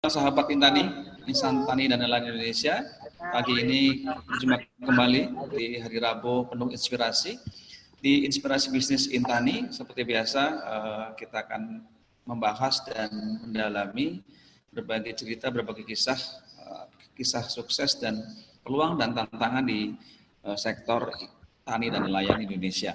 sahabat Intani, Insan Tani dan Nelayan Indonesia. Pagi ini berjumpa kembali di hari Rabu penuh inspirasi. Di Inspirasi Bisnis Intani, seperti biasa kita akan membahas dan mendalami berbagai cerita, berbagai kisah sukses dan peluang dan tantangan di sektor tani dan nelayan Indonesia.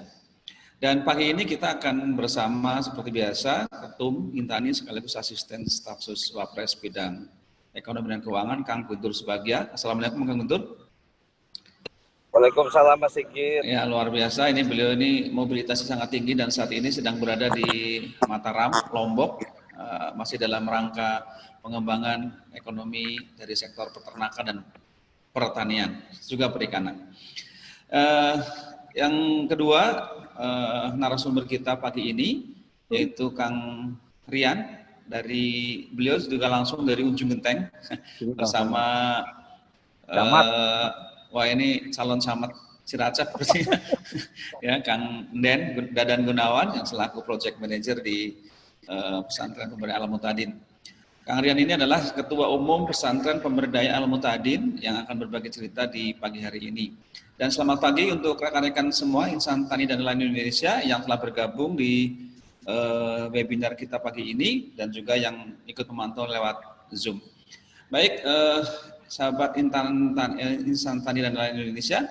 Dan pagi ini kita akan bersama seperti biasa Ketum Intani sekaligus Asisten Staf Sus Wapres Bidang Ekonomi dan Keuangan Kang Guntur Subagja. Assalamualaikum Kang Guntur. Waalaikumsalam Mas Sigit. Ya, luar biasa, ini beliau ini mobilitasnya sangat tinggi dan saat ini sedang berada di Mataram, Lombok, masih dalam rangka pengembangan ekonomi dari sektor peternakan dan pertanian, juga perikanan. Yang kedua, narasumber kita pagi ini yaitu Kang Rian, dari beliau juga langsung dari Ujung Genteng bersama wah ini calon camat Cilacap ya, Kang Dadan Gunawan yang selaku Project Manager di Pesantren Pemberdayaan Al-Muhtadin. Kang Rian ini adalah Ketua Umum Pesantren Pemberdayaan Al-Muhtadin yang akan berbagi cerita di pagi hari ini. Dan selamat pagi untuk rekan-rekan semua Insan Tani dan Nelayan Indonesia yang telah bergabung di webinar kita pagi ini dan juga yang ikut memantau lewat Zoom. Baik, sahabat Insan Tani dan Nelayan Indonesia,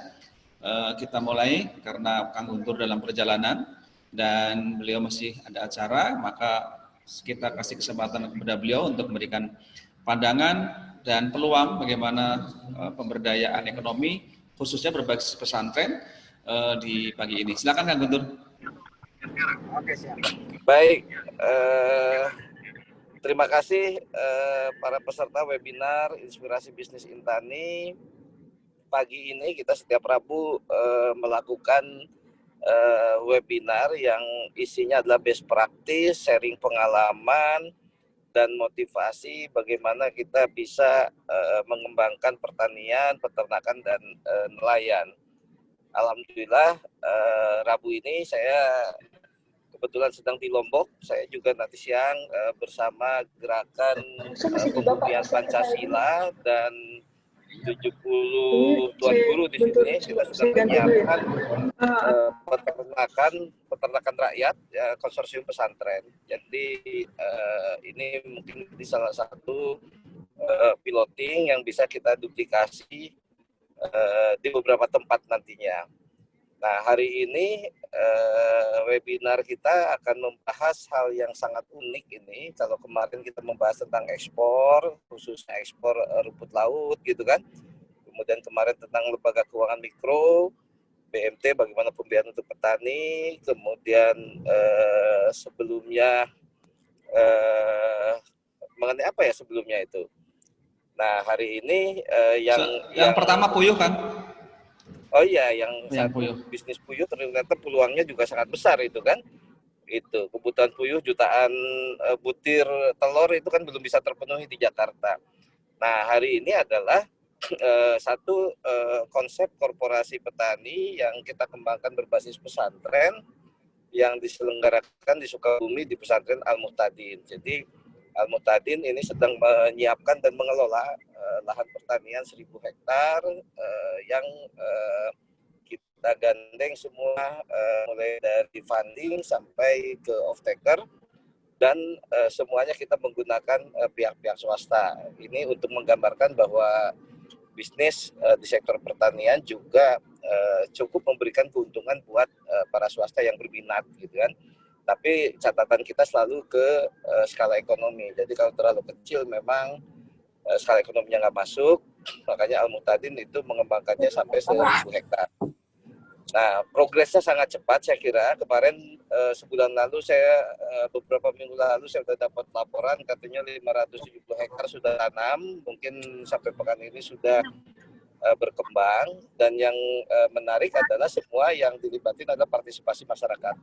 kita mulai karena Kang Guntur dalam perjalanan dan beliau masih ada acara, maka kita kasih kesempatan kepada beliau untuk memberikan pandangan dan peluang bagaimana pemberdayaan ekonomi khususnya berbasis pesantren di pagi ini. Silakan Kang Guntur. Oke, siap. Baik, terima kasih para peserta webinar Inspirasi Bisnis Intani. Pagi ini kita setiap Rabu melakukan webinar yang isinya adalah best practice, sharing pengalaman, dan motivasi bagaimana kita bisa mengembangkan pertanian, peternakan, dan nelayan. Alhamdulillah Rabu ini saya kebetulan sedang di Lombok. Saya juga nanti siang bersama gerakan pembumian Pancasila dan 70 tuan guru di sini kita sedang menyiapkan peternakan rakyat ya, konsorsium pesantren. Jadi ini mungkin di salah satu piloting yang bisa kita duplikasi di beberapa tempat nantinya. Nah, hari ini webinar kita akan membahas hal yang sangat unik ini. Kalau kemarin kita membahas tentang ekspor, khususnya ekspor rumput laut gitu kan. Kemudian kemarin tentang lembaga keuangan mikro, BMT bagaimana pembiayaan untuk petani. Kemudian sebelumnya mengenai apa ya sebelumnya itu. Nah, hari ini yang pertama puyuh kan? Oh iya, yang satu bisnis puyuh ternyata peluangnya juga sangat besar itu kan. Itu kebutuhan puyuh jutaan butir telur itu kan belum bisa terpenuhi di Jakarta. Nah, hari ini adalah satu konsep korporasi petani yang kita kembangkan berbasis pesantren yang diselenggarakan di Sukabumi di Pesantren Al-Muhtadin. Jadi Al-Muhtadin ini sedang menyiapkan dan mengelola lahan pertanian 1.000 hektar yang kita gandeng semua mulai dari funding sampai ke off-taker dan semuanya kita menggunakan pihak-pihak swasta. Ini untuk menggambarkan bahwa bisnis di sektor pertanian juga cukup memberikan keuntungan buat para swasta yang berminat gitu kan. Tapi catatan kita selalu ke skala ekonomi. Jadi kalau terlalu kecil memang skala ekonominya nggak masuk, makanya Al-Muhtadin itu mengembangkannya sampai 1.000 hektar. Nah, progresnya sangat cepat saya kira. Kemarin sebulan lalu beberapa minggu lalu saya sudah dapat laporan katanya 570 hektar sudah tanam, mungkin sampai pekan ini sudah berkembang. Dan yang menarik adalah semua yang dilibatin adalah partisipasi masyarakat.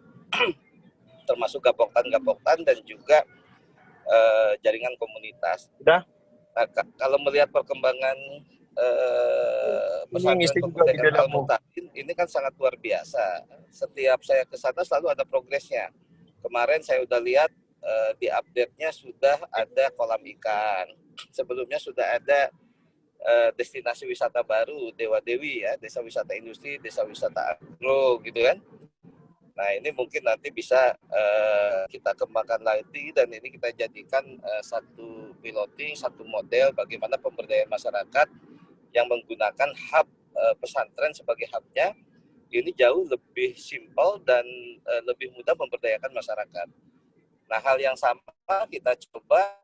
Termasuk gapoktan dan juga jaringan komunitas. Nah, kalau melihat perkembangan pesantren Pemberdayaan Al-Muhtadin ini kan sangat luar biasa. Setiap saya ke sana selalu ada progresnya. Kemarin saya udah lihat di update-nya sudah ada kolam ikan. sebelumnya sudah ada destinasi wisata baru Dewa Dewi ya, desa wisata industri, desa wisata agro gitu kan. Nah ini mungkin nanti bisa kita kembangkan lagi dan ini kita jadikan satu piloting, satu model bagaimana pemberdayaan masyarakat yang menggunakan hub pesantren sebagai hubnya. Ini jauh lebih simpel dan lebih mudah memberdayakan masyarakat. Nah hal yang sama kita coba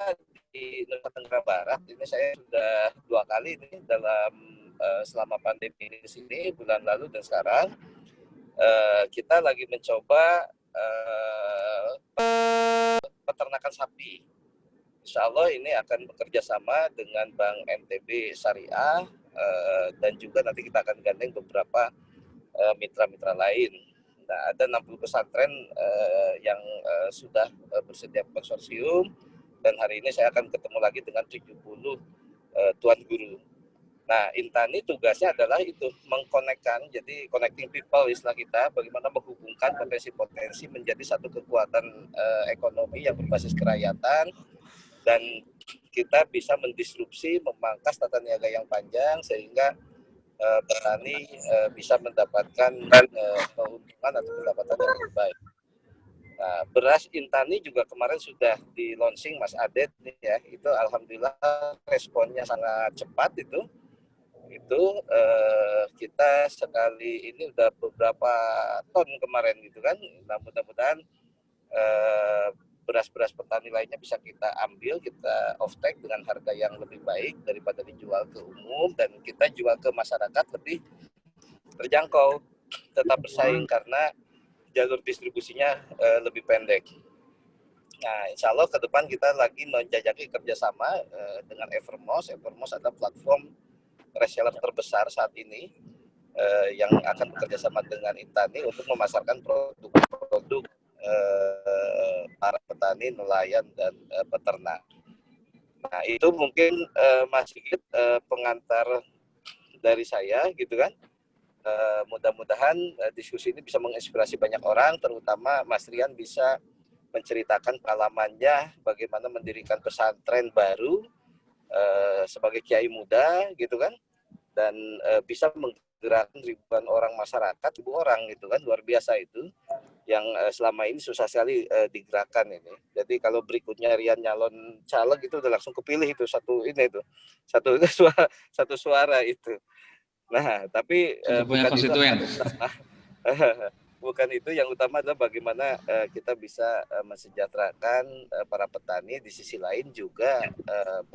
di Nusa Tenggara Barat. Ini saya sudah 2 kali ini dalam selama pandemi ini sini bulan lalu dan sekarang kita lagi mencoba peternakan sapi. Insya Allah ini akan bekerja sama dengan Bank NTB Syariah dan juga nanti kita akan gandeng beberapa mitra-mitra lain. Nah, ada 60 pesantren yang sudah bersedia konsorsium dan hari ini saya akan ketemu lagi dengan 70 tuan guru. Nah, Intani tugasnya adalah itu mengkonekkan, jadi connecting people istilah kita, bagaimana menghubungkan potensi-potensi menjadi satu kekuatan ekonomi yang berbasis kerakyatan dan kita bisa mendisrupsi, memangkas tata niaga yang panjang sehingga petani bisa mendapatkan keuntungan atau pendapatan yang lebih baik. Nah, beras Intani juga kemarin sudah di launching Mas Adet nih ya, itu alhamdulillah responnya sangat cepat itu kita sekali ini udah beberapa ton kemarin gitu kan. Nah, mudah-mudahan beras-beras petani lainnya bisa kita ambil, kita off-take dengan harga yang lebih baik daripada dijual ke umum dan kita jual ke masyarakat lebih terjangkau, tetap bersaing karena jalur distribusinya lebih pendek. Nah, insya Allah ke depan kita lagi menjajaki kerjasama dengan Evermos. Evermos adalah platform reseller terbesar saat ini yang akan bekerjasama dengan Intani untuk memasarkan produk-produk para petani, nelayan, dan peternak. Nah, itu mungkin Mas Sigit pengantar dari saya gitu kan. Mudah-mudahan diskusi ini bisa menginspirasi banyak orang, terutama Mas Rian bisa menceritakan pengalamannya bagaimana mendirikan pesantren baru sebagai kiai muda gitu kan, dan bisa menggerakkan ribuan orang masyarakat, 1.000 orang gitu kan, luar biasa itu yang selama ini susah sekali digerakkan ini. Jadi kalau berikutnya Rian nyalon caleg itu udah langsung kepilih itu satu suara itu. Nah, tapi bukan itu bukan itu yang utama adalah bagaimana kita bisa mensejahterakan para petani, di sisi lain juga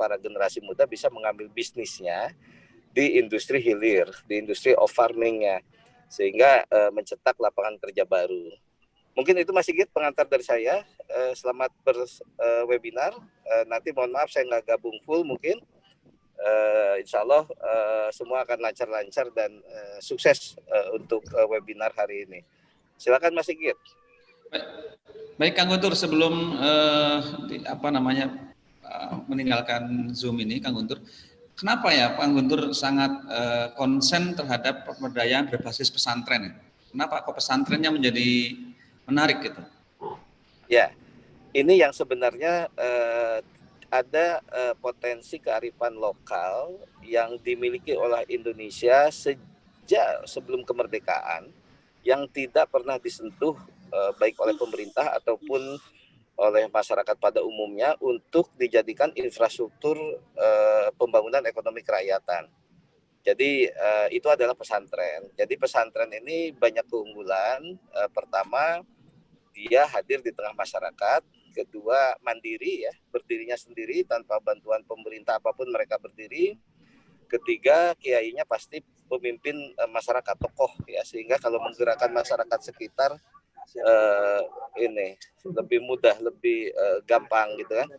para generasi muda bisa mengambil bisnisnya di industri hilir, di industri of farmingnya, sehingga mencetak lapangan kerja baru. Mungkin itu Mas Sigit pengantar dari saya. Selamat berwebinar. Nanti mohon maaf saya nggak gabung full mungkin. Insya Allah semua akan lancar-lancar dan sukses untuk webinar hari ini. Silakan Mas Sigit. Baik Kang Guntur, sebelum meninggalkan Zoom ini, Kang Guntur, kenapa ya Kang Guntur sangat konsen terhadap pemberdayaan berbasis pesantren? Kenapa kok pesantrennya menjadi menarik gitu? Ya, ini yang sebenarnya ada potensi kearifan lokal yang dimiliki oleh Indonesia sejak sebelum kemerdekaan yang tidak pernah disentuh baik oleh pemerintah ataupun oleh masyarakat pada umumnya untuk dijadikan infrastruktur pembangunan ekonomi kerakyatan. Jadi itu adalah pesantren. Jadi pesantren ini banyak keunggulan. Pertama, dia hadir di tengah masyarakat. Kedua, mandiri ya, berdirinya sendiri tanpa bantuan pemerintah apapun mereka berdiri. Ketiga, kiainya pasti pemimpin masyarakat, tokoh ya, sehingga kalau menggerakkan masyarakat sekitar ini lebih mudah, lebih gampang gitu kan.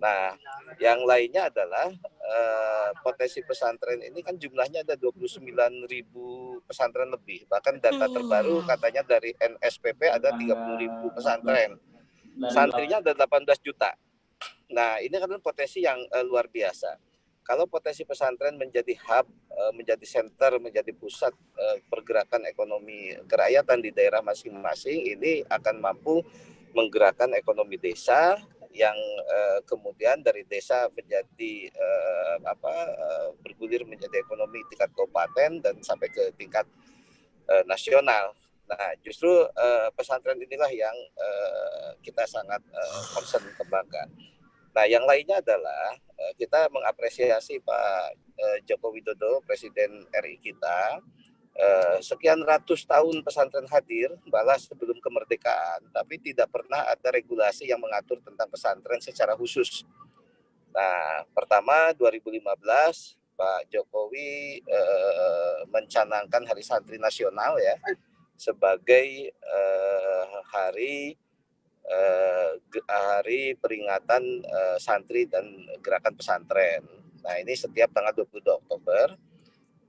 Nah, yang lainnya adalah potensi pesantren ini kan jumlahnya ada 29.000 pesantren lebih. Bahkan data terbaru katanya dari NSPP ada 30.000 pesantren. Santrinya ada 18 juta. Nah, ini kan potensi yang luar biasa. Kalau potensi pesantren menjadi hub, menjadi center, menjadi pusat pergerakan ekonomi kerakyatan di daerah masing-masing, ini akan mampu menggerakkan ekonomi desa, yang kemudian dari desa menjadi bergulir menjadi ekonomi tingkat kabupaten dan sampai ke tingkat nasional. Nah, justru pesantren inilah yang kita sangat concern kembangkan. Nah, yang lainnya adalah kita mengapresiasi Pak Joko Widodo, Presiden RI kita. Sekian ratus tahun pesantren hadir, balas sebelum kemerdekaan, tapi tidak pernah ada regulasi yang mengatur tentang pesantren secara khusus. Nah, pertama 2015 Pak Jokowi mencanangkan Hari Santri Nasional ya sebagai hari peringatan santri dan gerakan pesantren. Nah, ini setiap tanggal 22 Oktober.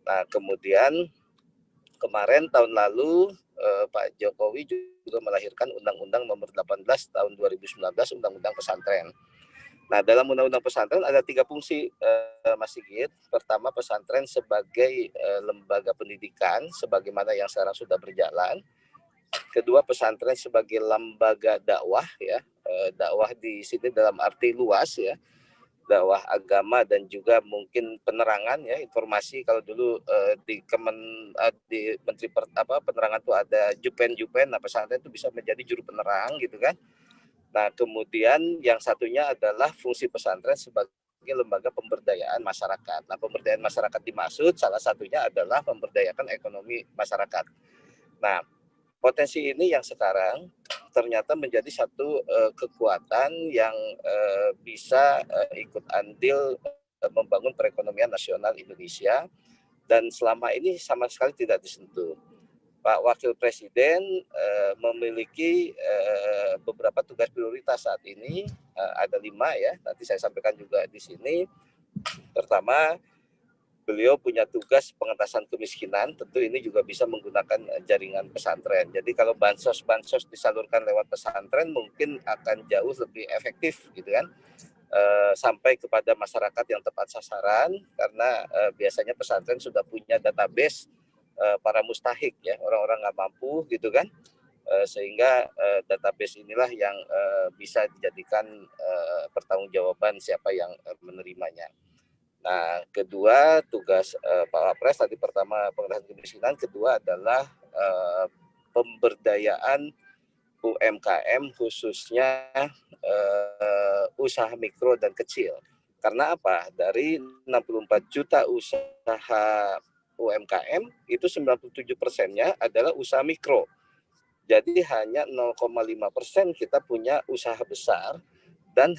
Nah, kemudian kemarin tahun lalu Pak Jokowi juga melahirkan Undang-Undang Nomor 18 tahun 2019 Undang-Undang Pesantren. Nah, dalam Undang-Undang Pesantren ada 3 fungsi, Mas Sigit. Pertama, pesantren sebagai lembaga pendidikan, sebagaimana yang sekarang sudah berjalan. Kedua, pesantren sebagai lembaga dakwah, ya, dakwah di sini dalam arti luas, ya, dakwah agama dan juga mungkin penerangan, ya, informasi. Kalau dulu di Menteri Penerangan itu ada jupen, nah pesantren itu bisa menjadi juru penerang, gitu kan. Nah, kemudian yang satunya adalah fungsi pesantren sebagai lembaga pemberdayaan masyarakat. Nah, pemberdayaan masyarakat dimaksud salah satunya adalah memberdayakan ekonomi masyarakat. Nah, potensi ini yang sekarang ternyata menjadi satu kekuatan yang bisa ikut andil membangun perekonomian nasional Indonesia, dan selama ini sama sekali tidak disentuh. Pak Wakil Presiden memiliki beberapa tugas prioritas saat ini, ada 5 ya, nanti saya sampaikan juga di sini. Pertama, beliau punya tugas pengentasan kemiskinan, tentu ini juga bisa menggunakan jaringan pesantren. Jadi kalau bansos disalurkan lewat pesantren mungkin akan jauh lebih efektif, gitu kan, sampai kepada masyarakat yang tepat sasaran, karena biasanya pesantren sudah punya database para mustahik, ya, orang-orang nggak mampu, gitu kan, sehingga database inilah yang bisa dijadikan pertanggungjawaban siapa yang menerimanya. Nah, kedua tugas Pak Wapres tadi, pertama pengentasan kemiskinan, kedua adalah pemberdayaan UMKM, khususnya usaha mikro dan kecil. Karena apa? Dari 64 juta usaha UMKM, itu 97%-nya adalah usaha mikro. Jadi hanya 0,5% kita punya usaha besar, dan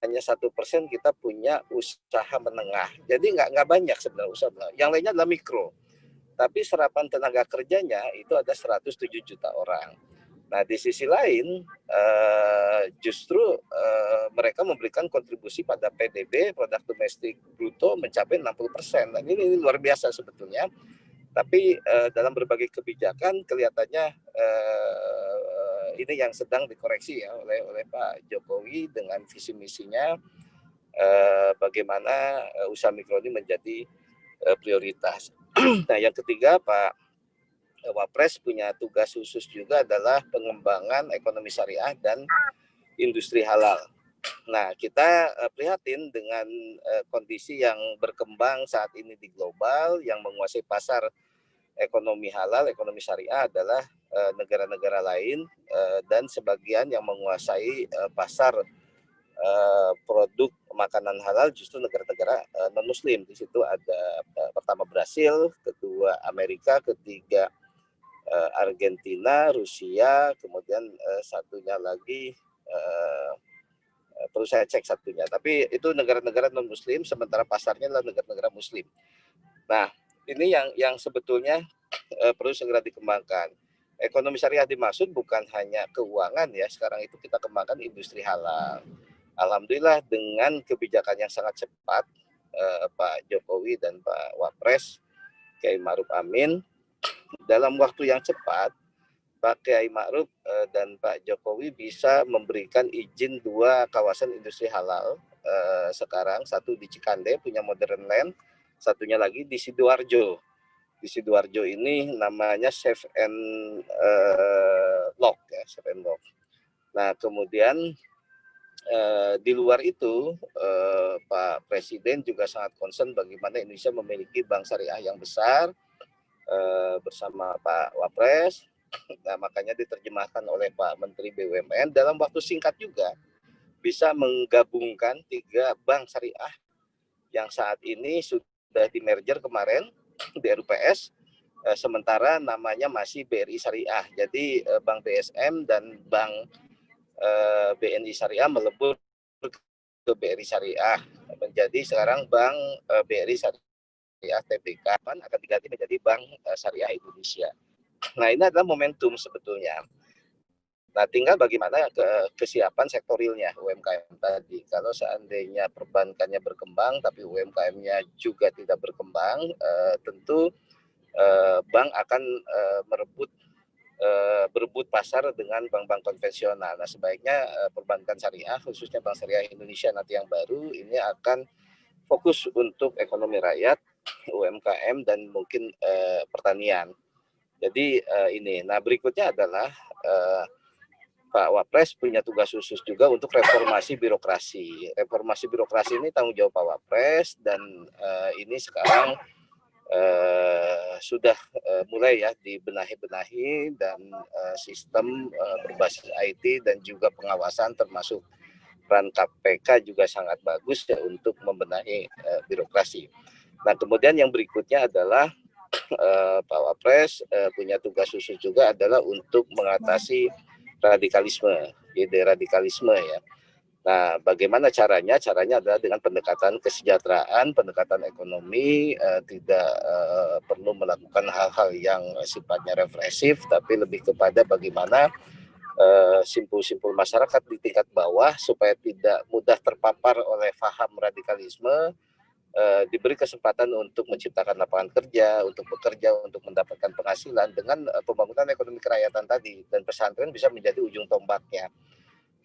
hanya 1% kita punya usaha menengah. Jadi nggak banyak sebenarnya usaha menengah. Yang lainnya adalah mikro. Tapi serapan tenaga kerjanya itu ada 107 juta orang. Nah, di sisi lain justru mereka memberikan kontribusi pada PDB, produk domestik bruto, mencapai 60%. Dan ini luar biasa sebetulnya. Tapi dalam berbagai kebijakan kelihatannya ini yang sedang dikoreksi ya oleh Pak Jokowi dengan visi misinya bagaimana usaha mikro ini menjadi prioritas. Nah, yang ketiga, Pak Wapres punya tugas khusus juga adalah pengembangan ekonomi syariah dan industri halal. Nah, kita prihatin dengan kondisi yang berkembang saat ini di global, yang menguasai pasar ekonomi halal, ekonomi syariah adalah negara-negara lain, dan sebagian yang menguasai pasar produk makanan halal justru negara-negara non-muslim. Di situ ada pertama Brasil, kedua Amerika, ketiga Argentina, Rusia, kemudian satunya lagi perlu saya cek satunya. Tapi itu negara-negara non-muslim, sementara pasarnya adalah negara-negara muslim. Nah, ini yang sebetulnya perlu segera dikembangkan. Ekonomi syariah dimaksud bukan hanya keuangan ya, sekarang itu kita kembangkan industri halal. Alhamdulillah dengan kebijakan yang sangat cepat Pak Jokowi dan Pak Wapres Kiai Ma'ruf Amin, dalam waktu yang cepat Pak Kiai Ma'ruf dan Pak Jokowi bisa memberikan izin 2 kawasan industri halal sekarang, satu di Cikande punya Modern Land, satunya lagi di Sidoarjo. Di Sidoarjo ini namanya Safe and Lock ya, Safe and Lock. Nah, kemudian Di luar itu, Pak Presiden juga sangat concern bagaimana Indonesia memiliki bank syariah yang besar bersama Pak Wapres. Nah, makanya diterjemahkan oleh Pak Menteri BUMN dalam waktu singkat juga bisa menggabungkan 3 bank syariah yang saat ini sudah di merger kemarin di RUPS, sementara namanya masih BRI Syariah. Jadi Bank BSM dan Bank BNI Syariah melebur ke BRI Syariah, menjadi sekarang Bank BRI Syariah TBK akan diganti menjadi Bank Syariah Indonesia. Nah, ini adalah momentum sebetulnya. Nah, tinggal bagaimana kesiapan sektorilnya UMKM tadi. Kalau seandainya perbankannya berkembang, tapi UMKM-nya juga tidak berkembang, tentu bank akan berebut pasar dengan bank-bank konvensional. Nah, sebaiknya perbankan syariah, khususnya Bank Syariah Indonesia nanti yang baru, ini akan fokus untuk ekonomi rakyat, UMKM, dan mungkin pertanian. Jadi ini. Nah, berikutnya adalah Pak Wapres punya tugas khusus juga untuk reformasi birokrasi. Reformasi birokrasi ini tanggung jawab Pak Wapres, dan ini sekarang sudah mulai ya dibenahi-benahi, dan sistem berbasis IT dan juga pengawasan termasuk peran KPK juga sangat bagus ya untuk membenahi birokrasi. Nah, kemudian yang berikutnya adalah Pak Wapres punya tugas khusus juga adalah untuk mengatasi radikalisme, ide radikalisme ya. Nah, bagaimana caranya? Caranya adalah dengan pendekatan kesejahteraan, pendekatan ekonomi, tidak perlu melakukan hal-hal yang sifatnya represif, tapi lebih kepada bagaimana simpul-simpul masyarakat di tingkat bawah supaya tidak mudah terpapar oleh paham radikalisme, diberi kesempatan untuk menciptakan lapangan kerja, untuk bekerja, untuk mendapatkan penghasilan dengan pembangunan ekonomi kerakyatan tadi, dan pesantren bisa menjadi ujung tombaknya.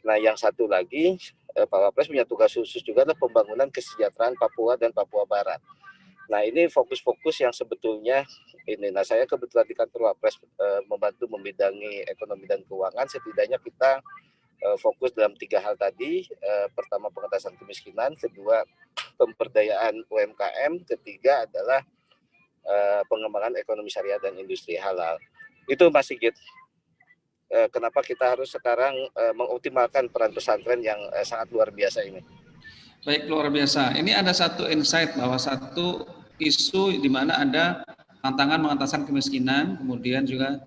Nah, yang satu lagi, Pak Wapres punya tugas khusus juga adalah pembangunan kesejahteraan Papua dan Papua Barat. Nah, ini fokus-fokus yang sebetulnya ini. Nah, saya kebetulan di kantor Wapres membantu membidangi ekonomi dan keuangan. Setidaknya kita fokus dalam 3 hal tadi. Pertama, pengentasan kemiskinan, kedua, pemberdayaan UMKM, ketiga adalah pengembangan ekonomi syariah dan industri halal. Itu Mas Sigit. Kenapa kita harus sekarang mengoptimalkan peran pesantren yang sangat luar biasa ini. Baik, luar biasa. Ini ada satu insight bahwa satu isu di mana ada tantangan pengentasan kemiskinan, kemudian juga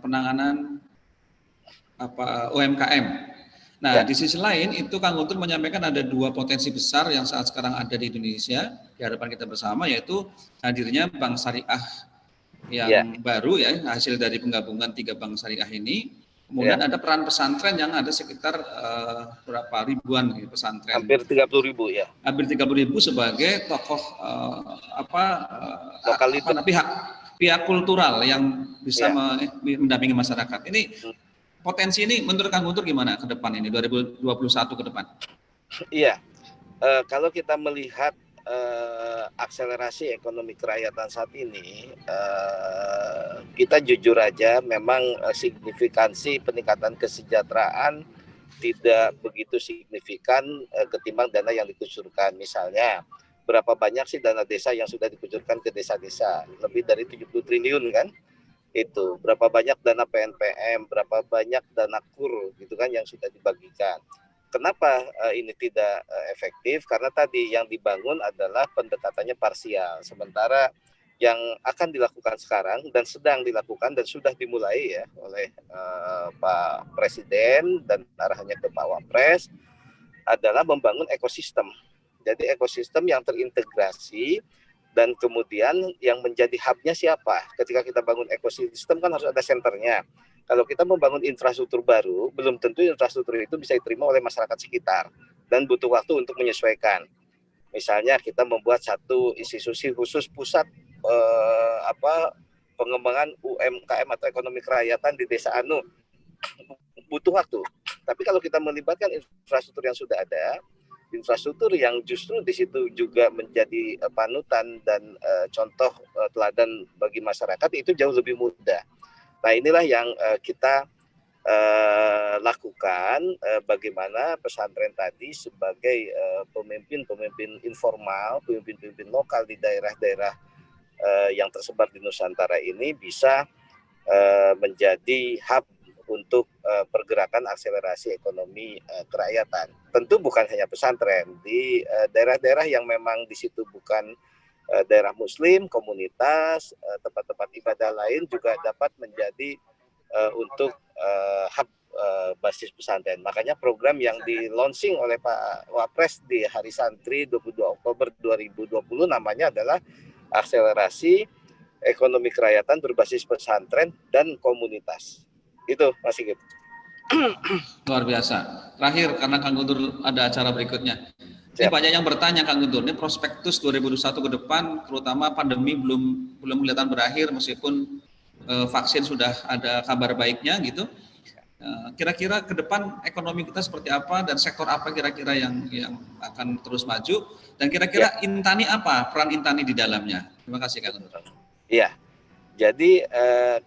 penanganan UMKM. Nah, di sisi lain itu Kang Guntur menyampaikan ada 2 potensi besar yang saat sekarang ada di Indonesia di hadapan kita bersama, yaitu hadirnya bank syariah yang baru ya, hasil dari penggabungan 3 bank syariah ini. Kemudian ada peran pesantren yang ada sekitar berapa ribuan pesantren. Hampir 30.000 ya. Hampir 30.000 sebagai tokoh pihak kultural yang bisa mendampingi masyarakat. Ini potensi ini menurut Kang Guntur gimana ke depan ini 2021 ke depan? Iya, kalau kita melihat akselerasi ekonomi kerakyatan saat ini, kita jujur aja memang signifikansi peningkatan kesejahteraan tidak begitu signifikan ketimbang dana yang dikucurkan. Misalnya, berapa banyak sih dana desa yang sudah dikucurkan ke desa-desa? Lebih dari 70 triliun kan? Itu berapa banyak dana PNPM, berapa banyak dana KUR gitu kan yang sudah dibagikan. Kenapa ini tidak efektif? Karena tadi yang dibangun adalah pendekatannya parsial, sementara yang akan dilakukan sekarang dan sedang dilakukan dan sudah dimulai ya oleh Pak Presiden dan arahannya ke Pak Wapres adalah membangun ekosistem. Jadi ekosistem yang terintegrasi. Dan kemudian yang menjadi hubnya siapa? Ketika kita bangun ekosistem kan harus ada senternya. Kalau kita membangun infrastruktur baru, belum tentu infrastruktur itu bisa diterima oleh masyarakat sekitar dan butuh waktu untuk menyesuaikan. Misalnya kita membuat satu institusi khusus pusat pengembangan UMKM atau ekonomi kerakyatan di desa Anu, butuh waktu. Tapi kalau kita melibatkan infrastruktur yang sudah ada, infrastruktur yang justru di situ juga menjadi panutan dan contoh teladan bagi masyarakat, itu jauh lebih mudah. Nah, inilah yang kita lakukan bagaimana pesantren tadi sebagai pemimpin-pemimpin informal, pemimpin-pemimpin lokal di daerah-daerah yang tersebar di Nusantara ini bisa menjadi hub untuk pergerakan akselerasi ekonomi kerakyatan. Tentu bukan hanya pesantren, di daerah-daerah yang memang di situ bukan daerah muslim, komunitas, tempat-tempat ibadah lain juga dapat menjadi untuk hub basis pesantren. Makanya program yang di-launching oleh Pak Wapres di Hari Santri 22 Oktober 2020 namanya adalah akselerasi ekonomi kerakyatan berbasis pesantren dan komunitas. Itu Mas Sigit. Luar biasa. Terakhir, karena Kang Guntur ada acara berikutnya. Ini banyak yang bertanya Kang Guntur, ini prospektus 2021 ke depan, terutama pandemi belum kelihatan berakhir meskipun vaksin sudah ada kabar baiknya gitu. Kira-kira ke depan ekonomi kita seperti apa dan sektor apa kira-kira yang akan terus maju dan kira-kira Intani apa peran Intani di dalamnya? Terima kasih Kang Guntur. Iya. Jadi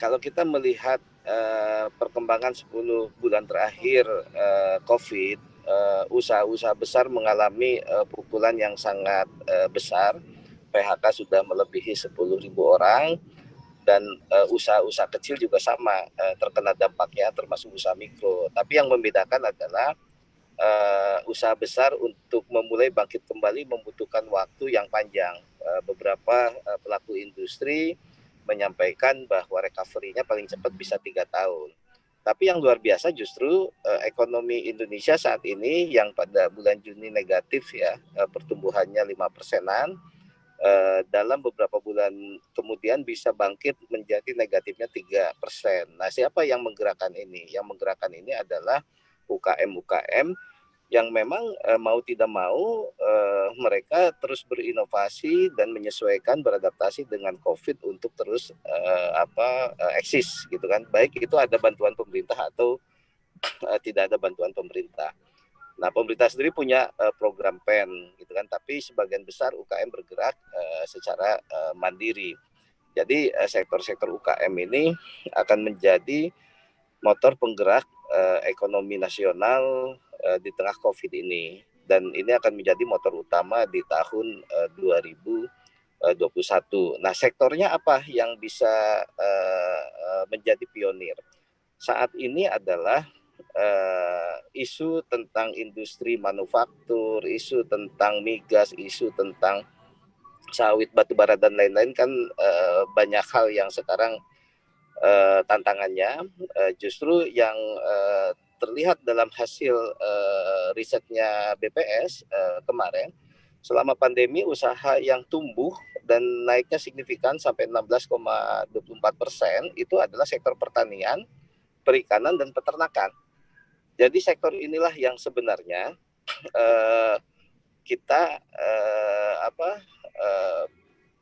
kalau kita melihat perkembangan 10 bulan terakhir COVID, usaha-usaha besar mengalami pukulan yang sangat besar. PHK sudah melebihi 10.000 orang dan usaha-usaha kecil juga sama terkena dampaknya, termasuk usaha mikro. Tapi yang membedakan adalah usaha besar untuk memulai bangkit kembali membutuhkan waktu yang panjang. Beberapa pelaku industri menyampaikan bahwa recovery-nya paling cepat bisa 3 tahun. Tapi yang luar biasa justru ekonomi Indonesia saat ini yang pada bulan Juni negatif ya, pertumbuhannya 5%-an, dalam beberapa bulan kemudian bisa bangkit menjadi negatifnya 3%. Nah, siapa yang menggerakkan ini? Yang menggerakkan ini adalah UKM-UKM yang memang mau tidak mau mereka terus berinovasi dan menyesuaikan, beradaptasi dengan COVID untuk terus eksis gitu kan, baik itu ada bantuan pemerintah atau tidak ada bantuan pemerintah. Nah, pemerintah sendiri punya program PEN gitu kan, tapi sebagian besar UKM bergerak secara mandiri. Jadi sektor-sektor UKM ini akan menjadi motor penggerak ekonomi nasional di tengah COVID ini, dan ini akan menjadi motor utama di tahun 2021. Nah, sektornya apa yang bisa menjadi pionir saat ini adalah isu tentang industri manufaktur, isu tentang migas, isu tentang sawit, batubara dan lain-lain kan banyak hal yang sekarang tantangannya justru yang terlihat dalam hasil risetnya BPS kemarin, selama pandemi usaha yang tumbuh dan naiknya signifikan sampai 16,24% itu adalah sektor pertanian, perikanan dan peternakan. Jadi sektor inilah yang sebenarnya kita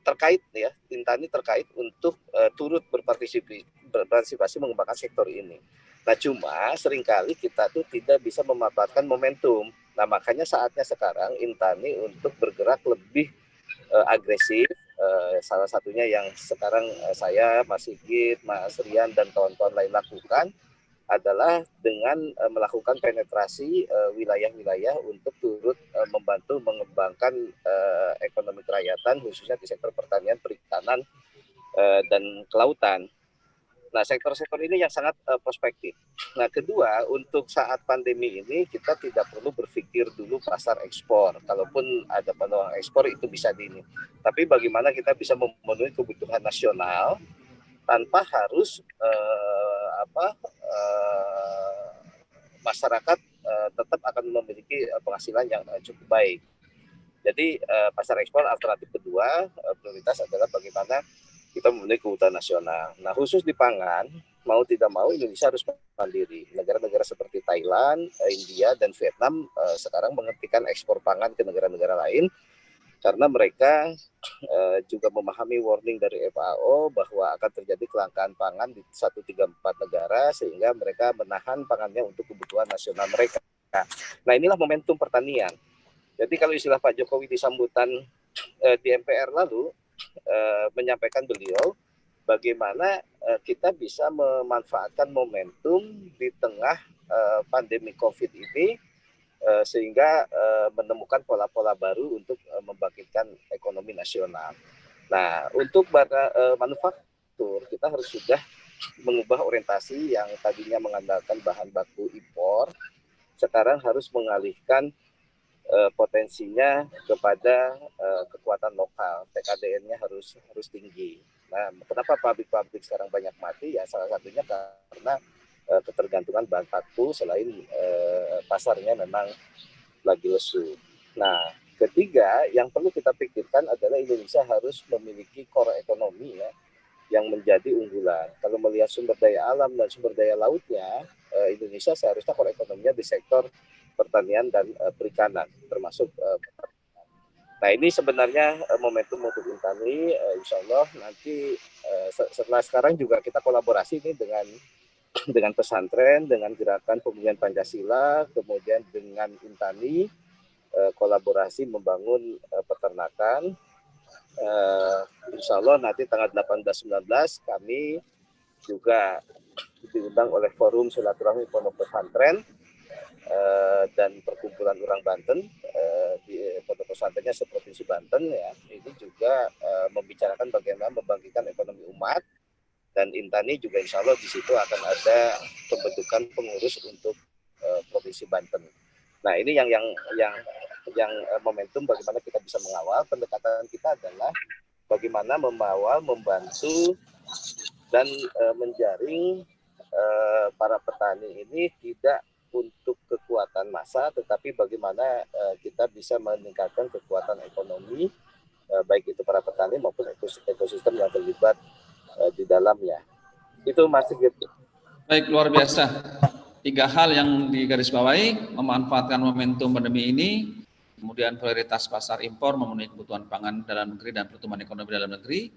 terkait ya, Intani terkait untuk turut berpartisipasi mengembangkan sektor ini. Nah, cuma seringkali kita tuh tidak bisa memanfaatkan momentum. Nah, makanya saatnya sekarang Intani untuk bergerak lebih agresif. Salah satunya yang sekarang saya, Mas Sigit, Mas Rian dan kawan-kawan lain lakukan adalah dengan melakukan penetrasi wilayah-wilayah untuk turut membantu mengembangkan ekonomi kerakyatan khususnya di sektor pertanian, perikanan dan kelautan. Nah, sektor-sektor ini yang sangat prospektif. Nah, kedua, untuk saat pandemi ini kita tidak perlu berpikir dulu pasar ekspor. Kalaupun ada peluang ekspor itu bisa ini. Tapi bagaimana kita bisa memenuhi kebutuhan nasional tanpa harus masyarakat tetap akan memiliki penghasilan yang cukup baik. Jadi pasar ekspor alternatif kedua prioritas adalah bagaimana kita memenuhi kebutuhan nasional. Nah, khusus di pangan, mau tidak mau Indonesia harus mandiri. Negara-negara seperti Thailand, India, dan Vietnam sekarang menghentikan ekspor pangan ke negara-negara lain karena mereka juga memahami warning dari FAO bahwa akan terjadi kelangkaan pangan di 134 negara sehingga mereka menahan pangannya untuk kebutuhan nasional mereka. Nah, inilah momentum pertanian. Jadi kalau istilah Pak Jokowi di sambutan di MPR lalu menyampaikan beliau bagaimana kita bisa memanfaatkan momentum di tengah pandemi COVID ini sehingga menemukan pola-pola baru untuk membangkitkan ekonomi nasional. Nah, untuk manufaktur kita harus sudah mengubah orientasi yang tadinya mengandalkan bahan baku impor, sekarang harus mengalihkan potensinya kepada kekuatan lokal. PKDN-nya harus tinggi. Nah, kenapa pabrik-pabrik sekarang banyak mati? Ya salah satunya karena ketergantungan bahan baku selain pasarnya memang lagi lesu. Nah, ketiga yang perlu kita pikirkan adalah Indonesia harus memiliki core ekonomi ya yang menjadi unggulan. Kalau melihat sumber daya alam dan sumber daya lautnya, Indonesia seharusnya core ekonominya di sektor pertanian dan perikanan, termasuk nah ini sebenarnya momentum untuk Intani, insya Allah nanti setelah sekarang juga kita kolaborasi ini dengan pesantren, dengan gerakan pemulihan Pancasila, kemudian dengan Intani, kolaborasi membangun peternakan. Insya Allah nanti tanggal 18-19 kami juga diundang oleh Forum Silaturahmi Pondok Pesantren dan Perkumpulan Orang Banten di Pondok Pesantrennya seprovinsi Banten ya. Ini juga membicarakan bagaimana membangkitkan ekonomi umat. Dan Intani juga insya Allah di situ akan ada pembentukan pengurus untuk provinsi Banten. Nah ini yang momentum bagaimana kita bisa mengawal. Pendekatan kita adalah bagaimana mengawal, membantu dan menjaring para petani ini tidak untuk kekuatan massa, tetapi bagaimana kita bisa meningkatkan kekuatan ekonomi baik itu para petani maupun ekosistem yang terlibat di dalamnya. Itu masih gitu. Baik, luar biasa. 3 hal yang digarisbawahi: memanfaatkan momentum pandemi ini, kemudian prioritas pasar impor, memenuhi kebutuhan pangan dalam negeri dan pertumbuhan ekonomi dalam negeri.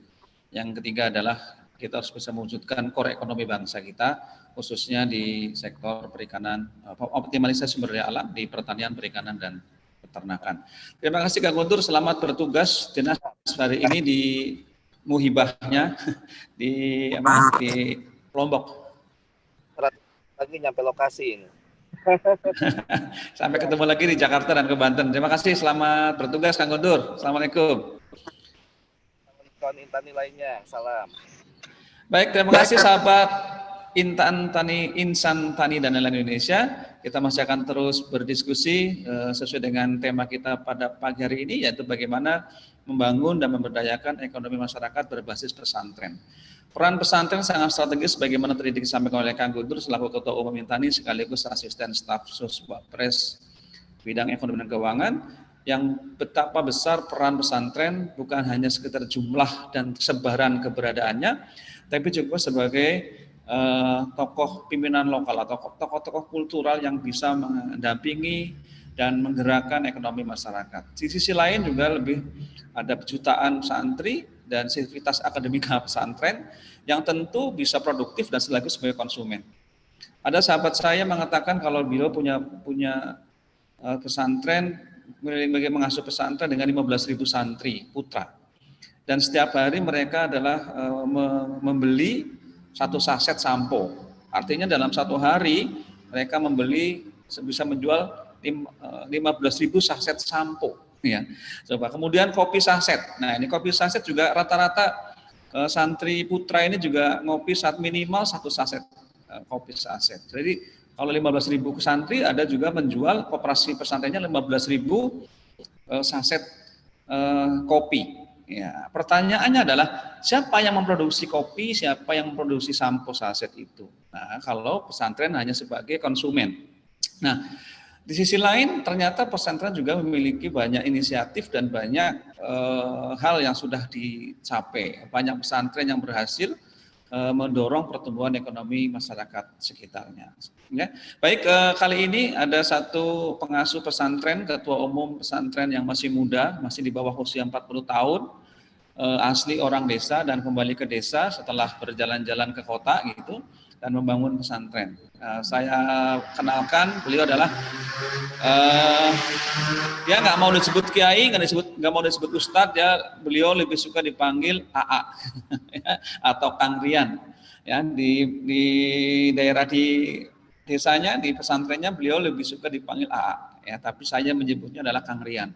Yang ketiga adalah kita harus bisa mewujudkan core ekonomi bangsa kita, khususnya di sektor perikanan, optimalisasi sumber daya alam di pertanian, perikanan, dan peternakan. Terima kasih Kang Guntur, selamat bertugas dinas hari ini di muhibahnya di Lombok. Lagi nyampe lokasi ini. Sampai ketemu lagi di Jakarta dan ke Banten. Terima kasih, selamat bertugas Kang Guntur. Assalamualaikum. Kawan Intani lainnya, salam. Baik, terima kasih sahabat Insan Tani dan Nelayan Indonesia. Kita masih akan terus berdiskusi sesuai dengan tema kita pada pagi hari ini, yaitu bagaimana membangun dan memberdayakan ekonomi masyarakat berbasis pesantren. Peran pesantren sangat strategis bagaimana tadi disampaikan oleh Kang Guntur selaku Ketua Umum Intani sekaligus Asisten Staf Sus Wapres bidang ekonomi dan keuangan, yang betapa besar peran pesantren bukan hanya sekedar jumlah dan sebaran keberadaannya, tapi juga sebagai tokoh pimpinan lokal atau tokoh-tokoh kultural yang bisa mendampingi dan menggerakkan ekonomi masyarakat. Di sisi lain juga lebih ada jutaan santri dan sivitas akademika pesantren yang tentu bisa produktif dan sekaligus sebagai konsumen. Ada sahabat saya mengatakan kalau beliau punya pesantren, mengasuh pesantren dengan 15.000 santri putra. Dan setiap hari mereka adalah membeli 1 saset sampo. Artinya dalam 1 hari mereka bisa menjual 15.000 saset sampo. Ya. Coba kemudian kopi saset. Nah ini kopi saset juga rata-rata santri putra ini juga ngopi minimal 1 saset kopi saset. Jadi kalau 15.000 santri ada juga menjual koperasi pesantrennya 15.000 saset kopi. Ya, pertanyaannya adalah siapa yang memproduksi kopi, siapa yang memproduksi sampo saset itu. Nah, kalau pesantren hanya sebagai konsumen. Nah, di sisi lain ternyata pesantren juga memiliki banyak inisiatif dan banyak hal yang sudah dicapai. Banyak pesantren yang berhasil mendorong pertumbuhan ekonomi masyarakat sekitarnya. Ya. Baik, kali ini ada satu pengasuh pesantren, ketua umum pesantren yang masih muda, masih di bawah usia 40 tahun, asli orang desa dan kembali ke desa setelah berjalan-jalan ke kota gitu. dan membangun pesantren. Saya kenalkan, beliau adalah dia nggak mau disebut kiai, nggak mau disebut ustadz, ya beliau lebih suka dipanggil AA atau Kang Rian. Ya, di daerah di desanya, di pesantrennya beliau lebih suka dipanggil AA, ya, tapi saya menyebutnya adalah Kang Rian.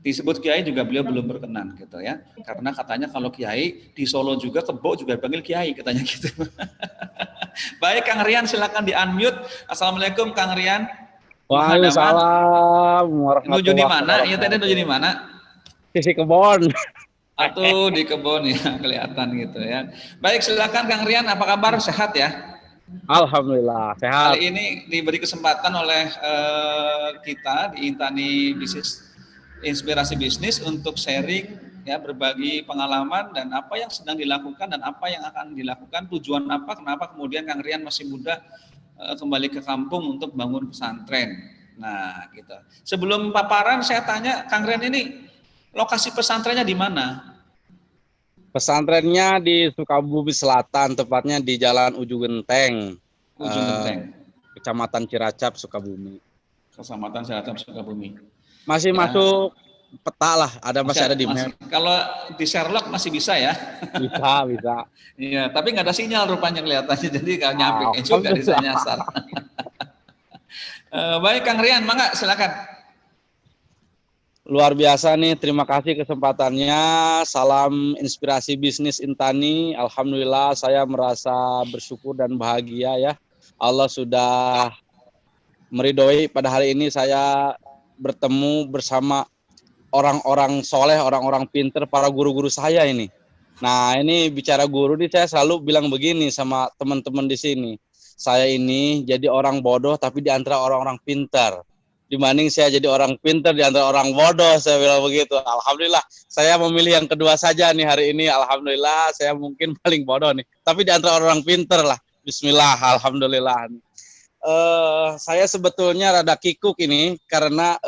Disebut kiai juga beliau belum berkenan gitu ya, karena katanya kalau kiai di Solo juga, Kebo juga dipanggil kiai katanya gitu. Baik Kang Rian, silakan di unmute. Assalamualaikum Kang Rian. Waalaikumsalam Nuju di warahmatullahi mana? Iya tadi nuju wabarakatuh. di mana? Sisi kebon. Atau di kebun ya, kelihatan gitu ya. Baik, silakan Kang Rian, apa kabar? Sehat ya? Alhamdulillah sehat. Kali ini diberi kesempatan oleh kita di Intani Bisnis Inspirasi Bisnis untuk sharing, ya, berbagi pengalaman dan apa yang sedang dilakukan dan apa yang akan dilakukan, tujuan apa, kenapa kemudian Kang Rian masih muda kembali ke kampung untuk bangun pesantren. Nah, gitu. Sebelum paparan saya tanya Kang Rian, ini lokasi pesantrennya di mana? Pesantrennya di Sukabumi Selatan, tepatnya di Jalan Ujung Genteng, Ujung Genteng, Kecamatan Ciracap, Sukabumi. Kecamatan Cilacap, Sukabumi. Masih Ya, masuk peta lah, masih ada di map. Kalau di Sherlock masih bisa ya? Bisa. Iya, tapi nggak ada sinyal rupanya kelihatannya, jadi kalau nyampe juga bisa nyasar. Baik Kang Rian, mangga silakan. Luar biasa nih, terima kasih kesempatannya. Salam inspirasi bisnis Intani. Alhamdulillah saya merasa bersyukur dan bahagia ya. Allah sudah meridhoi pada hari ini saya bertemu bersama orang-orang soleh, orang-orang pinter, para guru-guru saya ini. Nah, ini bicara guru nih, saya selalu bilang begini sama teman-teman di sini. Saya ini jadi orang bodoh tapi di antara orang-orang pintar. Dibanding saya jadi orang pintar di antara orang bodoh, saya bilang begitu. Alhamdulillah, saya memilih yang kedua saja nih hari ini. Alhamdulillah, saya mungkin paling bodoh nih. Tapi di antara orang pintar lah. Bismillah, alhamdulillah. Saya sebetulnya rada kikuk ini karena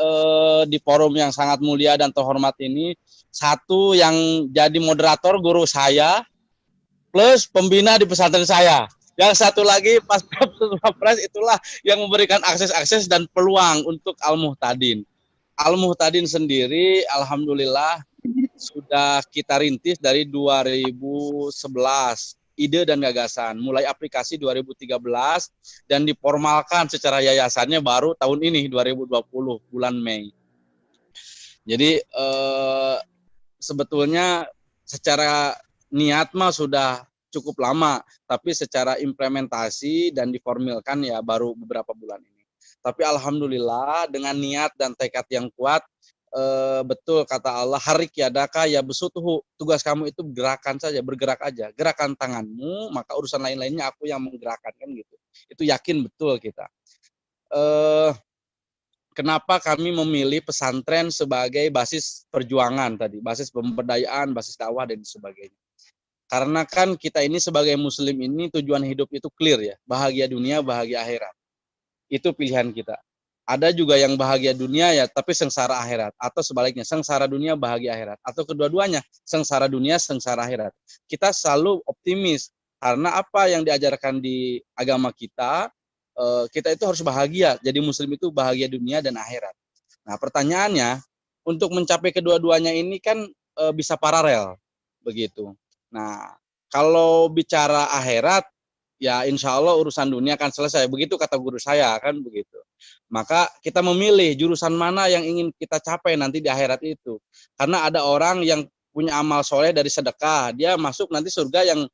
di forum yang sangat mulia dan terhormat ini, satu yang jadi moderator guru saya plus pembina di pesantren saya. Yang satu lagi pas Pres itulah yang memberikan akses dan peluang untuk Al-Muhtadin. Al-Muhtadin sendiri alhamdulillah sudah kita rintis dari 2011. Ide dan gagasan, mulai aplikasi 2013 dan diformalkan secara yayasannya baru tahun ini 2020 bulan Mei. Jadi sebetulnya secara niat mah sudah cukup lama, tapi secara implementasi dan diformilkan ya baru beberapa bulan ini. Tapi alhamdulillah dengan niat dan tekad yang kuat, betul kata Allah, harik yadaka ya besutuhu, tugas kamu itu gerakan saja, bergerak aja, gerakan tanganmu, maka urusan lain-lainnya aku yang menggerakkan, kan gitu. Itu yakin betul kita. Kenapa kami memilih pesantren sebagai basis perjuangan tadi, basis pemberdayaan, basis dakwah dan sebagainya. Karena kan kita ini sebagai muslim ini tujuan hidup itu clear ya, bahagia dunia, bahagia akhirat. Itu pilihan kita. Ada juga yang bahagia dunia ya, tapi sengsara akhirat. Atau sebaliknya, sengsara dunia, bahagia akhirat. Atau kedua-duanya, sengsara dunia, sengsara akhirat. Kita selalu optimis, karena apa yang diajarkan di agama kita itu harus bahagia. Jadi muslim itu bahagia dunia dan akhirat. Nah pertanyaannya, untuk mencapai kedua-duanya ini kan bisa paralel, begitu. Nah kalau bicara akhirat, ya insya Allah urusan dunia akan selesai. Begitu kata guru saya, kan begitu. Maka kita memilih jurusan mana yang ingin kita capai nanti di akhirat itu. Karena ada orang yang punya amal soleh dari sedekah, dia masuk nanti surga yang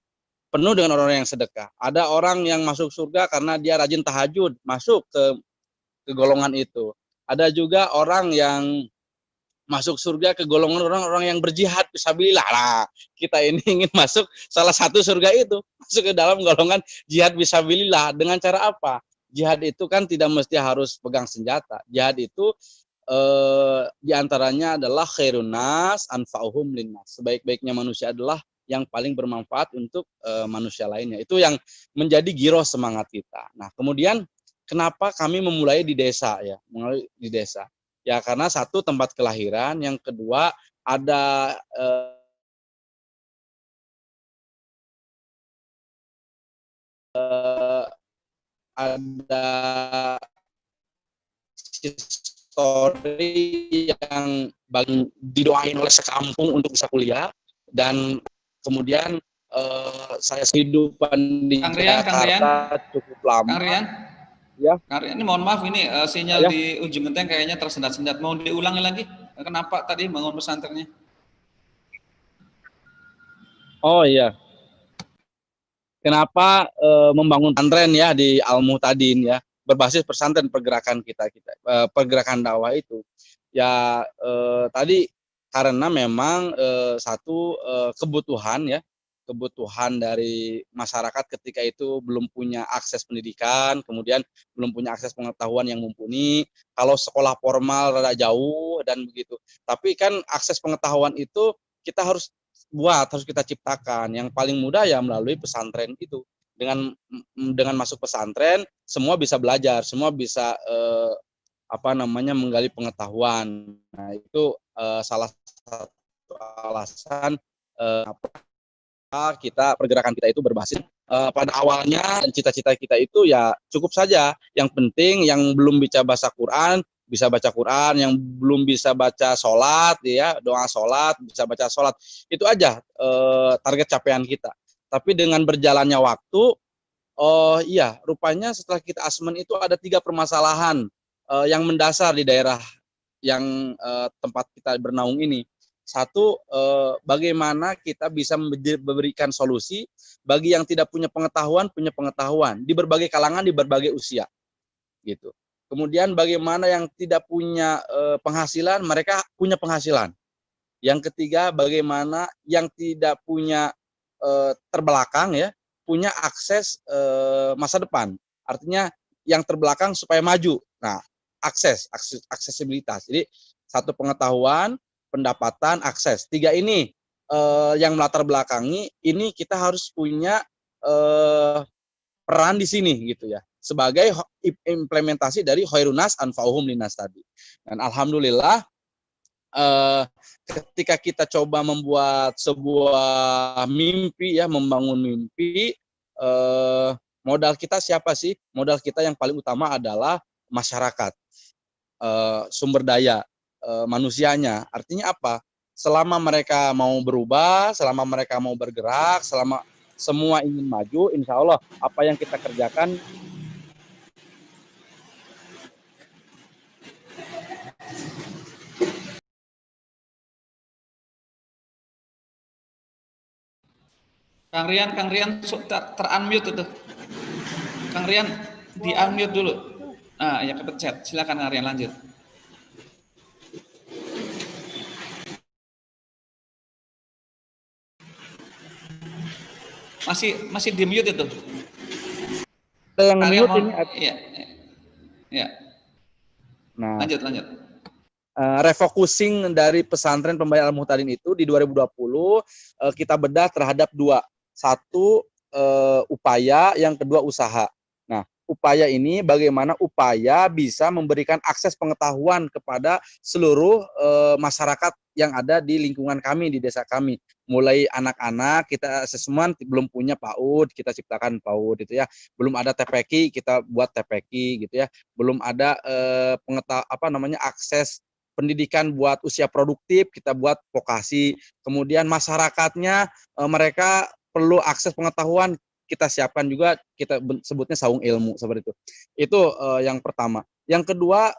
penuh dengan orang-orang yang sedekah. Ada orang yang masuk surga karena dia rajin tahajud, masuk ke golongan itu. Ada juga orang yang masuk surga ke golongan orang-orang yang berjihad fisabilillah. Nah, kita ini ingin masuk salah satu surga itu, masuk ke dalam golongan jihad fisabilillah. Dengan cara apa? Jihad itu kan tidak mesti harus pegang senjata. Jihad itu diantaranya adalah khairun nas anfa'uhum linnas. Sebaik-baiknya manusia adalah yang paling bermanfaat untuk manusia lainnya. Itu yang menjadi giroh semangat kita. Nah, kemudian kenapa kami memulai di desa ya? Mulai di desa. Ya karena satu tempat kelahiran, yang kedua ada ada story yang didoain oleh sekampung untuk bisa kuliah, dan kemudian saya kehidupan di Kang Rian, Jakarta cukup lama. Kang Rian, ya. Kang Rian, ini mohon maaf, ini sinyal Ya. di ujung genteng kayaknya tersendat-sendat. Mau diulangi lagi? Kenapa tadi bangun pesantrennya? Oh iya. Kenapa membangun pesantren ya di Al-Muhtadin ya, berbasis pesantren pergerakan kita pergerakan dakwah itu ya, tadi karena memang satu kebutuhan dari masyarakat ketika itu belum punya akses pendidikan, kemudian belum punya akses pengetahuan yang mumpuni. Kalau sekolah formal rada jauh dan begitu, tapi kan akses pengetahuan itu kita harus kita ciptakan. Yang paling mudah ya melalui pesantren itu. Dengan masuk pesantren, semua bisa belajar, semua bisa menggali pengetahuan. Nah, itu salah satu alasan pergerakan kita itu berbasis pada awalnya, dan cita-cita kita itu ya cukup saja. Yang penting yang belum bisa baca Quran bisa baca Quran, yang belum bisa baca sholat ya, doa sholat, bisa baca sholat, itu aja target capaian kita. Tapi dengan berjalannya waktu, iya, rupanya setelah kita asmen itu ada 3 permasalahan yang mendasar di daerah yang tempat kita bernaung ini. Satu, bagaimana kita bisa memberikan solusi bagi yang tidak punya pengetahuan di berbagai kalangan, di berbagai usia, gitu. Kemudian bagaimana yang tidak punya penghasilan, mereka punya penghasilan. Yang ketiga, bagaimana yang tidak punya terbelakang ya, punya akses masa depan. Artinya yang terbelakang supaya maju. Nah, aksesibilitas. Jadi satu, pengetahuan, pendapatan, akses. 3 ini yang melatar belakangi, ini kita harus punya peran di sini gitu ya, sebagai implementasi dari khairunas anfa'uhum linnas tadi. Dan alhamdulillah ketika kita coba membuat sebuah mimpi ya, membangun mimpi, modal kita siapa sih? Modal kita yang paling utama adalah masyarakat, sumber daya manusianya. Artinya apa? Selama mereka mau berubah, selama mereka mau bergerak, selama semua ingin maju, insya Allah apa yang kita kerjakan Kang Rian ter-unmute itu. Kang Rian di-unmute dulu. Ah, ya kepencet. Silakan Kang Rian lanjut. Masih di mute itu. yang mute ini. Iya. Ya. Nah, lanjut. Refocusing dari pesantren Pembaya Al-Muhtadin itu di 2020 kita bedah terhadap 2. Satu, upaya, yang kedua usaha. Nah, upaya ini bagaimana upaya bisa memberikan akses pengetahuan kepada seluruh masyarakat yang ada di lingkungan kami, di desa kami. Mulai anak-anak, kita assessment belum punya PAUD, kita ciptakan PAUD gitu ya. Belum ada TPQ, kita buat TPQ gitu ya. Belum ada akses pendidikan buat usia produktif, kita buat vokasi. Kemudian masyarakatnya mereka perlu akses pengetahuan, kita siapkan juga, kita sebutnya saung ilmu seperti itu. Itu yang pertama. Yang kedua,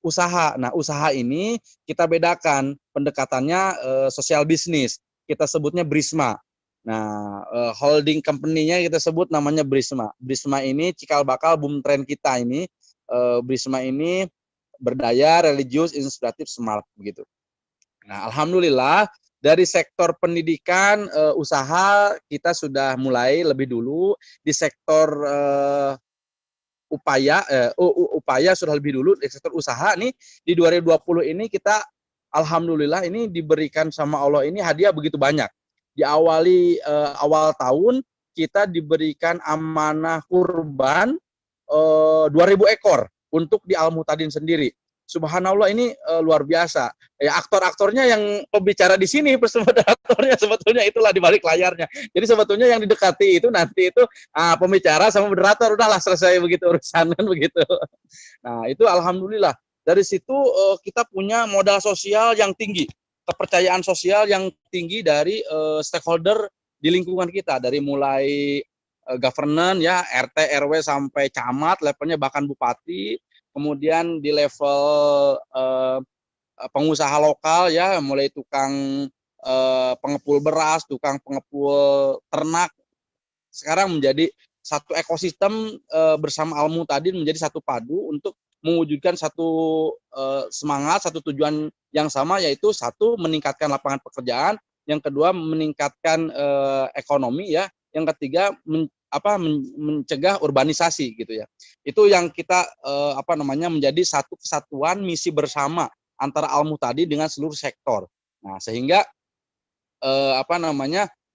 usaha. Nah, usaha ini kita bedakan pendekatannya sosial bisnis. Kita sebutnya Brisma. Nah, holding company-nya kita sebut namanya Brisma. Brisma ini cikal bakal boom trend kita ini. Brisma ini berdaya, religius, inspiratif, smart begitu. Nah, alhamdulillah dari sektor pendidikan, usaha kita sudah mulai lebih dulu. Di sektor upaya sudah lebih dulu. Di sektor usaha nih di 2020 ini kita alhamdulillah ini diberikan sama Allah ini hadiah begitu banyak. Diawali awal tahun kita diberikan amanah kurban 2.000 ekor untuk di Al-Muhtadin sendiri. subhanallah ini luar biasa. Ya aktor-aktornya yang pembicara di sini, moderatornya sebetulnya itulah di balik layarnya. Jadi sebetulnya yang didekati itu nanti itu pembicara sama moderator, udahlah selesai begitu urusan kan begitu. Nah, itu alhamdulillah dari situ kita punya modal sosial yang tinggi, kepercayaan sosial yang tinggi dari stakeholder di lingkungan kita, dari mulai governance ya, RT, RW sampai camat, levelnya bahkan bupati, kemudian di level pengusaha lokal ya, mulai tukang pengepul beras, tukang pengepul ternak, sekarang menjadi satu ekosistem bersama Al-Muhtadin menjadi satu padu untuk mewujudkan satu semangat, satu tujuan yang sama, yaitu satu meningkatkan lapangan pekerjaan, yang kedua meningkatkan ekonomi ya, yang ketiga mencegah urbanisasi gitu ya. Itu yang kita menjadi satu kesatuan misi bersama antara Al-Muhtadin dengan seluruh sektor. Nah, sehingga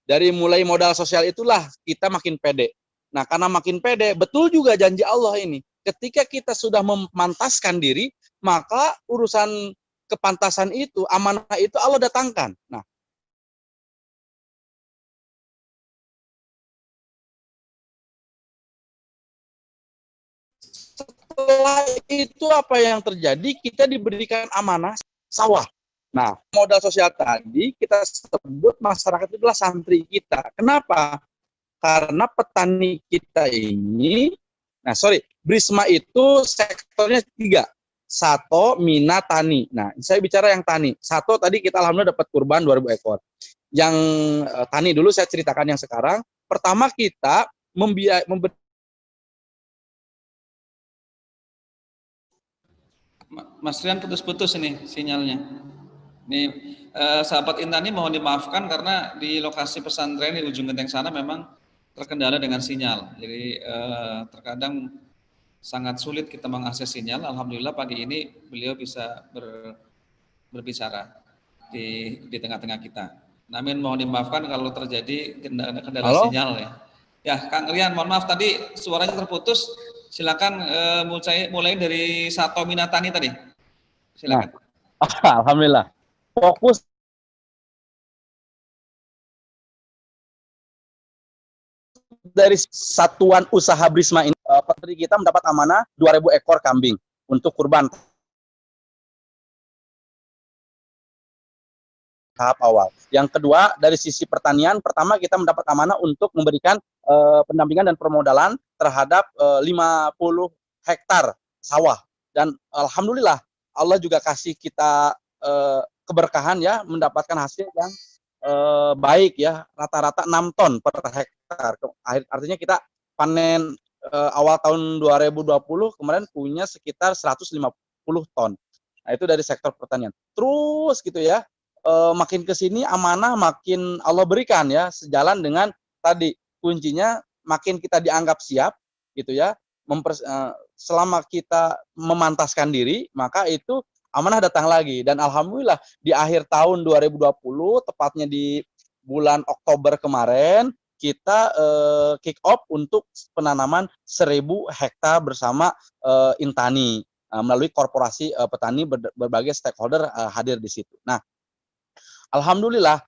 dari mulai modal sosial itulah kita makin pede. Nah, karena makin pede, betul juga janji Allah ini. Ketika kita sudah memantaskan diri, maka urusan kepantasan itu, amanah itu Allah datangkan. Nah, setelah itu apa yang terjadi? Kita diberikan amanah sawah. Nah, modal sosial tadi kita sebut masyarakat itu adalah santri kita. Kenapa? Karena petani kita ini, Brisma itu sektornya 3. Sato, Mina, Tani. Nah, saya bicara yang Tani. Sato tadi kita alhamdulillah dapat kurban 2.000 ekor. Yang Tani dulu saya ceritakan yang sekarang. Pertama kita Mas Rian putus-putus ini sinyalnya. Ini sahabat Intani mohon dimaafkan karena di lokasi pesantren di ujung genteng sana memang terkendala dengan sinyal. Jadi terkadang sangat sulit kita mengakses sinyal. Alhamdulillah pagi ini beliau bisa berbicara di tengah-tengah kita. Namun mohon dimaafkan kalau terjadi kendala sinyal ya. Ya, Kang Rian, mohon maaf tadi suaranya terputus. Silakan mulai dari Sato Minatani tadi. Silakan. Nah, alhamdulillah. Fokus dari satuan usaha Brisma ini, petani kita mendapat amanah 2.000 ekor kambing untuk kurban tahap awal. Yang kedua, dari sisi pertanian, pertama kita mendapat amanah untuk memberikan pendampingan dan permodalan terhadap 50 hektar sawah. Dan alhamdulillah Allah juga kasih kita keberkahan ya, mendapatkan hasil yang baik ya, rata-rata 6 ton per hektar. Artinya kita panen awal tahun 2020 kemarin punya sekitar 150 ton. Nah, itu dari sektor pertanian. Terus gitu ya, makin ke sini amanah makin Allah berikan ya, sejalan dengan tadi kuncinya makin kita dianggap siap gitu ya. Selama kita memantaskan diri, maka itu amanah datang lagi. Dan alhamdulillah di akhir tahun 2020, tepatnya di bulan Oktober kemarin, kita kick off untuk penanaman 1.000 hektar bersama Intani melalui korporasi petani, berbagai stakeholder hadir di situ. Nah, alhamdulillah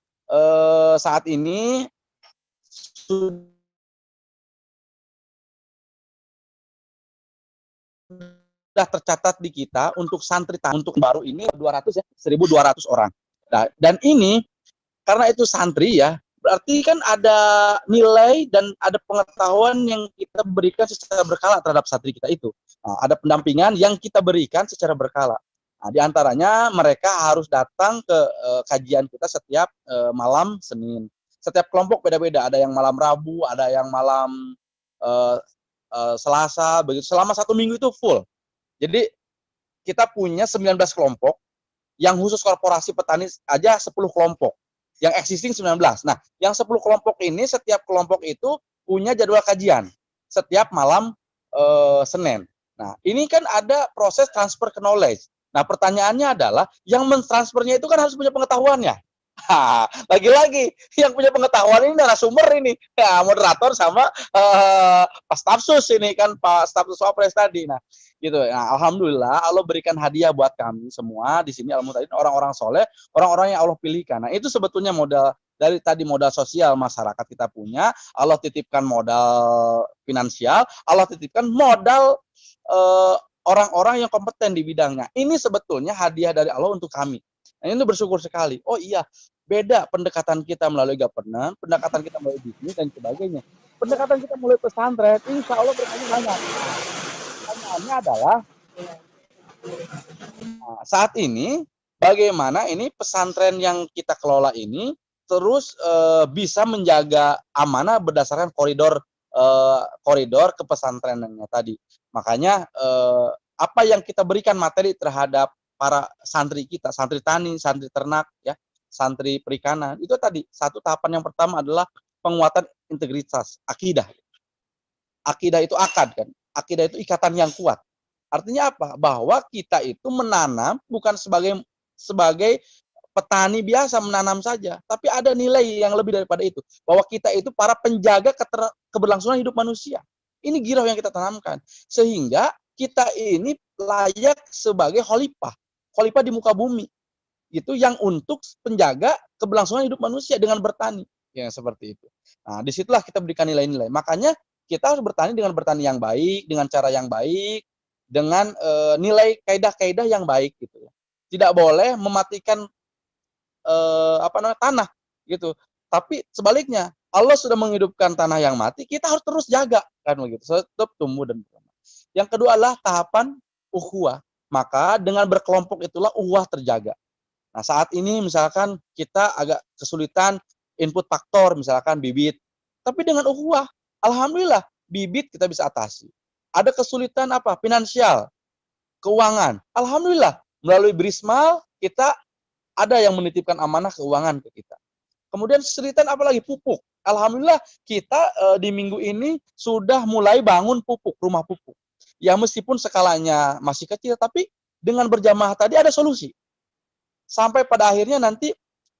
saat ini sudah tercatat di kita untuk santri untuk baru ini 1.200 orang. Nah, dan ini karena itu santri ya, berarti kan ada nilai dan ada pengetahuan yang kita berikan secara berkala terhadap santri kita itu. Nah, ada pendampingan yang kita berikan secara berkala. Nah, di antaranya mereka harus datang ke kajian kita setiap malam Senin. Setiap kelompok beda-beda, ada yang malam Rabu, ada yang malam Selasa, begitu. Selama 1 minggu itu full. Jadi kita punya 19 kelompok, yang khusus korporasi petani aja 10 kelompok, yang existing 19. Nah, yang 10 kelompok ini, setiap kelompok itu punya jadwal kajian setiap malam Senin. Nah, ini kan ada proses transfer knowledge. Nah, pertanyaannya adalah yang mentransfernya itu kan harus punya pengetahuan ya. Lagi-lagi yang punya pengetahuan ini narasumber ini, ya, moderator sama Pak Stafsus ini kan, Pak Stafsus Wapres tadi. Nah, gitu. Nah, alhamdulillah Allah berikan hadiah buat kami semua di sini Al-Muhtadin, orang-orang soleh, orang-orang yang Allah pilihkan. Nah, itu sebetulnya modal dari tadi, modal sosial masyarakat kita punya. Allah titipkan modal finansial, Allah titipkan modal orang-orang yang kompeten di bidangnya. Ini sebetulnya hadiah dari Allah untuk kami. Nah, ini bersyukur sekali. Oh iya, beda pendekatan kita melalui governance, pendekatan kita melalui bisnis dan sebagainya. Pendekatan kita melalui pesantren, insya Allah berkali banyak. Pertanyaannya adalah saat ini bagaimana ini pesantren yang kita kelola ini terus bisa menjaga amanah berdasarkan koridor kepesantrenannya tadi. Makanya apa yang kita berikan materi terhadap para santri kita, santri tani, santri ternak, ya, santri perikanan, itu tadi satu tahapan yang pertama adalah penguatan integritas akidah. Akidah itu akad kan, akidah itu ikatan yang kuat. Artinya apa? Bahwa kita itu menanam bukan sebagai petani biasa menanam saja, tapi ada nilai yang lebih daripada itu. Bahwa kita itu para penjaga keberlangsungan hidup manusia. Ini girau yang kita tanamkan. Sehingga kita ini layak sebagai khalifah di muka bumi. Itu yang untuk penjaga keberlangsungan hidup manusia dengan bertani. Ya, seperti itu. Nah, disitulah kita berikan nilai-nilai. Makanya kita harus bertani dengan bertani yang baik, dengan cara yang baik, dengan nilai kaidah-kaidah yang baik gitu ya. Tidak boleh mematikan tanah gitu. Tapi sebaliknya, Allah sudah menghidupkan tanah yang mati, kita harus terus jaga kan begitu. Tetap tumbuh dan berkembang. Yang kedua adalah tahapan ukhuwah. Maka dengan berkelompok itulah ukhuwah terjaga. Nah, saat ini misalkan kita agak kesulitan input faktor, misalkan bibit. Tapi dengan ukhuwah, alhamdulillah bibit kita bisa atasi. Ada kesulitan apa? Finansial, keuangan. Alhamdulillah melalui Brismal kita ada yang menitipkan amanah keuangan ke kita. Kemudian kesulitan apalagi? Pupuk. Alhamdulillah kita di minggu ini sudah mulai bangun pupuk, rumah pupuk. Ya meskipun skalanya masih kecil, tapi dengan berjamaah tadi ada solusi. Sampai pada akhirnya nanti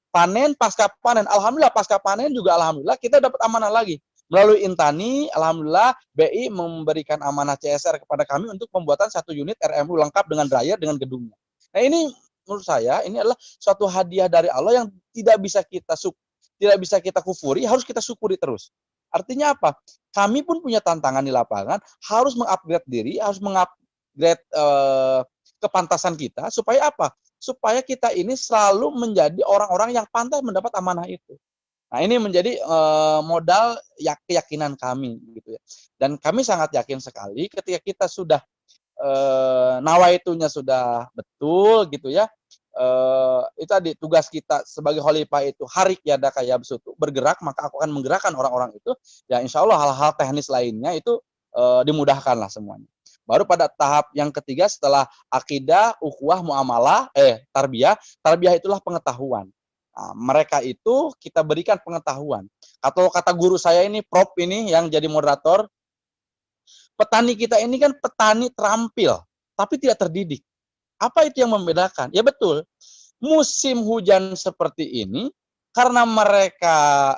panen, pasca panen. Alhamdulillah pasca panen juga alhamdulillah kita dapat amanah lagi. Melalui Intani, alhamdulillah BI memberikan amanah CSR kepada kami untuk pembuatan 1 unit RMU lengkap dengan dryer, dengan gedungnya. Nah ini menurut saya ini adalah suatu hadiah dari Allah yang tidak bisa kita kufuri, harus kita syukuri terus. Artinya apa? Kami pun punya tantangan di lapangan, harus mengupgrade diri, harus mengupgrade kepantasan kita, supaya apa? Supaya kita ini selalu menjadi orang-orang yang pantas mendapat amanah itu. Nah, ini menjadi modal keyakinan kami gitu ya. Dan kami sangat yakin sekali ketika kita sudah nawaitunya sudah betul gitu ya. Itu tadi tugas kita sebagai khalifah itu harik yada kaya besutu, bergerak, maka aku akan menggerakkan orang-orang itu. Ya insya Allah hal-hal teknis lainnya itu dimudahkan lah semuanya. Baru pada tahap yang ketiga setelah akidah, ukhuwah, muamalah, tarbiyah itulah pengetahuan. Nah, mereka itu kita berikan pengetahuan. Atau kata guru saya ini, Prof ini yang jadi moderator, petani kita ini kan petani terampil, tapi tidak terdidik. Apa itu yang membedakan? Ya betul, musim hujan seperti ini, karena mereka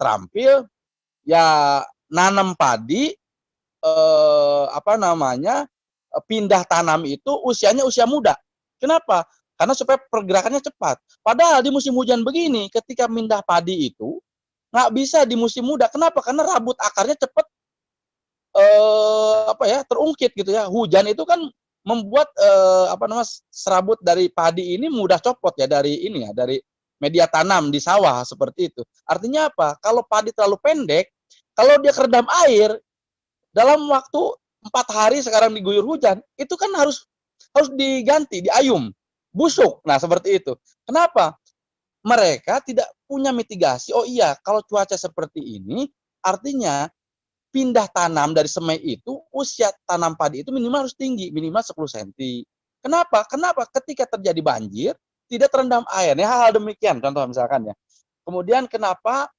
terampil, ya nanam padi, pindah tanam itu usianya usia muda. Kenapa? Karena supaya pergerakannya cepat. Padahal di musim hujan begini, ketika pindah padi itu nggak bisa di musim muda. Kenapa? Karena rabut akarnya cepat terungkit gitu ya. Hujan itu kan membuat serabut dari padi ini mudah copot ya dari media tanam di sawah seperti itu. Artinya apa? Kalau padi terlalu pendek, kalau dia kerendam air dalam waktu 4 hari sekarang diguyur hujan, itu kan harus diganti, diayum, busuk. Nah, seperti itu. Kenapa? Mereka tidak punya mitigasi. Oh iya, kalau cuaca seperti ini, artinya pindah tanam dari semai itu, usia tanam padi itu minimal harus tinggi, minimal 10 cm. Kenapa? Ketika terjadi banjir, tidak terendam air. Ya, hal-hal demikian, contoh misalkan ya. Kemudian kenapa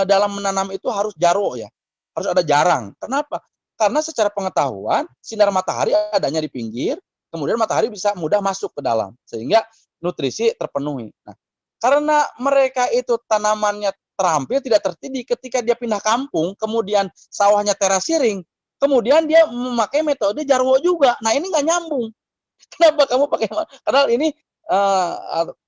dalam menanam itu harus jaruk ya? Harus ada jarang. Kenapa? Karena secara pengetahuan, sinar matahari adanya di pinggir, kemudian matahari bisa mudah masuk ke dalam, sehingga nutrisi terpenuhi. Nah, Karena mereka itu tanamannya terampil, tidak tertidih. Ketika dia pindah kampung, kemudian sawahnya terasiring, kemudian dia memakai metode jarwo juga. Nah, ini nggak nyambung. Kenapa kamu pakai? Karena ini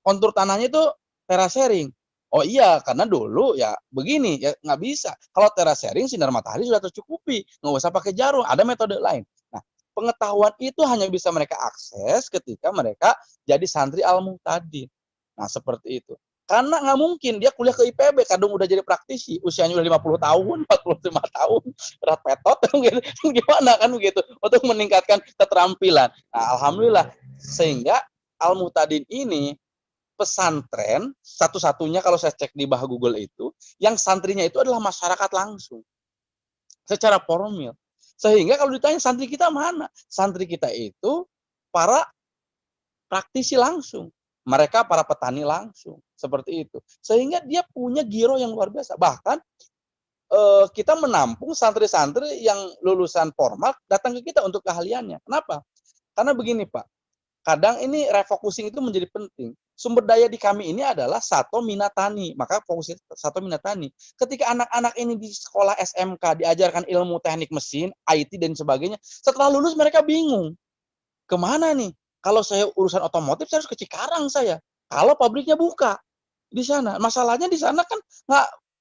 kontur tanahnya itu terasering. Oh iya, karena dulu ya begini, ya nggak bisa. Kalau terasering sinar matahari sudah tercukupi, nggak usah pakai jarum. Ada metode lain. Nah, pengetahuan itu hanya bisa mereka akses ketika mereka jadi santri Al-Muhtadin. Nah, seperti itu. Karena nggak mungkin dia kuliah ke IPB, kadang udah jadi praktisi, usianya udah 50 tahun, 45 tahun, berat petot, gitu. Gimana kan begitu, untuk meningkatkan keterampilan. Nah, alhamdulillah, sehingga Al-Muhtadin ini pesantren satu-satunya kalau saya cek di bah Google itu, yang santrinya itu adalah masyarakat langsung, secara formal. Sehingga kalau ditanya santri kita mana? Santri kita itu para praktisi langsung. Mereka para petani langsung. Seperti itu. Sehingga dia punya giro yang luar biasa. Bahkan kita menampung santri-santri yang lulusan formal datang ke kita untuk keahliannya. Kenapa? Karena begini Pak, kadang ini refocusing itu menjadi penting. Sumber daya di kami ini adalah Sato Minatani, maka fokusnya Sato Minatani. Ketika anak-anak ini di sekolah SMK diajarkan ilmu teknik mesin, IT dan sebagainya, setelah lulus mereka bingung. Kemana nih? Kalau saya urusan otomotif, saya harus ke Cikarang saya. Kalau pabriknya buka di sana, masalahnya di sana kan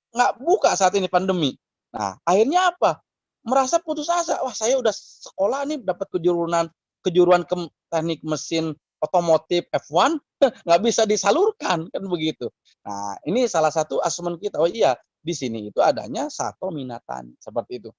nggak buka saat ini pandemi. Nah, akhirnya apa? Merasa putus asa. Wah, saya udah sekolah nih dapat kejuruan ke teknik mesin otomotif F1 nggak bisa disalurkan kan begitu. Nah, ini salah satu asesmen kita. Oh iya, di sini itu adanya Sato Minatani seperti itu.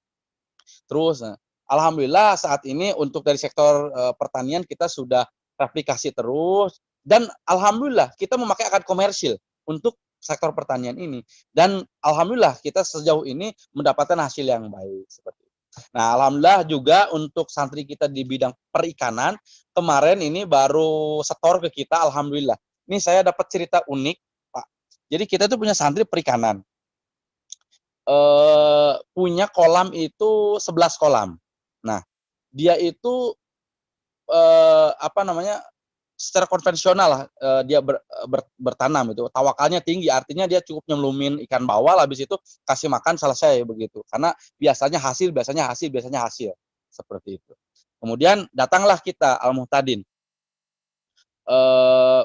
Terus, alhamdulillah saat ini untuk dari sektor pertanian kita sudah replikasi terus dan alhamdulillah kita memakai akad komersil untuk sektor pertanian ini dan alhamdulillah kita sejauh ini mendapatkan hasil yang baik seperti itu. Nah, alhamdulillah juga untuk santri kita di bidang perikanan kemarin ini baru setor ke kita alhamdulillah. Ini saya dapat cerita unik, Pak. Jadi kita itu punya santri perikanan. Punya kolam itu 11 kolam. Nah, dia itu apa namanya, secara konvensional lah dia bertanam itu. Tawakalnya tinggi, artinya dia cukup nyelumin ikan bawal, habis itu kasih makan selesai begitu. Karena biasanya hasil, seperti itu. Kemudian datanglah kita Al-Muhtadin.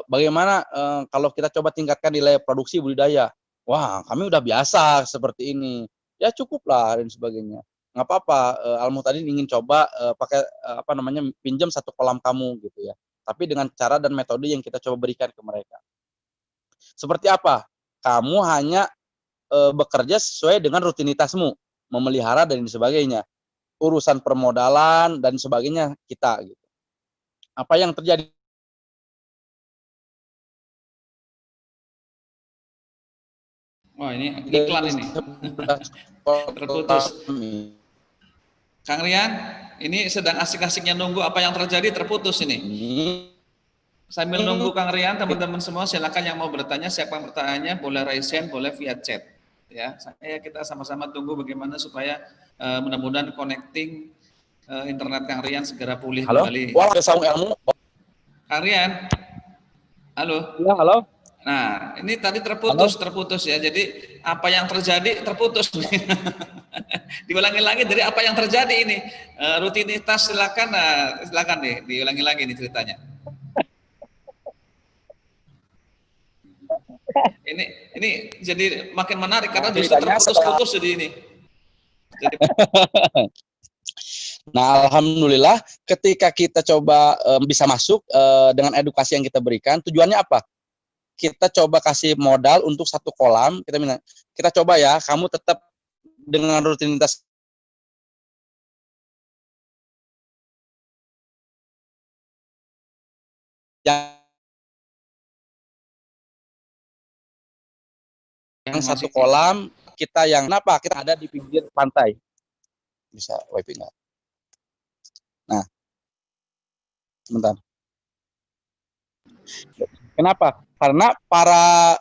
Bagaimana kalau kita coba tingkatkan nilai produksi budidaya? Wah, kami udah biasa seperti ini. Ya cukuplah dan sebagainya. Nggak apa-apa, Al-Muhtadin ingin coba pakai apa namanya, pinjam satu kolam kamu gitu ya. Tapi dengan cara dan metode yang kita coba berikan ke mereka. Seperti apa? Kamu hanya bekerja sesuai dengan rutinitasmu, memelihara dan sebagainya. Urusan permodalan dan sebagainya kita gitu. Apa yang terjadi? Wah, ini iklan ini. Terputus. Kang Rian, ini sedang asik-asiknya nunggu apa yang terjadi, terputus ini. Sambil nunggu Kang Rian, teman-teman semua silakan yang mau bertanya, siapa yang bertanya boleh raise hand, boleh via chat. Ya, kita sama-sama tunggu bagaimana supaya mudah-mudahan connecting internet Kang Rian segera pulih kembali. Halo, saung ilmu. Kang Rian, halo. Ya, halo. Nah, ini tadi terputus ya. Jadi apa yang terjadi terputus nih. Diulangi lagi dari apa yang terjadi ini. Rutinitas silakan nih diulangi lagi nih ceritanya. Ini jadi makin menarik karena justru terputus-putus jadi ini. Nah, alhamdulillah ketika kita coba bisa masuk dengan edukasi yang kita berikan, tujuannya apa? Kita coba kasih modal untuk satu kolam, kita coba ya, kamu tetap dengan rutinitas yang satu kolam, kita yang kenapa? Kita ada di pinggir pantai. Bisa wifi nggak? Nah, sebentar. Kenapa? Karena para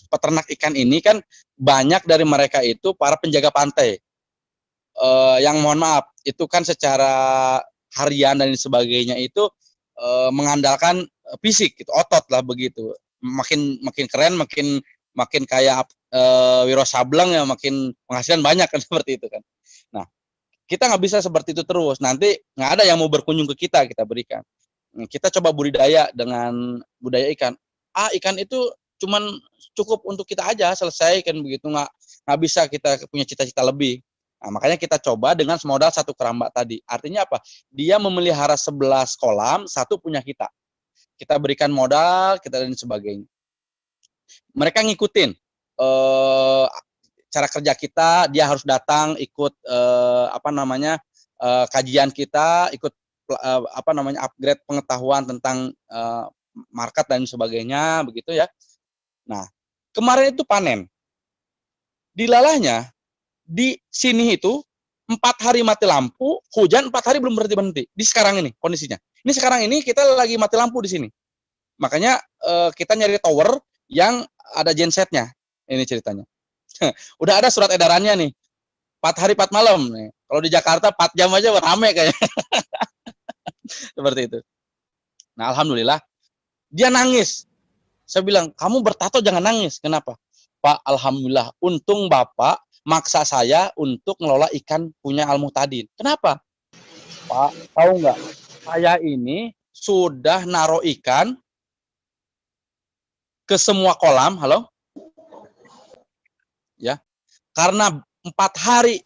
peternak ikan ini kan banyak dari mereka itu para penjaga pantai. Yang mohon maaf, itu kan secara harian dan sebagainya itu mengandalkan fisik, gitu, otot lah begitu. makin keren, makin kayak Wiro Sableng ya, makin penghasilan banyak kan seperti itu kan. Nah, kita nggak bisa seperti itu terus. Nanti nggak ada yang mau berkunjung ke kita berikan. Kita coba budidaya dengan budaya ikan. Ikan itu cuman cukup untuk kita aja, selesai kan begitu, nggak bisa kita punya cita-cita lebih. Nah, makanya kita coba dengan modal 1 keramba tadi. Artinya apa? Dia memelihara 11 kolam, 1 punya kita. Kita berikan modal, kita dan sebagainya. Mereka ngikutin cara kerja kita, dia harus datang ikut kajian kita, ikut upgrade pengetahuan tentang market dan sebagainya, begitu ya. Nah, kemarin itu panen. Dilalahnya di sini itu 4 hari mati lampu, hujan 4 hari belum berhenti. Di sekarang ini kondisinya. Ini sekarang ini kita lagi mati lampu di sini. Makanya kita nyari tower yang ada gensetnya. Ini ceritanya. Udah ada surat edarannya nih. 4 hari 4 malam nih. Kalau di Jakarta 4 jam aja rame kayaknya. Seperti itu. Nah, alhamdulillah dia nangis. Saya bilang, "Kamu bertato jangan nangis." Kenapa? "Pak, alhamdulillah, untung Bapak maksa saya untuk ngelola ikan punya Al Muhtadin." Kenapa? "Pak, tahu nggak? Saya ini sudah naruh ikan ke semua kolam." Halo? Ya. Karena 4 hari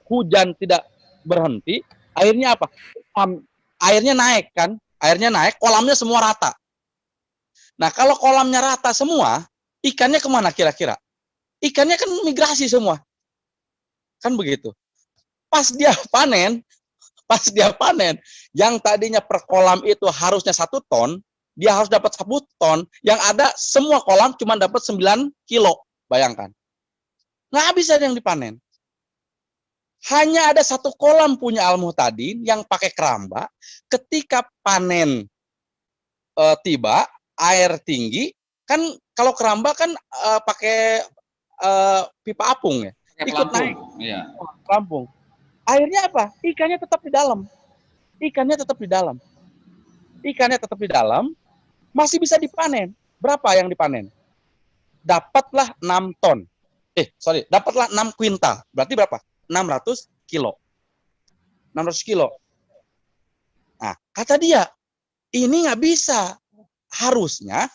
hujan tidak berhenti, akhirnya apa? Airnya naik kan? Airnya naik, kolamnya semua rata. Nah, kalau kolamnya rata semua, ikannya kemana kira-kira? Ikannya kan migrasi semua. Kan begitu. Pas dia panen, yang tadinya per kolam itu harusnya 1 ton, dia harus dapat 1 ton, yang ada semua kolam cuma dapat 9 kilo. Bayangkan. Nggak bisa yang dipanen. Hanya ada 1 kolam punya Al Muhtadin yang pakai keramba, ketika panen tiba, air tinggi, kan kalau keramba kan pakai pipa apung ya, ikut naik. Iya. Pelampung. Akhirnya apa? Ikannya tetap di dalam. Masih bisa dipanen. Berapa yang dipanen? Dapatlah 6 ton. Dapatlah 6 kuintal. Berarti berapa? 600 kilo. 600 kilo. Nah, kata dia, ini nggak bisa. Harusnya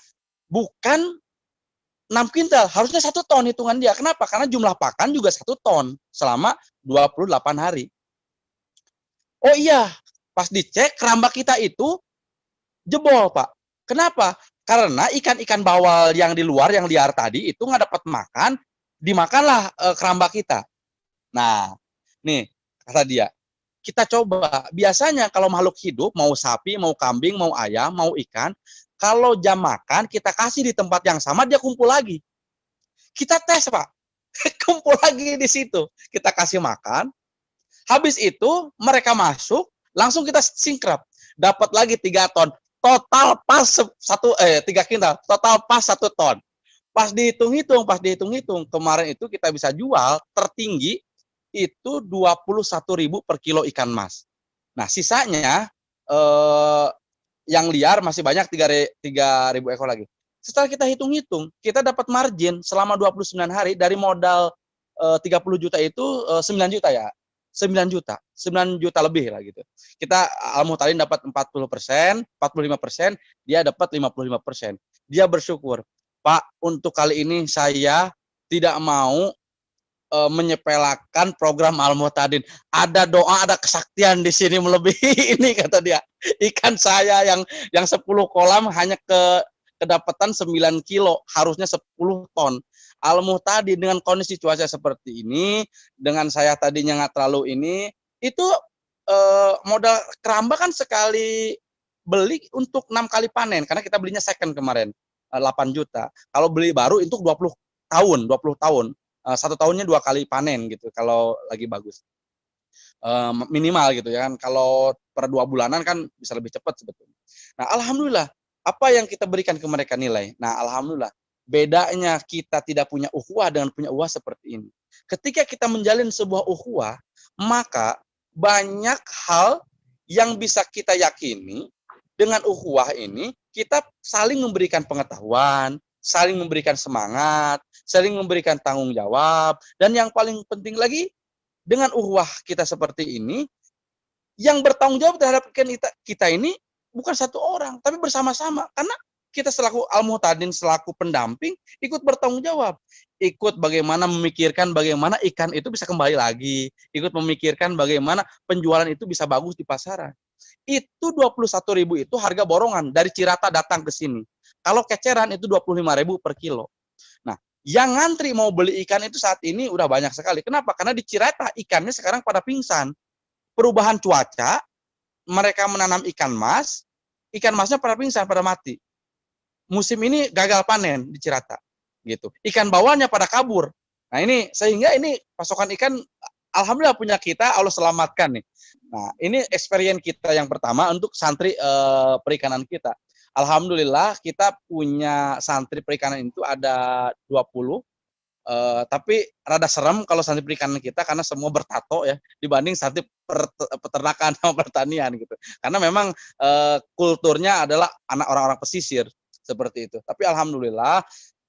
bukan 6 kuintal, harusnya 1 ton hitungan dia. Kenapa? Karena jumlah pakan juga 1 ton selama 28 hari. Oh iya, pas dicek keramba kita itu jebol, Pak. Kenapa? Karena ikan-ikan bawal yang di luar, yang liar tadi itu nggak dapat makan, dimakanlah keramba kita. Nah, nih kata dia, kita coba. Biasanya kalau makhluk hidup, mau sapi, mau kambing, mau ayam, mau ikan, kalau jam makan kita kasih di tempat yang sama, dia kumpul lagi. Kita tes, Pak. Kumpul lagi di situ. Kita kasih makan. Habis itu mereka masuk, langsung kita singkrap. Dapat lagi 3 ton. Total pas 3 kintal. Total pas 1 ton. Pas dihitung, kemarin itu kita bisa jual tertinggi itu 21.000 per kilo ikan mas. Nah, sisanya yang liar masih banyak 3.000 ekor lagi. Setelah kita hitung-hitung, kita dapat margin selama 29 hari dari modal 30 juta itu 9 juta ya. 9 juta lebih lah gitu. Kita Al Muhtadin dapat 40%, 45%, dia dapat 55%. Dia bersyukur, "Pak, untuk kali ini saya tidak mau menyepelekan program Al Muhtadin. Ada doa, ada kesaktian di sini melebihi ini," kata dia. "Ikan saya yang 10 kolam hanya kedapatan 9 kilo, harusnya 10 ton. Al Muhtadin dengan kondisi cuaca seperti ini, dengan saya tadinya nggak terlalu ini, itu modal keramba kan sekali beli untuk 6 kali panen, karena kita belinya second kemarin, 8 juta. Kalau beli baru itu 20 tahun. 1 tahunnya 2 kali panen gitu, kalau lagi bagus. Minimal gitu ya kan, kalau per 2 bulanan kan bisa lebih cepat sebetulnya. Nah, alhamdulillah, apa yang kita berikan ke mereka nilai. Nah, alhamdulillah, bedanya kita tidak punya ukhuwah dengan punya ukhuwah seperti ini. Ketika kita menjalin sebuah ukhuwah, maka banyak hal yang bisa kita yakini dengan ukhuwah ini kita saling memberikan pengetahuan, saling memberikan semangat, saling memberikan tanggung jawab, dan yang paling penting lagi dengan ukhuwah kita seperti ini, yang bertanggung jawab terhadap kita ini bukan satu orang, tapi bersama-sama. Karena kita selaku Al-Muhtadin, selaku pendamping, ikut bertanggung jawab. Ikut bagaimana memikirkan bagaimana ikan itu bisa kembali lagi. Ikut memikirkan bagaimana penjualan itu bisa bagus di pasaran. Itu 21.000 itu harga borongan dari Cirata datang ke sini. Kalau keceran itu 25.000 per kilo. Nah, yang ngantri mau beli ikan itu saat ini udah banyak sekali. Kenapa? Karena di Cirata ikannya sekarang pada pingsan. Perubahan cuaca, mereka menanam ikan masnya pada pingsan, pada mati. Musim ini gagal panen di Cirata, gitu. Ikan bawalnya pada kabur. Nah ini sehingga ini pasokan ikan, alhamdulillah punya kita, Allah selamatkan nih. Nah ini experience kita yang pertama untuk santri perikanan kita. Alhamdulillah kita punya santri perikanan itu ada 20. Tapi rada serem kalau santri perikanan kita karena semua bertato ya dibanding santri peternakan sama pertanian gitu. Karena memang kulturnya adalah anak orang-orang pesisir seperti itu. Tapi alhamdulillah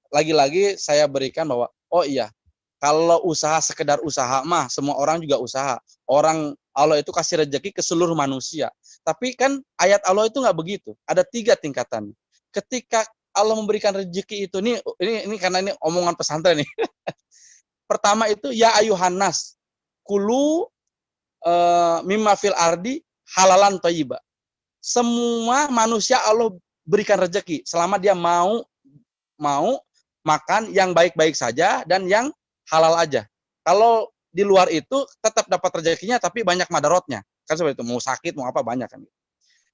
lagi-lagi saya berikan bahwa oh iya, kalau usaha sekedar usaha mah semua orang juga usaha. Orang Allah itu kasih rezeki ke seluruh manusia. Tapi kan ayat Allah itu nggak begitu. Ada 3 tingkatan. Ketika Allah memberikan rezeki itu, ini karena ini omongan pesantren nih. Pertama itu ya ayuhan nas kulu mimma fil ardi halalan thayyiba. Semua manusia Allah berikan rezeki selama dia mau makan yang baik-baik saja dan yang halal aja. Kalau di luar itu tetap dapat rezekinya tapi banyak madarotnya. Kan seperti itu, mau sakit mau apa banyak kan.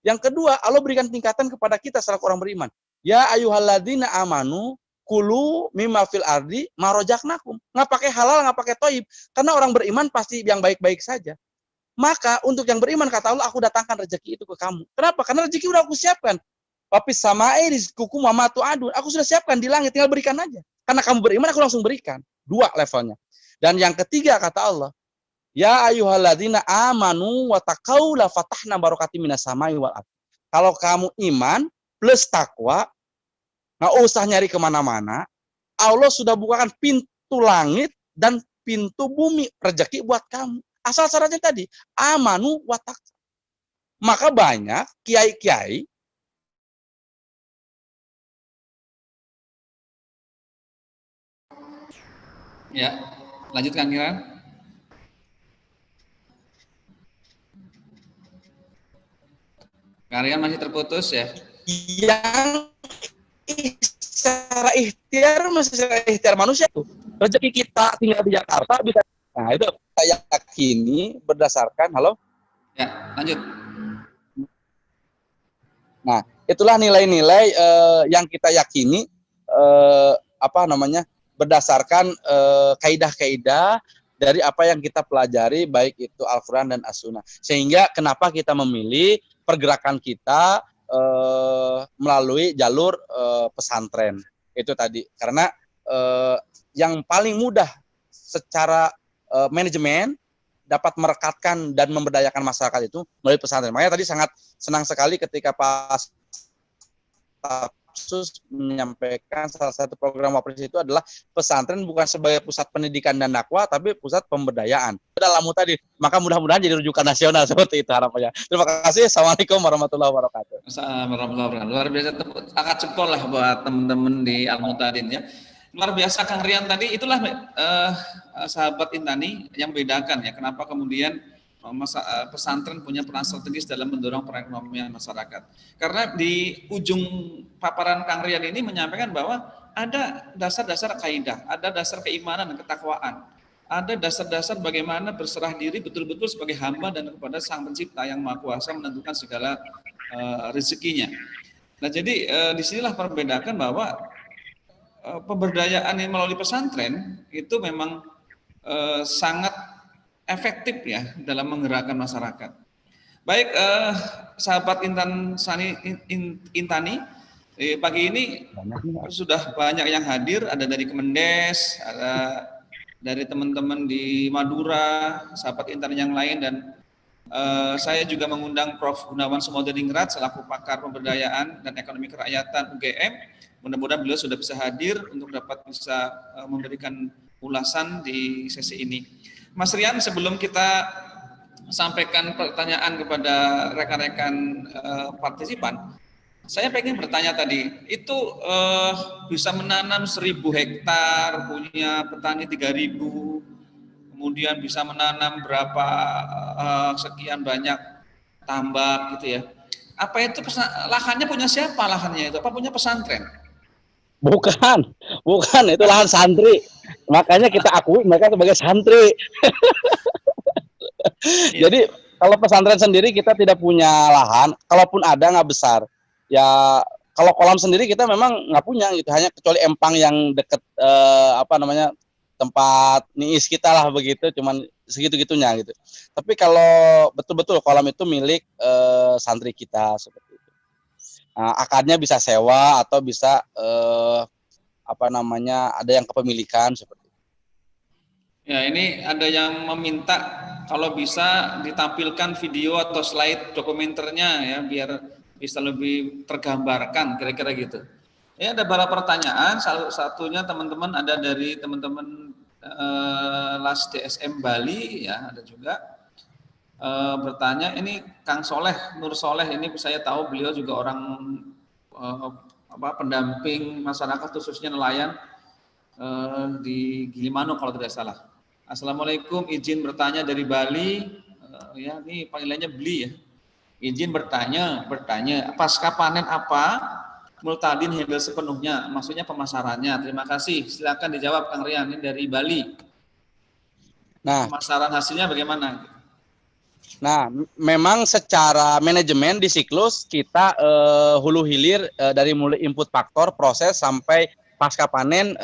Yang kedua, Allah berikan tingkatan kepada kita selaku orang beriman. Ya ayyuhalladzina amanu kulu mimma fil ardi marojaknakum. Nggak pakai halal, nggak pakai toib. Karena orang beriman pasti yang baik-baik saja. Maka untuk yang beriman, kata Allah, aku datangkan rezeki itu ke kamu. Kenapa? Karena rezeki udah aku siapkan. Wapis samae rizqukum wa ma tu'adun. Aku sudah siapkan di langit, tinggal berikan aja. Karena kamu beriman, aku langsung berikan. 2 levelnya. Dan yang ketiga, kata Allah, ya ayyuhalladzina amanu wa taqau la fatahna barakatim minas samai wal ardh. Kalau kamu iman plus takwa, nggak usah nyari kemana-mana, Allah sudah bukakan pintu langit dan pintu bumi rezeki buat kamu. Asal syaratnya tadi, amanu wa taqwa. Maka banyak kiai-kiai Ya, lanjut Kang Kiran. Kalian masih terputus ya? yang secara ikhtiar manusia tuh. Rezeki kita tinggal di Jakarta bisa. Nah, itu saya yakini berdasarkan Ya, lanjut. Nah, itulah nilai-nilai yang kita yakini berdasarkan kaidah-kaidah dari apa yang kita pelajari baik itu Al-Qur'an dan As-Sunnah. Sehingga kenapa kita memilih pergerakan kita melalui jalur pesantren. Itu tadi. Karena yang paling mudah secara manajemen dapat merekatkan dan memberdayakan masyarakat itu melalui pesantren. Makanya tadi sangat senang sekali ketika Pak Stafsus menyampaikan salah satu program Wapres itu adalah pesantren bukan sebagai pusat pendidikan dan dakwah, tapi pusat pemberdayaan. Dalam tadi, maka mudah-mudahan jadi rujukan nasional seperti itu harapannya. Terima kasih. Assalamualaikum warahmatullahi wabarakatuh. Assalamualaikum warahmatullahi wabarakatuh. Luar biasa, angkat jempol lah buat teman-teman di Al-Muhtadin ya. Luar biasa Kang Rian tadi, itulah sahabat Intani yang bedakan ya, kenapa kemudian pesantren punya peran strategis dalam mendorong perekonomian masyarakat. Karena di ujung paparan Kang Rian ini menyampaikan bahwa ada dasar-dasar kaidah, ada dasar keimanan dan ketakwaan, ada dasar-dasar bagaimana berserah diri betul-betul sebagai hamba dan kepada Sang Pencipta yang Maha Kuasa menentukan segala rezekinya. Nah jadi disinilah perbedakan bahwa pemberdayaan yang melalui pesantren itu memang sangat efektif ya dalam menggerakkan masyarakat. Baik, sahabat Intani, pagi ini sudah banyak yang hadir, ada dari Kemendes, ada dari teman-teman di Madura, sahabat Intani yang lain, dan Saya juga mengundang Prof. Gunawan Sumodiningrat selaku pakar pemberdayaan dan ekonomi kerakyatan UGM. Mudah-mudahan beliau sudah bisa hadir untuk dapat bisa memberikan ulasan di sesi ini. Mas Rian, sebelum kita sampaikan pertanyaan kepada rekan-rekan partisipan, saya pengen bertanya tadi, itu bisa menanam 1.000 hektar, punya petani 3.000, kemudian bisa menanam berapa sekian banyak tambak gitu ya. Apa itu lahannya punya siapa lahannya itu? Apa punya pesantren? Bukan, bukan, itu lahan santri. Makanya kita akui mereka sebagai santri. Iya. Jadi kalau pesantren sendiri kita tidak punya lahan, kalaupun ada nggak besar. Ya kalau kolam sendiri kita memang nggak punya gitu, hanya kecuali empang yang deket tempat niis kita lah begitu, cuman segitu-gitunya gitu. Tapi kalau betul-betul kolam itu milik santri kita seperti itu. Nah, akarnya bisa sewa atau bisa ada yang kepemilikan seperti itu. Ya, ini ada yang meminta kalau bisa ditampilkan video atau slide dokumenternya ya biar bisa lebih tergambarkan kira-kira gitu. Ya, ada beberapa pertanyaan. Salah satunya teman-teman ada dari teman-teman LAS DSM Bali ya, ada juga bertanya. Ini Kang Soleh, Nur Soleh, ini saya tahu beliau juga orang pendamping masyarakat khususnya nelayan di Gilimanuk kalau tidak salah. Assalamualaikum, izin bertanya dari Bali. Ya, ini panggilannya Beli ya. Izin bertanya, pasca panen apa Multadin handle sepenuhnya? Maksudnya pemasarannya. Terima kasih. Silakan dijawab Kang Rian, ini dari Bali. Nah, pemasaran hasilnya bagaimana? Nah, memang secara manajemen di siklus kita hulu hilir dari mulai input faktor, proses sampai pasca panen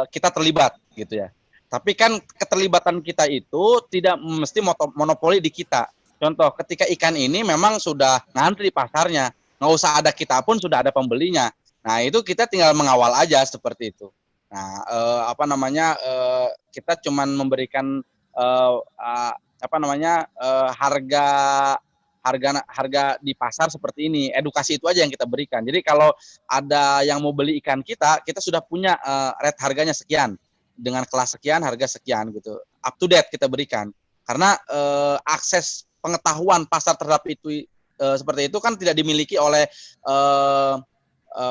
kita terlibat gitu ya. Tapi kan keterlibatan kita itu tidak mesti monopoli di kita. Contoh, ketika ikan ini memang sudah ngantri di pasarnya, nggak usah ada kita pun sudah ada pembelinya. Nah, itu kita tinggal mengawal aja seperti itu. Nah, kita cuman memberikan harga di pasar seperti ini. Edukasi itu aja yang kita berikan. Jadi kalau ada yang mau beli ikan kita sudah punya rate harganya sekian, dengan kelas sekian, harga sekian gitu. Up to date kita berikan. Karena akses pengetahuan pasar terhadap itu seperti itu kan tidak dimiliki oleh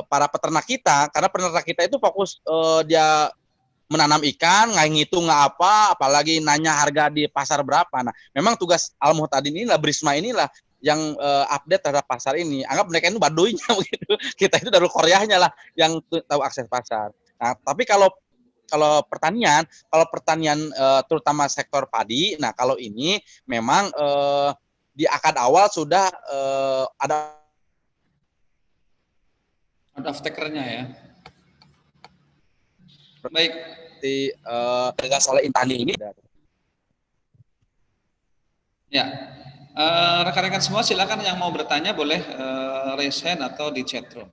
para peternak kita, karena peternak kita itu fokus dia menanam ikan, nggak ngitung nggak apa, apalagi nanya harga di pasar berapa. Nah, memang tugas Al-Muhtadin inilah, Brisma inilah yang update terhadap pasar ini. Anggap mereka itu baduinya begitu. Kita itu Darul Qoryahnya lah yang tahu akses pasar. Nah, tapi kalau pertanian terutama sektor padi, nah kalau ini memang di akad awal sudah ada off-takernya ya. Baik. Dengan Soleh Intani ini. Ya, rekan-rekan semua silakan yang mau bertanya boleh raise hand atau di chat room.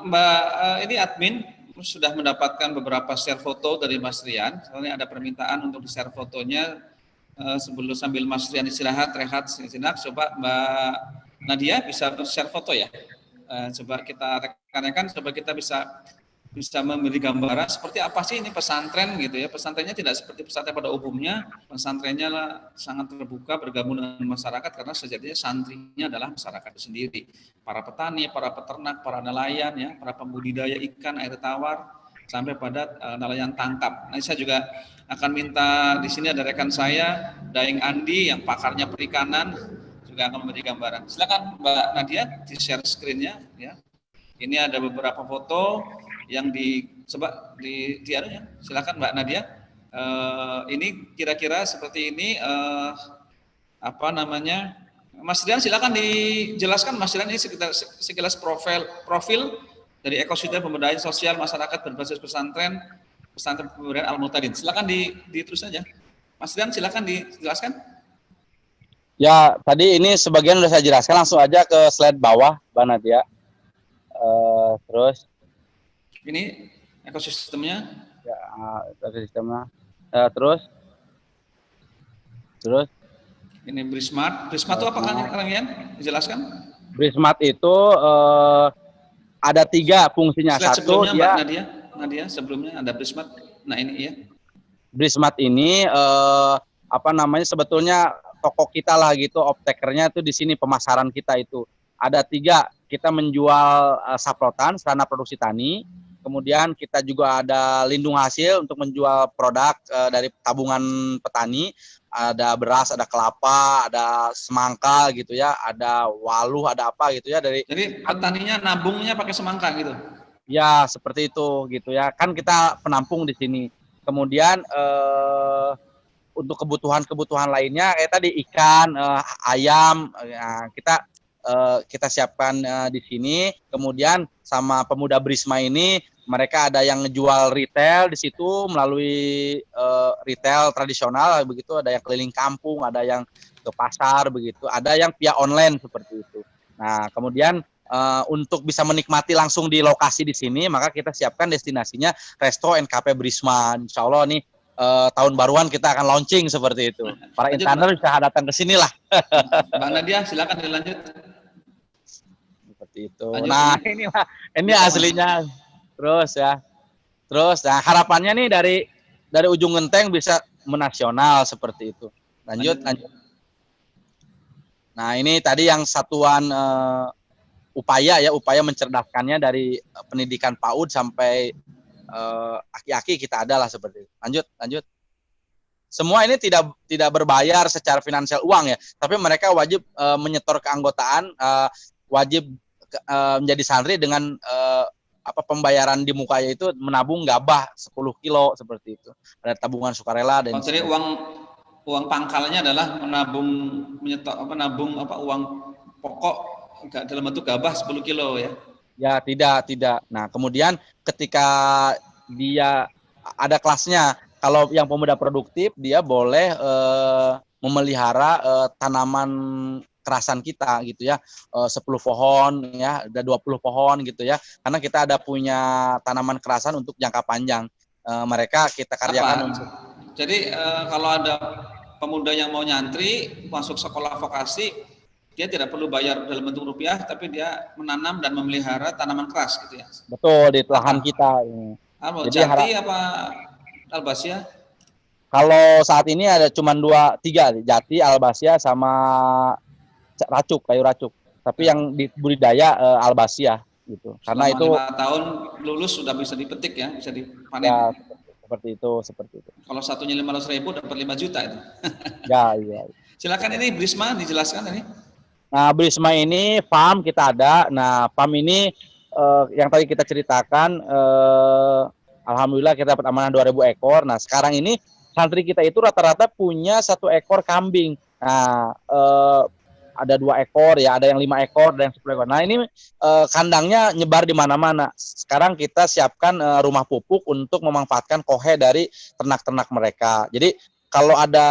Mbak, ini admin sudah mendapatkan beberapa share foto dari Mas Rian. Soalnya ada permintaan untuk di share fotonya sebelum sambil Mas Rian istirahat, rehat sejenak. Coba Mbak Nadia bisa share foto ya. Coba kita rekan-rekan, coba kita bisa memberi gambaran seperti apa sih ini pesantren gitu ya. Pesantrennya tidak seperti pesantren pada umumnya. Pesantrennya sangat terbuka, bergabung dengan masyarakat karena sejatinya santrinya adalah masyarakat itu sendiri. Para petani, para peternak, para nelayan ya, para pembudidaya ikan, air tawar sampai pada nelayan tangkap. Nah, saya juga akan minta di sini ada rekan saya, Daeng Andi yang pakarnya perikanan juga akan memberi gambaran. Silakan Mbak Nadia di share screen-nya ya. Ini ada beberapa foto yang silakan Mbak Nadia. Ini kira-kira seperti ini Mas Rian silakan dijelaskan Mas Rian, ini sekilas profil dari ekosistem pemberdayaan sosial masyarakat berbasis pesantren pemberdayaan Al-Muhtadin. Silakan terus saja. Mas Rian silakan dijelaskan. Ya, tadi ini sebagian sudah saya jelaskan, langsung aja ke slide bawah, Mbak Nadia. Terus ini ekosistemnya. Ya, ekosistemnya. Terus. Ini Brismart. Brismart itu apa Kang Rian? Dijelaskan? Brismart itu ada 3 fungsinya. Slide Satu, sebelumnya Mbak Nadia sebelumnya ada Brismart. Nah ini ya. Brismart ini sebetulnya toko kita lah gitu, optekernya itu di sini pemasaran kita itu. Ada 3, kita menjual saprotan, sarana produksi tani. Kemudian kita juga ada lindung hasil untuk menjual produk dari tabungan petani. Ada beras, ada kelapa, ada semangka gitu ya, ada waluh, ada apa gitu ya dari. Jadi petaninya nabungnya pakai semangka gitu. Ya, seperti itu gitu ya. Kan kita penampung di sini. Kemudian untuk kebutuhan-kebutuhan lainnya kayak tadi ikan, ayam, kita siapkan di sini. Kemudian sama pemuda Brisma ini mereka ada yang ngejual retail di situ melalui retail tradisional begitu, ada yang keliling kampung, ada yang ke pasar begitu, ada yang via online seperti itu. Nah, kemudian untuk bisa menikmati langsung di lokasi di sini, maka kita siapkan destinasinya Resto NKP Brisma. Insya Allah nih tahun baruan kita akan launching seperti itu. Para intaner bisa datang ke sini lah. Mbak Nadia, silakan dilanjut. Seperti itu. Lanjut, nah ini aslinya. Terus nah, harapannya nih dari ujung genteng bisa menasional seperti itu. Lanjut. Nah ini tadi yang satuan upaya mencerdaskannya dari pendidikan PAUD sampai aki-aki kita adalah seperti itu. Lanjut. Semua ini tidak berbayar secara finansial uang ya, tapi mereka wajib menyetor keanggotaan, wajib menjadi santri dengan pembayaran di mukanya itu menabung gabah 10 kilo seperti itu. Ada tabungan sukarela dan jadi uang pangkalnya adalah menyetor uang pokok dalam bentuk gabah 10 kilo ya. Ya, tidak. Nah, kemudian ketika dia ada kelasnya, kalau yang pemuda produktif dia boleh memelihara tanaman kerasan kita gitu ya, 10 pohon ya, ada 20 pohon gitu ya, karena kita ada punya tanaman kerasan untuk jangka panjang. Mereka kita karyakan untuk. Jadi kalau ada pemuda yang mau nyantri masuk sekolah vokasi, dia tidak perlu bayar dalam bentuk rupiah, tapi dia menanam dan memelihara tanaman keras gitu ya. Betul, di lahan kita. Jadi Jati apa Albasia? Kalau saat ini ada cuma 3, Jati, Albasia sama kayu racuk. Tapi yang di budidaya Albasia gitu. Karena itu 5 tahun lulus sudah bisa dipetik ya, bisa dipanen. Ya, seperti itu. Kalau satunya 500.000 dapat 5 juta itu. Ya, iya. Silakan ini Brisma dijelaskan ini. Nah, Brisma ini farm kita ada. Nah, farm ini yang tadi kita ceritakan, alhamdulillah kita dapat amanah 2.000 ekor. Nah, sekarang ini santri kita itu rata-rata punya 1 ekor kambing. Nah, ada 2 ekor ya, ada yang 5 ekor, ada yang 10 ekor. Nah, ini kandangnya nyebar di mana-mana. Sekarang kita siapkan rumah pupuk untuk memanfaatkan kohe dari ternak-ternak mereka. Jadi kalau ada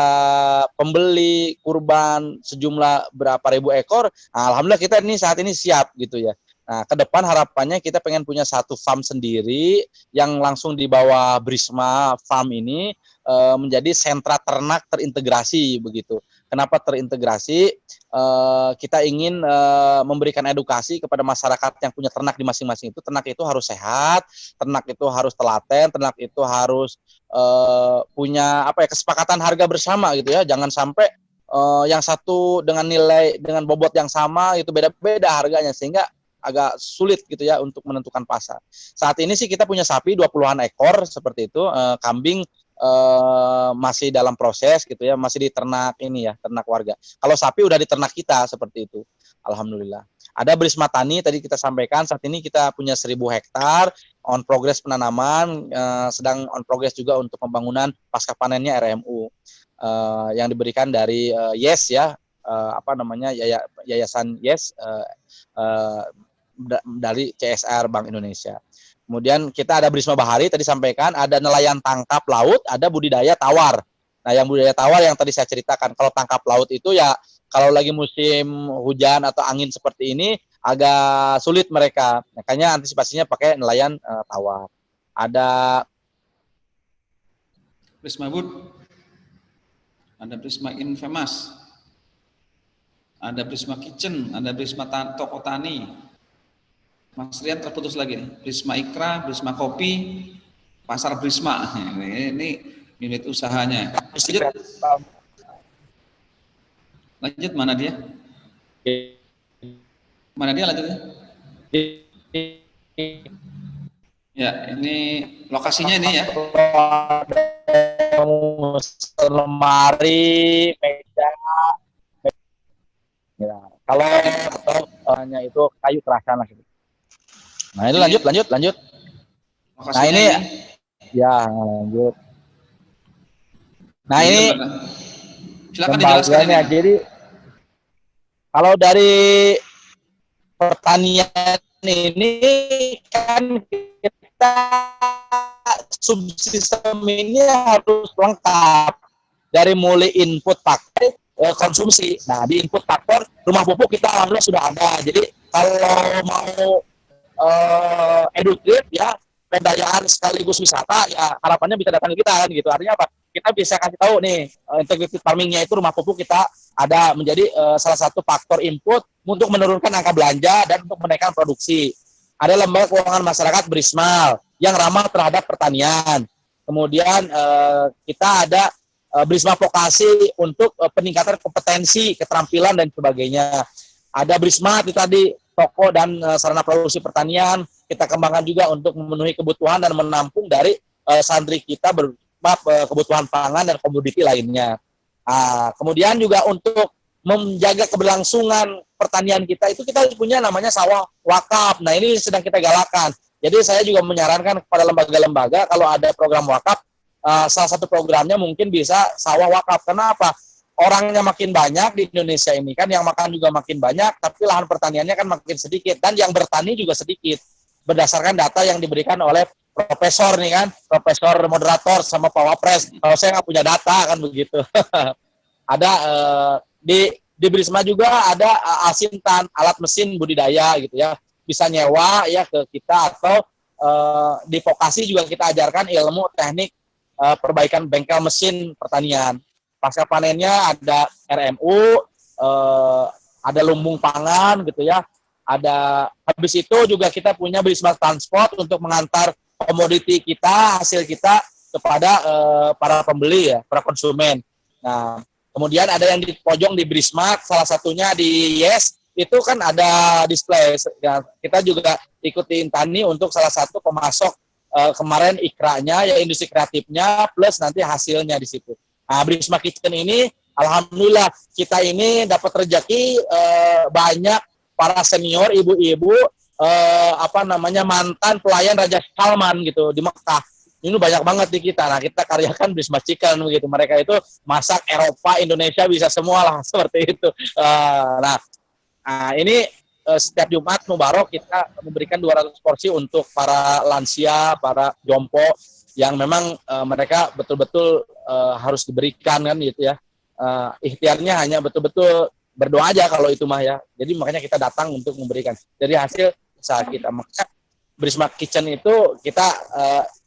pembeli kurban sejumlah berapa ribu ekor, nah, alhamdulillah kita ini saat ini siap gitu ya. Nah, ke depan harapannya kita pengen punya 1 farm sendiri yang langsung di bawah Brisma Farm ini menjadi sentra ternak terintegrasi begitu. Kenapa terintegrasi? Kita ingin memberikan edukasi kepada masyarakat yang punya ternak di masing-masing itu. Ternak itu harus sehat, ternak itu harus telaten, ternak itu harus punya kesepakatan harga bersama gitu ya. Jangan sampai yang satu dengan nilai dengan bobot yang sama itu beda-beda harganya sehingga agak sulit gitu ya untuk menentukan pasar. Saat ini sih kita punya sapi 20-an ekor seperti itu, kambing masih dalam proses gitu ya, masih di ternak ini ya, ternak warga. Kalau sapi udah di ternak kita seperti itu. Alhamdulillah. Ada Brisma Tani tadi kita sampaikan, saat ini kita punya 1.000 hektar on progress penanaman, sedang on progress juga untuk pembangunan pasca panennya RMU yang diberikan dari YES ya, Yayasan YES dari CSR Bank Indonesia. Kemudian kita ada Brisma Bahari tadi sampaikan, ada nelayan tangkap laut, ada budidaya tawar. Nah, yang budidaya tawar yang tadi saya ceritakan, kalau tangkap laut itu ya kalau lagi musim hujan atau angin seperti ini agak sulit mereka. Makanya antisipasinya pakai nelayan tawar. Ada Brisma Bud. Ada Brisma Infamous. ada Prisma Kitchen, ada Prisma Toko Tani. Mas Rian terputus lagi nih. Prisma Ikra, Prisma Kopi, Pasar Prisma. Ini unit usahanya. Lanjut mana dia? Mana dia lanjutnya? Ya, ini lokasinya ini ya. Lemari, meja. Ya, kalau hanya itu kayu kerasan lah. Nah, ini lanjut. Lokasinya Nah, ini ya lanjut. Nah, ini silakan dijelaskan ini. Jadi kalau dari pertanian ini kan kita subsistem ini harus lengkap dari mulai input pakai konsumsi. Nah, di input faktor rumah pupuk kita alhamdulillah sudah ada. Jadi kalau mau edutrip ya pendayaan sekaligus wisata ya harapannya bisa datang ke kita kan gitu. Artinya apa? Kita bisa kasih tahu nih integrated farming-nya itu rumah pupuk kita ada menjadi salah satu faktor input untuk menurunkan angka belanja dan untuk menaikkan produksi. Ada lembaga keuangan masyarakat Brismal yang ramah terhadap pertanian. Kemudian kita ada Brisma Vokasi untuk peningkatan kompetensi, keterampilan dan sebagainya. Ada Brisma itu tadi toko dan sarana produksi pertanian kita kembangkan juga untuk memenuhi kebutuhan dan menampung dari santri kita kebutuhan pangan dan komoditi lainnya. Kemudian juga untuk menjaga keberlangsungan pertanian kita itu kita punya namanya sawah wakaf. Nah, ini sedang kita galakan. Jadi saya juga menyarankan kepada lembaga-lembaga kalau ada program wakaf, salah satu programnya mungkin bisa sawah wakaf. Kenapa? Orangnya makin banyak di Indonesia ini kan, yang makan juga makin banyak, tapi lahan pertaniannya kan makin sedikit dan yang bertani juga sedikit. Berdasarkan data yang diberikan oleh profesor nih kan, profesor moderator sama Pak Wapres. Kalau saya nggak punya data kan begitu. Ada di Brisma juga ada asintan, alat mesin budidaya gitu ya, bisa nyewa ya ke kita, atau di vokasi juga kita ajarkan ilmu teknik perbaikan bengkel mesin pertanian. Pasca panennya ada RMU, ada lumbung pangan gitu ya. Ada habis itu juga kita punya Brisma Transport untuk mengantar komoditi kita, hasil kita kepada para pembeli ya, para konsumen. Nah, kemudian ada yang di pojok di Brisma, salah satunya di Yes, itu kan ada display. Ya, kita juga ikuti Intani untuk salah satu pemasok kemarin ikranya ya, industri kreatifnya plus nanti hasilnya di situ. Nah, Brisma Kitchen ini alhamdulillah kita ini dapat rezeki banyak para senior ibu-ibu mantan pelayan Raja Salman gitu di Mekah. Ini banyak banget di kita. Nah, kita karyakan Brisma Chicken gitu. Mereka itu masak Eropa, Indonesia bisa semua lah seperti itu. Ini setiap Jumat Mubarok kita memberikan 200 porsi untuk para lansia, para jompo yang memang mereka betul-betul harus diberikan kan gitu ya. Ikhtiarnya hanya betul-betul berdoa aja kalau itu mah ya. Jadi makanya kita datang untuk memberikan. Dari hasil usaha kita. Maka Brisma Kitchen itu kita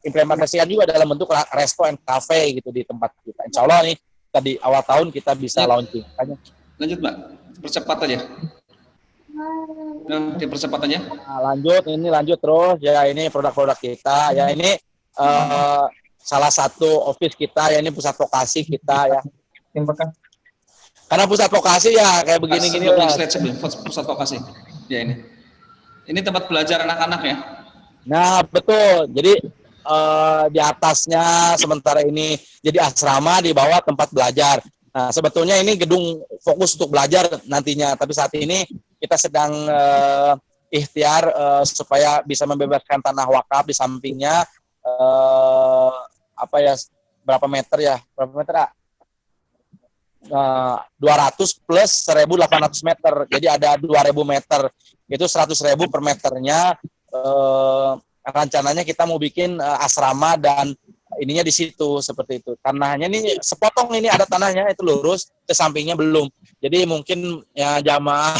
implementasikan juga dalam bentuk resto and cafe gitu di tempat kita. Insya Allah nih tadi awal tahun kita bisa launching. Lanjut Mbak, percepat aja. Dipercepat aja. Nah, lanjut terus ya, ini produk-produk kita ya, ini salah satu office kita ya, ini pusat vokasi kita ya. Karena pusat vokasi ya kayak begini-gini lah. Pusat vokasi. Ya ini. Ini tempat belajar anak-anak ya. Nah, betul. Jadi di atasnya sementara ini jadi asrama, di bawah tempat belajar. Nah, sebetulnya ini gedung fokus untuk belajar nantinya, tapi saat ini kita sedang ikhtiar supaya bisa membebaskan tanah wakaf di sampingnya berapa meter ya? 200 plus 1.800 meter. Jadi ada 2.000 meter. Itu 100.000 per meternya. Rencananya kita mau bikin asrama dan ininya di situ seperti itu. Tanahnya ini sepotong, ini ada tanahnya itu lurus, ke sampingnya belum. Jadi mungkin ya jamaah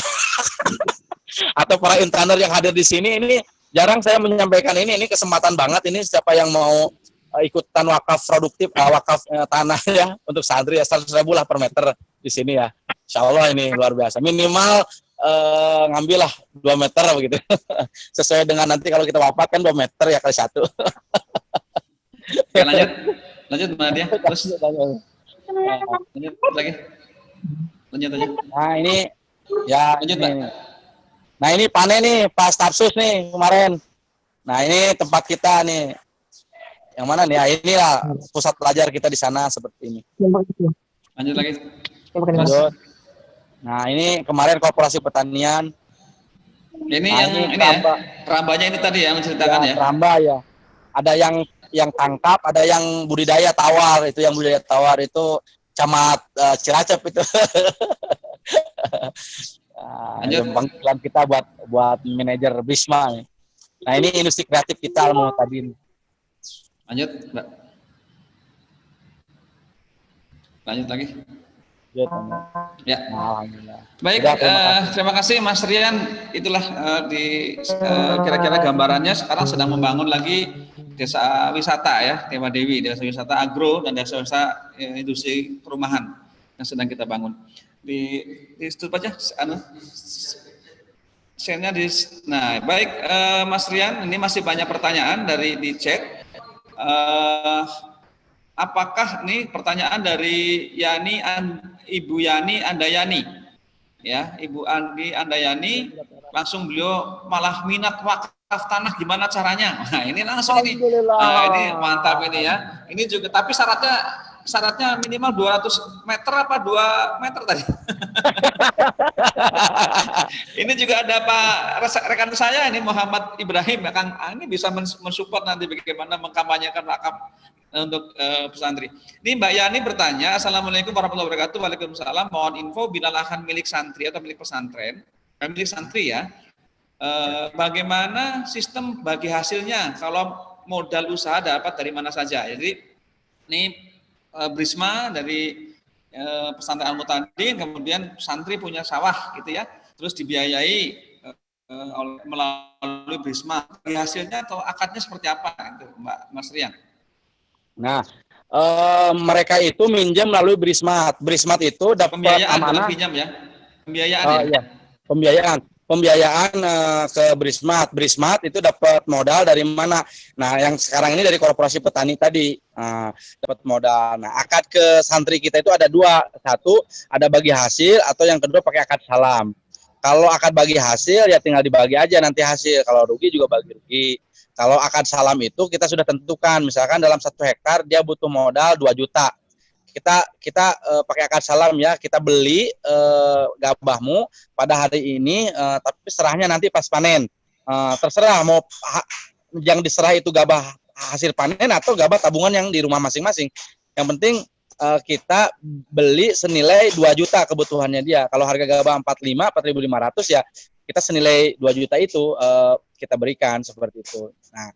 atau para intaner yang hadir di sini, ini jarang saya menyampaikan ini kesempatan banget ini, siapa yang mau ikutan wakaf produktif, wakaf tanah ya untuk santri ya, 100.000 lah per meter di sini ya. Insya Allah ini luar biasa. Minimal ngambillah 2 meter begitu. Sesuai dengan nanti kalau kita wafat kan 2 meter ya kali 1. Oke, lanjut Mbak Nadia. Terus lanjut lagi. Lanjut aja. Nah ini ya Lanjut, ini. Pak. Nah ini panen nih pas Stafsus nih kemarin. Nah ini tempat kita nih. Yang mana nih? Ya, inilah pusat belajar kita di sana seperti ini. Lanjut lagi. Lanjut. Nah ini kemarin Korporasi Pertanian. Ini Nah, yang ini ya. Kerambanya ini tadi ya menceritakan ya. Keramba ya. Ada yang tangkap, ada yang budidaya tawar. Itu yang budidaya tawar itu Camat Cilacap itu. Lanjut. Panggilan kita buat manajer Bisma nih. Nah ini industri kreatif kita mau tadi. Lanjut, Mbak. Lanjut lagi. Ya. Baik, terima kasih Mas Rian. Itulah kira-kira gambarannya. Sekarang sedang membangun lagi desa wisata ya, Tema Dewi, desa wisata agro dan desa wisata industri perumahan yang sedang kita bangun. Di tutup aja, share-nya di. Nah, baik Mas Rian, ini masih banyak pertanyaan di chat. Apakah ini pertanyaan dari Ibu Yani Andayani, ya Ibu Andi Andayani, langsung beliau malah minat wakaf tanah, gimana caranya? Nah ini langsung ini, ini mantap ini ya. Ini juga, tapi syaratnya minimal 200 meter apa 2 meter tadi? Ini juga ada Pak rekan saya ini Muhammad Ibrahim ya Kang, ini bisa mensupport nanti bagaimana mengkampanyekan wakaf untuk pesantren. Ini Mbak Yani bertanya, Assalamualaikum warahmatullahi wabarakatuh. Waalaikumsalam. Mohon info bila lahan milik santri atau milik pesantren, milik santri ya. Bagaimana sistem bagi hasilnya? Kalau modal usaha dapat dari mana saja? Jadi ini Brisma dari pesantren Al-Mutadin, kemudian santri punya sawah gitu ya, terus dibiayai melalui Brisma. Bagi hasilnya atau akadnya seperti apa itu Mbak Mas Rian? Nah, mereka itu minjem melalui Brismat. Brismat itu dapat amanah. Pinjam ya. Pembiayaan ya. Iya. Pembiayaan ke Brismat. Brismat itu dapat modal dari mana? Nah, yang sekarang ini dari Korporasi Petani tadi dapat modal. Nah, akad ke santri kita itu ada 2. Satu, ada bagi hasil, atau yang kedua pakai akad salam. Kalau akad bagi hasil ya tinggal dibagi aja nanti hasil. Kalau rugi juga bagi rugi. Kalau akad salam itu kita sudah tentukan, misalkan dalam 1 hektar dia butuh modal 2 juta. Kita pakai akad salam ya, kita beli gabahmu pada hari ini, tapi serahnya nanti pas panen. Terserah mau yang diserah itu gabah hasil panen atau gabah tabungan yang di rumah masing-masing. Yang penting kita beli senilai 2 juta kebutuhannya dia. Kalau harga gabah 4.500 ya kita senilai 2 juta itu kita berikan seperti itu. Nah,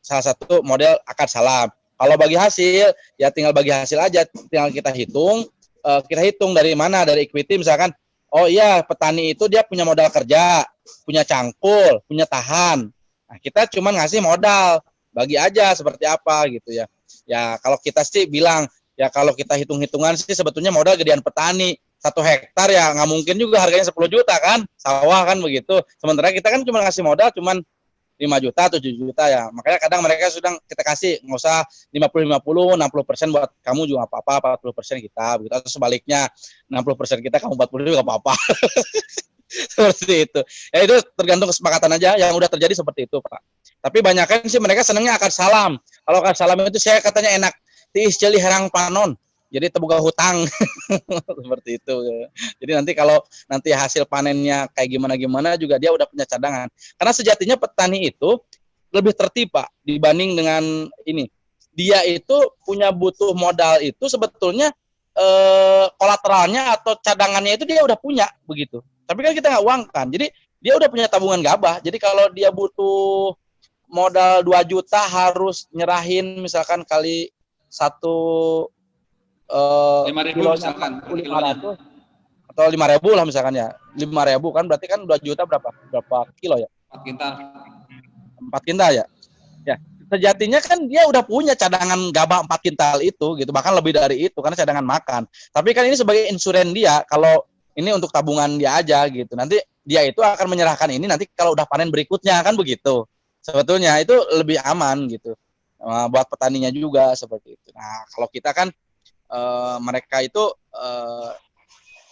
salah satu model akad salam. Kalau bagi hasil, ya tinggal bagi hasil aja, tinggal kita hitung dari mana, dari equity misalkan, oh iya petani itu dia punya modal kerja, punya cangkul, punya tahan. Nah, kita cuma ngasih modal, bagi aja seperti apa gitu ya. Ya kalau kita sih bilang, ya kalau kita hitung-hitungan sih sebetulnya modal gedean petani. 1 hektar ya nggak mungkin juga harganya 10 juta kan, sawah kan begitu. Sementara kita kan cuma ngasih modal cuman 5 juta, 7 juta ya. Makanya kadang mereka sudah kita kasih, nggak usah 50-50, 60% buat kamu juga apa-apa, 40% kita, begitu. Atau sebaliknya, 60% kita, kamu 40% juga apa-apa. Seperti itu. Ya itu tergantung kesepakatan aja, yang udah terjadi seperti itu Pak. Tapi banyak kan sih mereka senangnya akad salam. Kalau akad salam itu saya katanya enak, tiis jeli herang panon. Jadi terbuka hutang seperti itu. Jadi nanti kalau nanti hasil panennya kayak gimana juga dia udah punya cadangan. Karena sejatinya petani itu lebih tertib Pak dibanding dengan ini. Dia itu punya butuh modal itu sebetulnya kolateralnya atau cadangannya itu dia udah punya begitu. Tapi kan kita nggak uangkan. Jadi dia udah punya tabungan gabah. Jadi kalau dia butuh modal 2 juta harus nyerahin misalkan kali 1 5.000 misalkan per kilonya. Atau 5.000 lah misalkan ya. 5.000 kan berarti kan 2 juta berapa kilo ya? 4 kintal. 4 kintal ya? Ya. sejatinya kan dia udah punya cadangan gabah 4 kintal itu gitu, bahkan lebih dari itu karena cadangan makan. Tapi kan ini sebagai insuren dia, kalau ini untuk tabungan dia aja gitu. Nanti dia itu akan menyerahkan ini nanti kalau udah panen berikutnya, kan begitu. Sebetulnya itu lebih aman gitu. Buat petaninya juga seperti itu. Nah, kalau kita kan mereka itu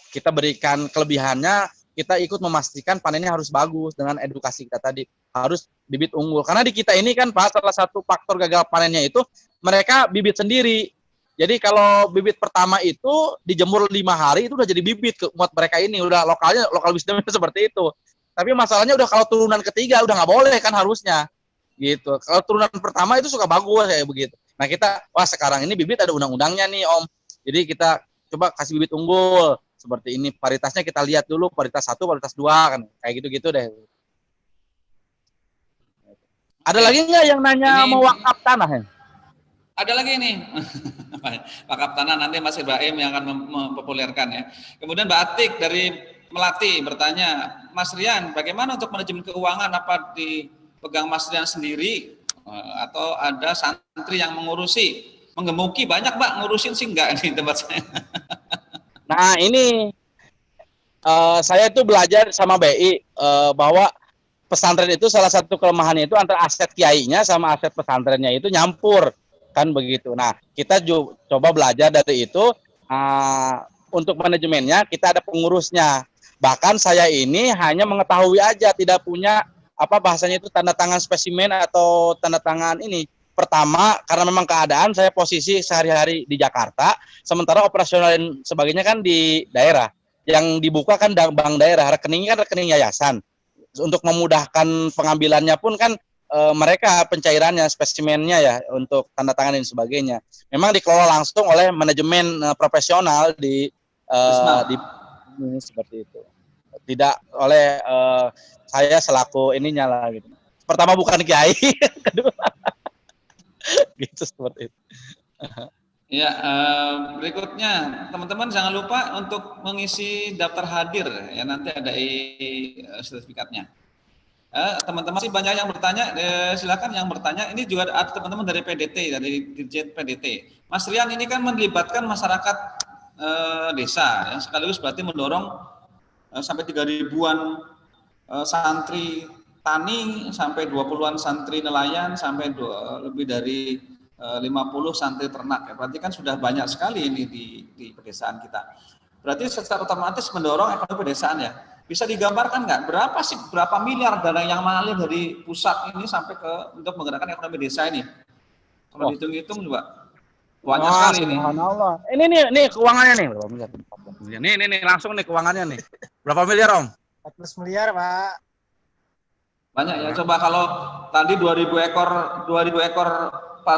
kita berikan kelebihannya, kita ikut memastikan panennya harus bagus dengan edukasi kita tadi, harus bibit unggul. Karena di kita ini kan Pak, salah satu faktor gagal panennya itu mereka bibit sendiri. Jadi kalau bibit pertama itu dijemur 5 hari itu udah jadi bibit buat mereka ini, udah lokal wisdomnya seperti itu. Tapi masalahnya udah kalau turunan ketiga udah nggak boleh kan harusnya gitu. Kalau turunan pertama itu suka bagus kayak begitu. Nah kita, wah sekarang ini bibit ada undang-undangnya nih Om. Jadi kita coba kasih bibit unggul seperti ini, paritasnya kita lihat dulu, paritas 1, paritas 2 kan, kayak gitu-gitu deh. Ada lagi nggak yang nanya mau wakaf tanah ya? Ada lagi nih, wakaf tanah nanti Mas Ibrahim yang akan mempopulerkan ya. Kemudian Mbak Atik dari Melati bertanya, Mas Rian, bagaimana untuk manajemen keuangan, apa dipegang Mas Rian sendiri atau ada santri yang mengurusi? Menggemuki banyak Mbak, ngurusin sih enggak di tempat saya. Nah ini saya itu belajar sama BI bahwa pesantren itu salah satu kelemahannya itu antara aset kiainya sama aset pesantrennya itu nyampur kan begitu. Nah kita coba belajar dari itu, untuk manajemennya kita ada pengurusnya. Bahkan saya ini hanya mengetahui aja, tidak punya apa bahasanya itu tanda tangan spesimen atau tanda tangan ini. Pertama, karena memang keadaan saya posisi sehari-hari di Jakarta, sementara operasional dan sebagainya kan di daerah. Yang dibuka kan bank daerah, rekeningnya kan rekening yayasan. Untuk memudahkan pengambilannya pun kan mereka pencairannya, spesimennya ya, untuk tanda tangan dan sebagainya. Memang dikelola langsung oleh manajemen profesional di seperti itu. Tidak oleh saya selaku ininya lah gitu. Pertama bukan kiai, kedua gitu seperti itu. Ya, berikutnya teman-teman jangan lupa untuk mengisi daftar hadir ya, nanti ada sertifikatnya. Teman-teman sih banyak yang bertanya, silakan yang bertanya. Ini juga ada teman-teman dari PDT, dari Dirjen PDT. Mas Rian ini kan melibatkan masyarakat desa, yang sekaligus berarti mendorong sampai 3.000-an santri tani, sampai 20-an santri nelayan, sampai lebih dari 50 santri ternak ya. Berarti kan sudah banyak sekali ini di pedesaan kita. Berarti secara otomatis mendorong ekonomi pedesaan ya. Bisa digambarkan nggak berapa miliar dana yang mengalir dari pusat ini sampai ke untuk menggerakkan ekonomi desa ini? Kalau dihitung-hitung juga banyak sekali ini. Subhanallah. Ini nih keuangannya nih berapa miliar? Nih langsung nih keuangannya nih. Berapa miliar Om? 14 miliar Pak. Banyak ya. Coba kalau tadi 2.000 ekor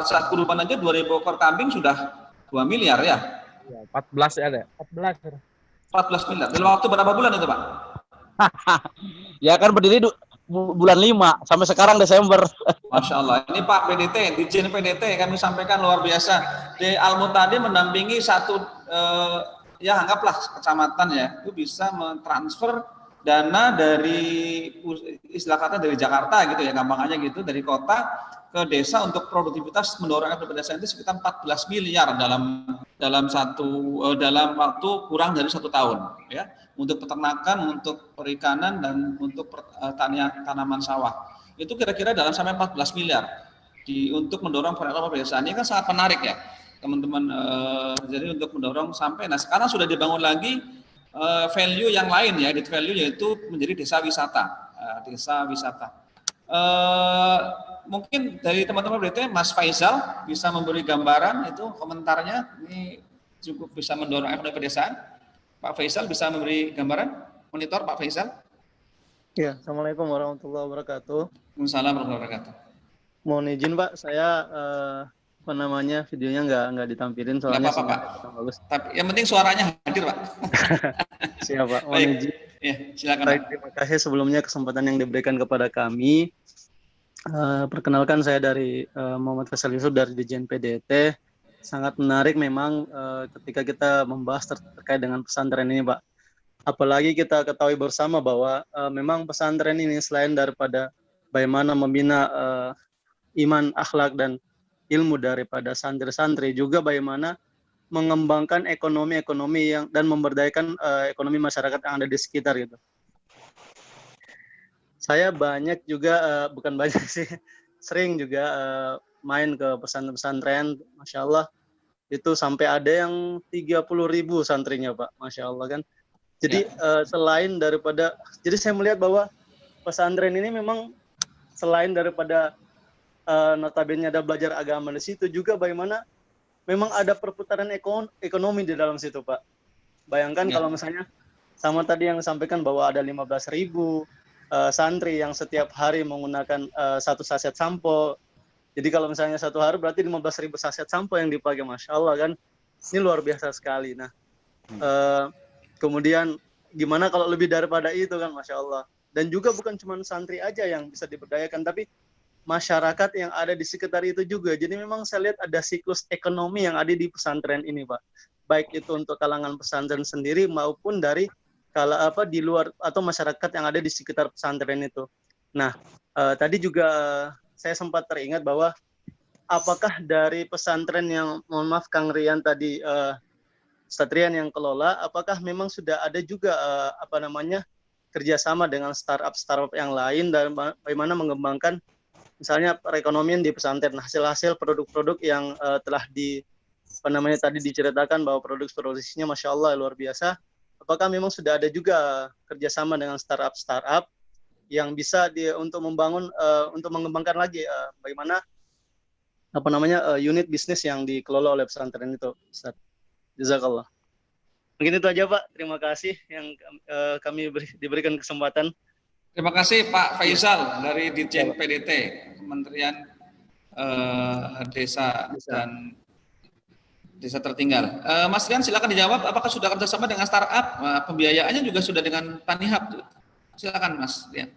saat kurban aja 2.000 ekor kambing sudah 2 miliar ya. 14 ya ada. 14 miliar. Dalam waktu berapa bulan itu Pak? Ya kan berdiri bulan 5 sampai sekarang Desember. Masya Allah. Ini Pak PDT, Dirjen PDT kami sampaikan luar biasa. Di Al-Mutadi mendampingi satu ya anggaplah kecamatan ya, itu bisa mentransfer dana dari istilah kata dari Jakarta gitu ya, gampang aja gitu, dari kota ke desa untuk produktivitas mendorong pedesaan itu sekitar 14 miliar dalam waktu kurang dari 1 tahun ya, untuk peternakan, untuk perikanan dan untuk tanaman sawah. Itu kira-kira dalam sampai 14 miliar untuk mendorong perekonomian pedesaan. Ini kan sangat menarik ya teman-teman, jadi untuk mendorong sampai, nah sekarang sudah dibangun lagi value yang lain ya, added value, yaitu menjadi desa wisata. Mungkin dari teman-teman berarti Mas Faisal bisa memberi gambaran itu komentarnya, ini cukup bisa mendorong ekonomi pedesaan. Pak Faisal bisa memberi gambaran, monitor Pak Faisal. Ya, Assalamualaikum warahmatullahi wabarakatuh. Waalaikumsalam warahmatullahi wabarakatuh. Mohon izin Pak, saya videonya nggak ditampilin soalnya nggak apa-apa, Pak. Bagus. Tapi yang penting suaranya hadir Pak. Siap Pak, mohon izin. Ya, silakan. Baik, terima kasih sebelumnya kesempatan yang diberikan kepada kami. Perkenalkan saya dari Muhammad Faisal Yusuf dari Dirjen PDT. Sangat menarik memang ketika kita membahas terkait dengan pesantren ini Pak. Apalagi kita ketahui bersama bahwa memang pesantren ini selain daripada bagaimana membina iman, akhlak, dan ilmu daripada santri-santri, juga bagaimana mengembangkan ekonomi-ekonomi yang dan memberdayakan ekonomi masyarakat yang ada di sekitar gitu. Saya banyak juga, bukan banyak sih, sering juga main ke pesantren-pesantren, Masya Allah, itu sampai ada yang 30.000 santrinya Pak, Masya Allah kan. Jadi selain daripada, jadi saya melihat bahwa pesantren ini memang selain daripada notabene ada belajar agama di situ, juga bagaimana memang ada perputaran ekonomi di dalam situ Pak. Bayangkan kalau misalnya sama tadi yang disampaikan bahwa ada 15.000 santri yang setiap hari menggunakan satu saset sampo. Jadi kalau misalnya satu hari berarti 15.000 saset sampo yang dipakai, Masya Allah kan. Ini luar biasa sekali. Nah, kemudian gimana kalau lebih daripada itu kan, Masya Allah. Dan juga bukan cuma santri aja yang bisa diberdayakan, tapi masyarakat yang ada di sekitar itu juga. Jadi memang saya lihat ada siklus ekonomi yang ada di pesantren ini, Pak. Baik itu untuk kalangan pesantren sendiri maupun dari di luar atau masyarakat yang ada di sekitar pesantren itu. Nah, tadi juga saya sempat teringat bahwa apakah dari pesantren yang, mohon maaf Kang Rian tadi, Ustadz Rian yang kelola, apakah memang sudah ada juga kerjasama dengan startup yang lain dan bagaimana mengembangkan misalnya perekonomian di pesantren, hasil-hasil produk-produk yang telah tadi diceritakan bahwa produksinya Masya Allah luar biasa. Apakah memang sudah ada juga kerjasama dengan startup yang bisa untuk mengembangkan lagi bagaimana unit bisnis yang dikelola oleh pesantren itu, Ustaz. Jazakallah. Mungkin itu aja Pak. Terima kasih yang kami diberikan kesempatan. Terima kasih Pak Faisal dari Ditjen PDT Kementerian Desa dan Desa Tertinggal. Mas Rian silakan dijawab, apakah sudah kerjasama dengan startup? Pembiayaannya juga sudah dengan Tanihub. Silakan Mas Rian.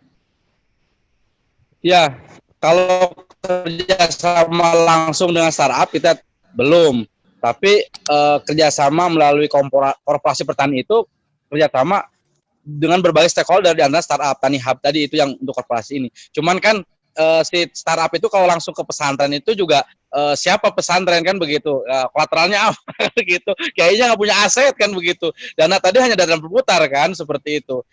Ya, kalau kerjasama langsung dengan startup kita belum, tapi kerjasama melalui korporasi petani itu kerjasama dengan berbagai stakeholder di antara startup Tanihub tadi itu yang untuk korporasi ini. Cuman kan si startup itu kalau langsung ke pesantren itu juga siapa pesantren kan begitu, kolateralnya apa gitu, kayaknya nggak punya aset kan begitu. Dana tadi hanya dana berputar kan seperti itu.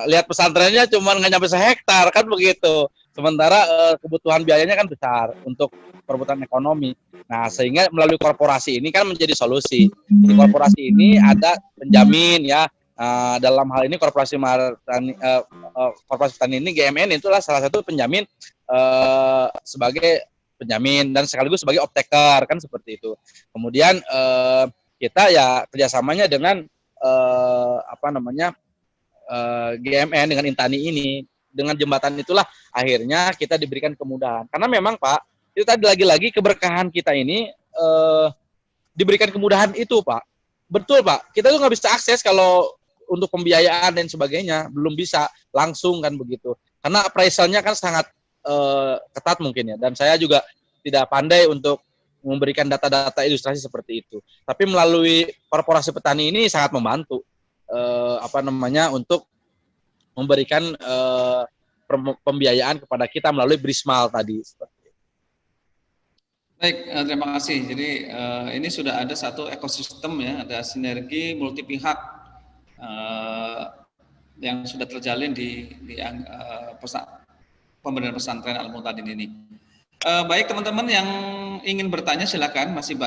Lihat pesantrennya cuma nggak nyampe sehektar kan begitu. Sementara kebutuhan biayanya kan besar untuk perputaran ekonomi. Nah, sehingga melalui korporasi ini kan menjadi solusi. Di korporasi ini ada penjamin ya. Dalam hal ini korporasi petani ini GMN itulah salah satu penjamin sebagai penjamin dan sekaligus sebagai optaker kan seperti itu. Kemudian kita ya kerjasamanya dengan GMN dengan Intani ini. Dengan jembatan itulah akhirnya kita diberikan kemudahan. Karena memang Pak, itu tadi lagi-lagi keberkahan kita ini diberikan kemudahan itu Pak. Betul Pak, kita tuh nggak bisa akses kalau untuk pembiayaan dan sebagainya, belum bisa langsung kan begitu. Karena appraisalnya kan sangat ketat mungkin ya, dan saya juga tidak pandai untuk memberikan data-data ilustrasi seperti itu. Tapi melalui korporasi petani ini sangat membantu untuk memberikan pembiayaan kepada kita melalui Brismal tadi. Baik, terima kasih. Jadi ini sudah ada satu ekosistem ya, ada sinergi multi pihak yang sudah terjalin di pemberdayaan pesantren Al-Mu'tadin ini. Baik teman-teman yang ingin bertanya silakan, masih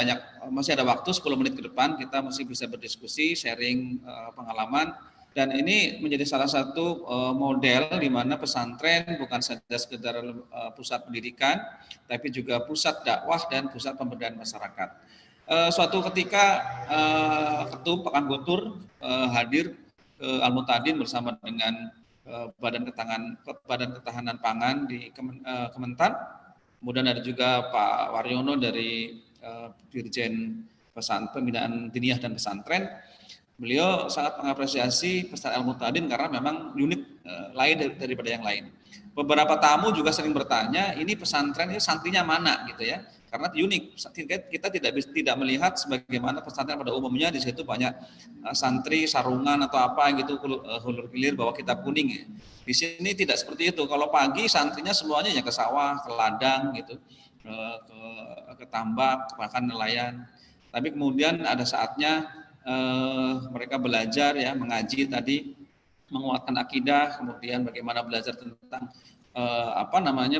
ada waktu 10 menit ke depan kita masih bisa berdiskusi, sharing pengalaman. Dan ini menjadi salah satu model di mana pesantren bukan saja sekedar pusat pendidikan, tapi juga pusat dakwah dan pusat pemberdayaan masyarakat. Suatu ketika Ketum Pak Anggotur hadir ke Al-Mu'tadin bersama dengan Badan Ketahanan Pangan di Kementan, kemudian ada juga Pak Waryono dari Dirjen Pembinaan Diniyah dan Pesantren. Beliau sangat mengapresiasi pesantren Al-Mu'tadin karena memang unik lain daripada yang lain. beberapa tamu juga sering bertanya, ini pesantren ini santrinya mana gitu ya? Karena unik, kita tidak melihat sebagaimana pesantren pada umumnya, di situ banyak santri sarungan atau apa gitu, hulur gilir bawa kitab kuning ya. Di sini tidak seperti itu. Kalau pagi santrinya semuanya ya ke sawah, ke ladang gitu, ke tambak, bahkan nelayan. Tapi kemudian ada saatnya mereka belajar ya, mengaji tadi, menguatkan akidah, kemudian bagaimana belajar tentang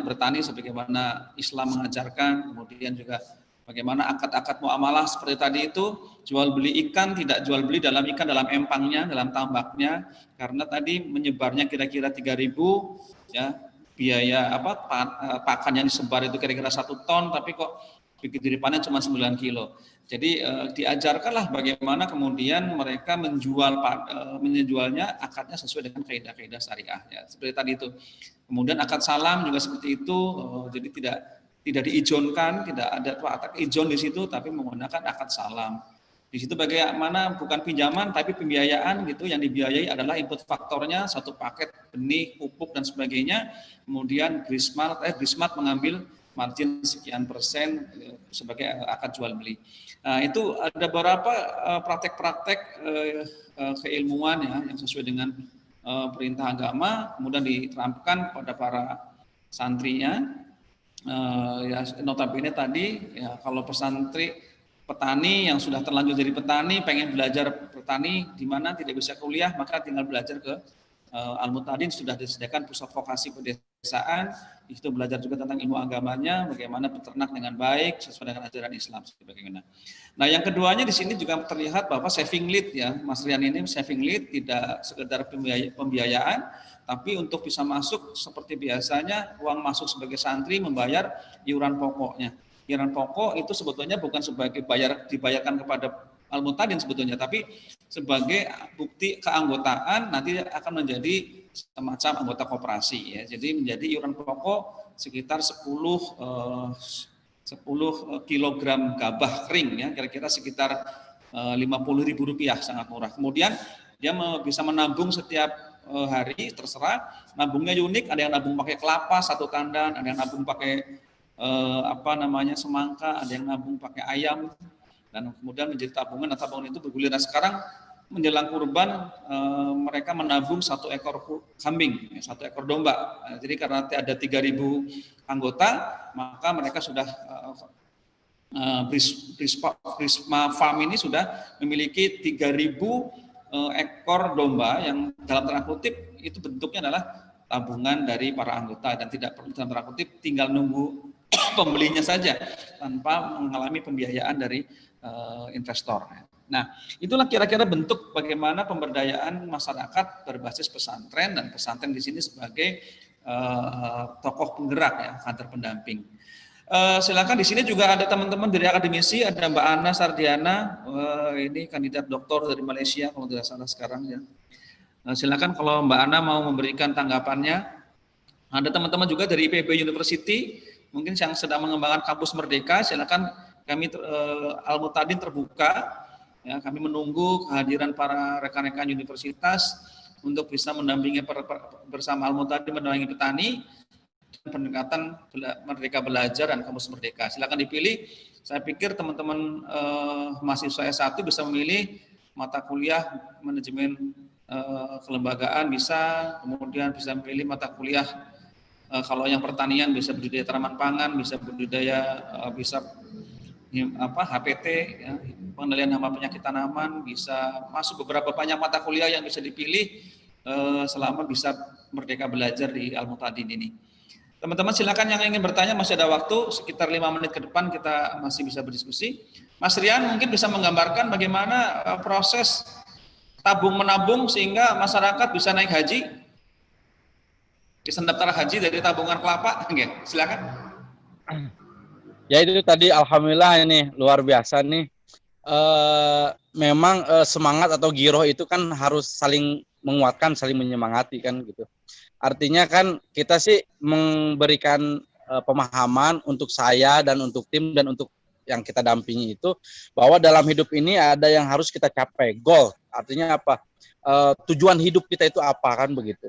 bertani sebagaimana Islam mengajarkan, kemudian juga bagaimana akad-akad muamalah seperti tadi itu, jual beli ikan tidak jual beli dalam ikan dalam empangnya, dalam tambaknya, karena tadi menyebarnya kira-kira 3.000 ya, biaya pakan yang disebar itu kira-kira 1 ton, tapi kok begitu dipanen cuma 9 kilo. Jadi diajarkanlah bagaimana kemudian mereka menjualnya akadnya sesuai dengan kaidah-kaidah syariah ya, seperti tadi itu. Kemudian akad salam juga seperti itu, jadi tidak diizinkan, tidak ada akad izin di situ, tapi menggunakan akad salam. Di situ bagaimana bukan pinjaman tapi pembiayaan gitu, yang dibiayai adalah input faktornya, satu paket benih, pupuk dan sebagainya. Kemudian Brismat mengambil margin sekian persen sebagai akad jual beli. Nah, itu ada beberapa praktek-praktek keilmuan ya, yang sesuai dengan perintah agama, kemudian diterapkan pada para santrinya. Ya notabene tadi ya, kalau pesantri petani yang sudah terlanjur jadi petani, pengen belajar petani di mana tidak bisa kuliah, maka tinggal belajar ke Al-Muhtadin, sudah disediakan pusat vokasi pedesaan. Di situ belajar juga tentang ilmu agamanya, bagaimana beternak dengan baik sesuai dengan ajaran Islam sebagaimana. Nah, yang keduanya di sini juga terlihat bahwa saving lead ya, Mas Rian ini saving lead tidak sekedar pembiayaan, tapi untuk bisa masuk seperti biasanya uang masuk sebagai santri membayar iuran pokoknya. Iuran pokok itu sebetulnya bukan sebagai dibayarkan kepada Al-Muhtadin sebetulnya, tapi sebagai bukti keanggotaan nanti akan menjadi semacam anggota koperasi ya. Jadi menjadi iuran pokok sekitar 10 kilogram gabah kering ya, kira-kira sekitar Rp50.000, sangat murah. Kemudian dia bisa menabung setiap hari, terserah. Nabungnya unik, ada yang nabung pakai kelapa 1 tandan, ada yang nabung pakai semangka, ada yang nabung pakai ayam, dan kemudian menjadi tabungan. Dan tabungan itu bergulir. Nah, sekarang menjelang kurban mereka menabung 1 ekor kambing, 1 ekor domba. Jadi karena ada 3.000 anggota, maka mereka sudah Prisma Farm ini sudah memiliki 3.000 ekor domba yang dalam tanda kutip itu bentuknya adalah tabungan dari para anggota, dan tidak perlu dalam tanda kutip tinggal nunggu pembelinya saja tanpa mengalami pembiayaan dari investor. Nah, itulah kira-kira bentuk bagaimana pemberdayaan masyarakat berbasis pesantren, dan pesantren di sini sebagai tokoh penggerak ya, kader pendamping. Silakan, di sini juga ada teman-teman dari akademisi, ada Mbak Ana Sardiana, ini kandidat doktor dari Malaysia kalau tidak salah sekarang ya. Silakan kalau Mbak Ana mau memberikan tanggapannya. Ada teman-teman juga dari IPB University, mungkin yang sedang mengembangkan kampus Merdeka, silakan, kami Al-Muhtadin terbuka ya, kami menunggu kehadiran para rekan-rekan universitas untuk bisa mendampingi bersama Al-Muhtadin mendampingi petani pendekatan Merdeka Belajar dan Kampus Merdeka. Silakan dipilih. Saya pikir teman-teman mahasiswa S1 bisa memilih mata kuliah manajemen kelembagaan bisa, kemudian bisa memilih mata kuliah kalau yang pertanian bisa budidaya tanaman pangan, bisa budidaya bisa HPT ya, pengendalian hama penyakit tanaman, bisa masuk beberapa banyak mata kuliah yang bisa dipilih selama bisa Merdeka Belajar di Al-Muhtadin ini. Teman-teman silakan yang ingin bertanya, masih ada waktu sekitar 5 menit ke depan, kita masih bisa berdiskusi. Mas Rian mungkin bisa menggambarkan bagaimana proses tabung menabung sehingga masyarakat bisa naik haji, bisa daftar haji dari tabungan kelapa. Oke, silakan. Ya itu tadi, alhamdulillah ini luar biasa nih. Memang semangat atau giroh itu kan harus saling menguatkan, saling menyemangati kan gitu. Artinya kan kita sih memberikan pemahaman untuk saya dan untuk tim dan untuk yang kita dampingi itu, bahwa dalam hidup ini ada yang harus kita capai, goal. Artinya apa? Tujuan hidup kita itu apa kan begitu.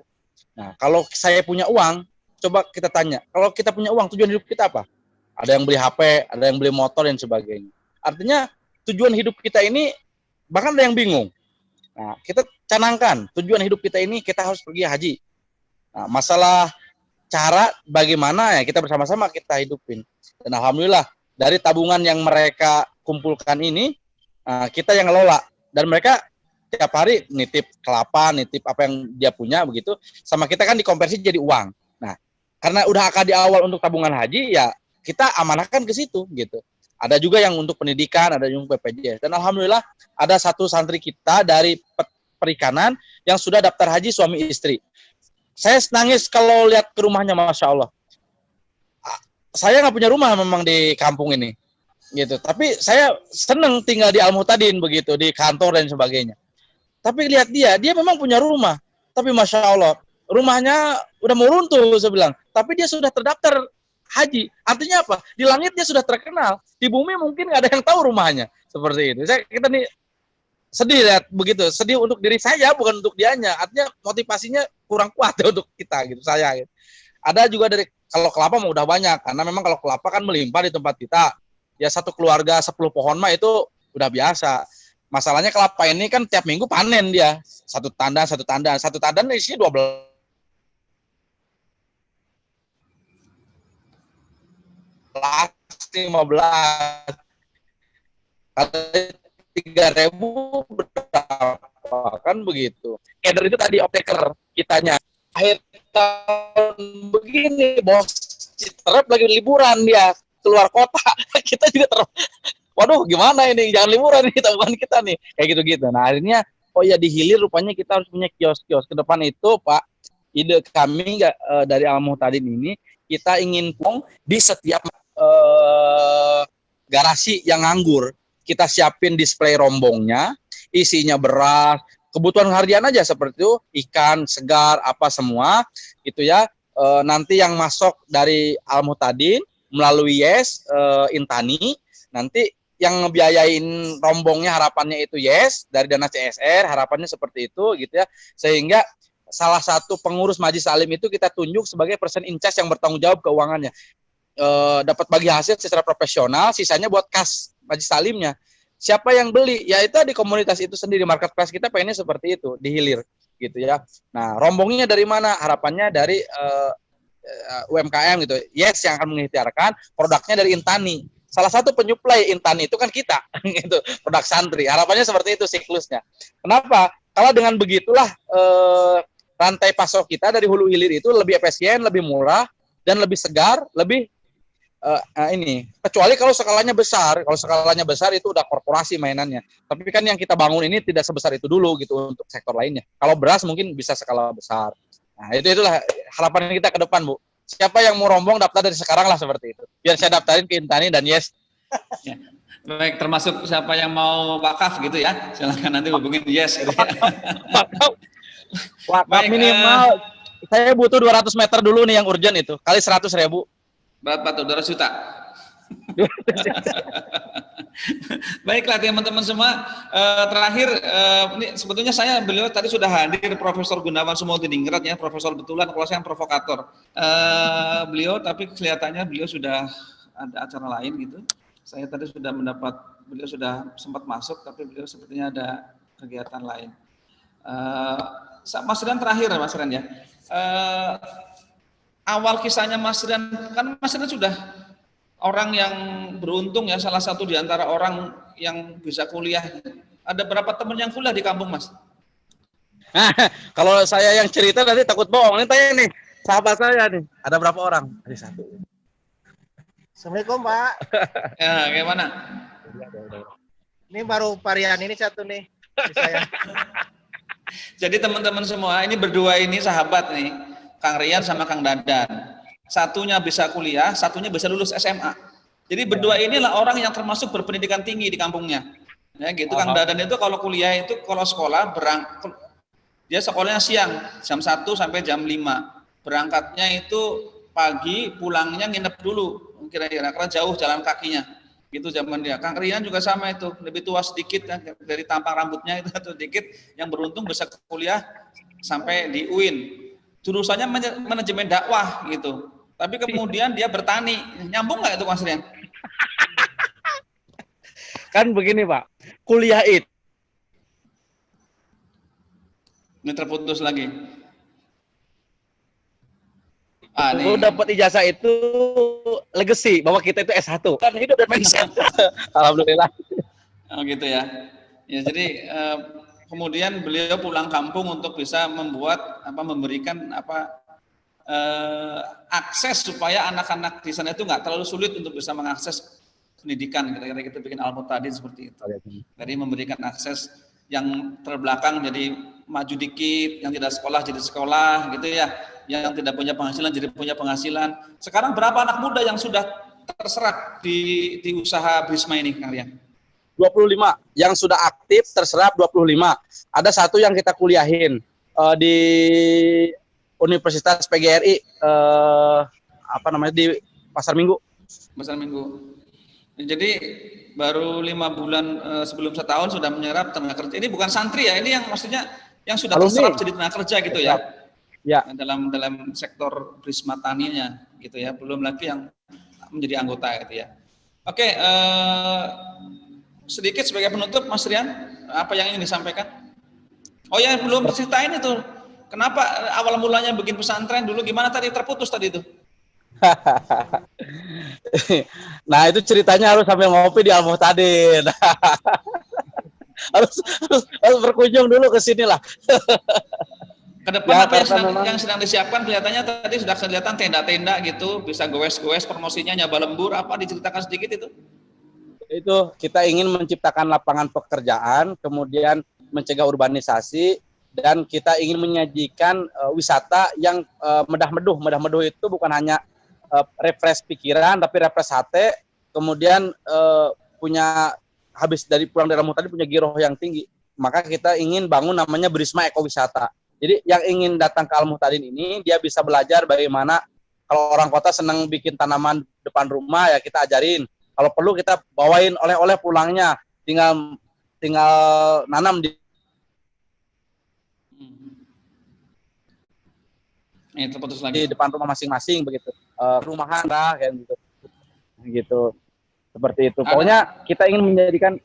Nah, kalau saya punya uang, coba kita tanya, kalau kita punya uang, tujuan hidup kita apa? Ada yang beli HP, ada yang beli motor dan sebagainya. Artinya tujuan hidup kita ini, bahkan ada yang bingung. Nah, kita canangkan tujuan hidup kita ini kita harus pergi haji. Nah, masalah cara bagaimana ya kita bersama-sama kita hidupin. Dan alhamdulillah dari tabungan yang mereka kumpulkan ini kita yang ngelola, dan mereka tiap hari nitip kelapa, nitip apa yang dia punya begitu, sama kita kan dikonversi jadi uang. Nah, karena udah akad di awal untuk tabungan haji, ya kita amanahkan ke situ gitu. Ada juga yang untuk pendidikan, ada yang untuk BPJS. Dan alhamdulillah ada satu santri kita dari perikanan yang sudah daftar haji suami istri. Saya nangis kalau lihat ke rumahnya, Masya Allah. Saya nggak punya rumah memang di kampung ini, gitu. Tapi saya seneng tinggal di Al-Muhtadin begitu, di kantor dan sebagainya. Tapi lihat dia memang punya rumah. Tapi Masya Allah, rumahnya udah mau runtuh, saya bilang. Tapi dia sudah terdaftar haji. Artinya apa? Di langit dia sudah terkenal. Di bumi mungkin nggak ada yang tahu rumahnya. Seperti itu. Kita nih sedih lihat begitu. Sedih untuk diri saya, bukan untuk dianya. Artinya motivasinya kurang kuat ya untuk kita, gitu. Saya. Gitu. Ada juga dari, kalau kelapa mah udah banyak. Karena memang kalau kelapa kan melimpah di tempat kita. Ya satu keluarga 10 pohon mah itu udah biasa. Masalahnya kelapa ini kan tiap minggu panen dia. Satu tandan isinya 12. $15 kali 3.000 berapa kan begitu. Eder itu tadi optaker kitanya. Akhir tahun begini bos Citerep lagi liburan dia keluar kota. Kita juga waduh gimana ini, jangan liburan nih tabungan kita nih, kayak gitu-gitu. Nah akhirnya oh ya dihilir rupanya kita harus punya kios-kios ke depan itu Pak. Ide kami dari Al-Muhtadin ini, kita ingin di setiap garasi yang nganggur kita siapin display rombongnya, isinya beras, kebutuhan harian aja seperti itu, ikan segar apa semua itu ya. Nanti yang masuk dari Al-Muhtadin melalui Yes Intani, nanti yang ngebiayain rombongnya harapannya itu Yes dari dana CSR, harapannya seperti itu gitu ya. Sehingga salah satu pengurus Majelis Salim itu kita tunjuk sebagai person in charge yang bertanggung jawab keuangannya. Dapat bagi hasil secara profesional, sisanya buat kas Majelis Salimnya. Siapa yang beli? Ya itu di komunitas itu sendiri, marketplace kita pengennya seperti itu, dihilir gitu ya. Nah, rombongnya dari mana? Harapannya dari UMKM gitu. Yes yang akan mengikhtiarkan, produknya dari Intani. Salah satu penyuplai Intani itu kan kita, gitu. Produk santri. Harapannya seperti itu siklusnya. Kenapa? Kalau dengan begitulah rantai pasok kita dari hulu hilir itu lebih efisien, lebih murah, dan lebih segar, lebih ini. Kecuali kalau skalanya besar. Kalau skalanya besar itu udah korporasi mainannya. Tapi kan yang kita bangun ini tidak sebesar itu dulu gitu untuk sektor lainnya. Kalau beras mungkin bisa skala besar. Nah, itulah harapan kita ke depan, Bu. Siapa yang mau rombong daftar dari sekarang lah seperti itu. Biar saya daftarin ke Intani dan Yes. Ya. Baik, termasuk siapa yang mau wakaf gitu ya. Silakan nanti hubungin Yes gitu ya. Wakaf minimal saya butuh 200 meter dulu nih yang urgent itu. Kali 100.000. Berapa tuh? 200 juta. Baiklah teman-teman semua, terakhir ini sebetulnya beliau tadi sudah hadir Profesor Gunawan Sumodiningrat ya, profesor betulan, kalau saya yang provokator. Beliau tapi kelihatannya beliau sudah ada acara lain gitu. Saya tadi sudah beliau sudah sempat masuk tapi beliau sepertinya ada kegiatan lain. Mas Rian terakhir Mas Rian ya. Awal kisahnya Mas Rian, kan Mas Rian sudah orang yang beruntung ya, salah satu di antara orang yang bisa kuliah. Ada berapa teman yang kuliah di kampung, Mas? Kalau saya yang cerita nanti takut bohong. Ini tanya nih, sahabat saya nih. Ada berapa orang? Ada 1. Assalamualaikum, Pak. Ya, gimana? Ini baru varian ini satu nih. Saya. Jadi teman-teman semua, ini berdua ini sahabat nih, Kang Rian sama Kang Dadan. Satunya bisa kuliah, satunya bisa lulus SMA. Jadi berdua inilah orang yang termasuk berpendidikan tinggi di kampungnya. Ya gitu. Kang Dadan itu kalau kuliah itu kalau sekolah dia sekolahnya siang jam 1 sampai jam 5. Berangkatnya itu pagi, pulangnya nginep dulu kira-kira karena jauh jalan kakinya. Gitu zaman dia. Kang Rian juga sama itu, lebih tua sedikit kan, dari tampang rambutnya itu sedikit, yang beruntung bisa kuliah sampai di UIN. jurusannya manajemen dakwah gitu. Tapi kemudian dia bertani. Nyambung nggak itu Mas Rian? Kan begini Pak, kuliah itu Ini terputus lagi. lu dapat ijazah itu legacy bahwa kita itu S1 kan hidup dan mindset. Alhamdulillah. Oh gitu ya. Ya jadi kemudian beliau pulang kampung untuk bisa memberikan akses supaya anak-anak di sana itu nggak terlalu sulit untuk bisa mengakses pendidikan. Kira-kira kita bikin Al-Muhtadin seperti itu. Jadi memberikan akses yang terbelakang jadi maju dikit, yang tidak sekolah jadi sekolah gitu ya, yang tidak punya penghasilan jadi punya penghasilan. Sekarang berapa anak muda yang sudah terserap di usaha Brisma ini, Kang Rian? 25 yang sudah aktif terserap 25. Ada satu yang kita kuliahin di Universitas PGRI di Pasar Minggu. Pasar Minggu. Jadi baru 5 bulan sebelum setahun sudah menyerap tenaga kerja. Ini bukan santri ya, ini yang maksudnya yang sudah terserap jadi tenaga kerja gitu ya. Ya. Dalam sektor Brisma Taninya gitu ya. Belum lagi yang menjadi anggota gitu ya. Oke, sedikit sebagai penutup Mas Rian, apa yang ingin disampaikan? Oh ya, belum ceritain itu. Kenapa awal mulanya bikin pesantren dulu, gimana tadi terputus tadi itu? Nah itu ceritanya harus sambil ngopi di Al-Muhtadin. harus berkunjung dulu ke sini lah. Ke depan ya, apa yang sedang disiapkan? Kelihatannya tadi sudah kelihatan tenda-tenda gitu, bisa goes-goes, promosinya nyaba lembur, apa diceritakan sedikit itu? Itu kita ingin menciptakan lapangan pekerjaan, kemudian mencegah urbanisasi, dan kita ingin menyajikan wisata yang medah-meduh. Medah-meduh itu bukan hanya refresh pikiran, tapi refresh hati, kemudian punya habis dari pulang dari Al-Muhtadin punya giroh yang tinggi. Maka kita ingin bangun namanya Brisma Ekowisata. Jadi yang ingin datang ke Al-Muhtadin ini dia bisa belajar bagaimana kalau orang kota senang bikin tanaman depan rumah ya kita ajarin. Kalau perlu kita bawain oleh-oleh pulangnya, tinggal nanam di terputus lagi. Di depan rumah masing-masing begitu. Rumahan lah kayak gitu. Seperti itu. Pokoknya kita ingin menjadikan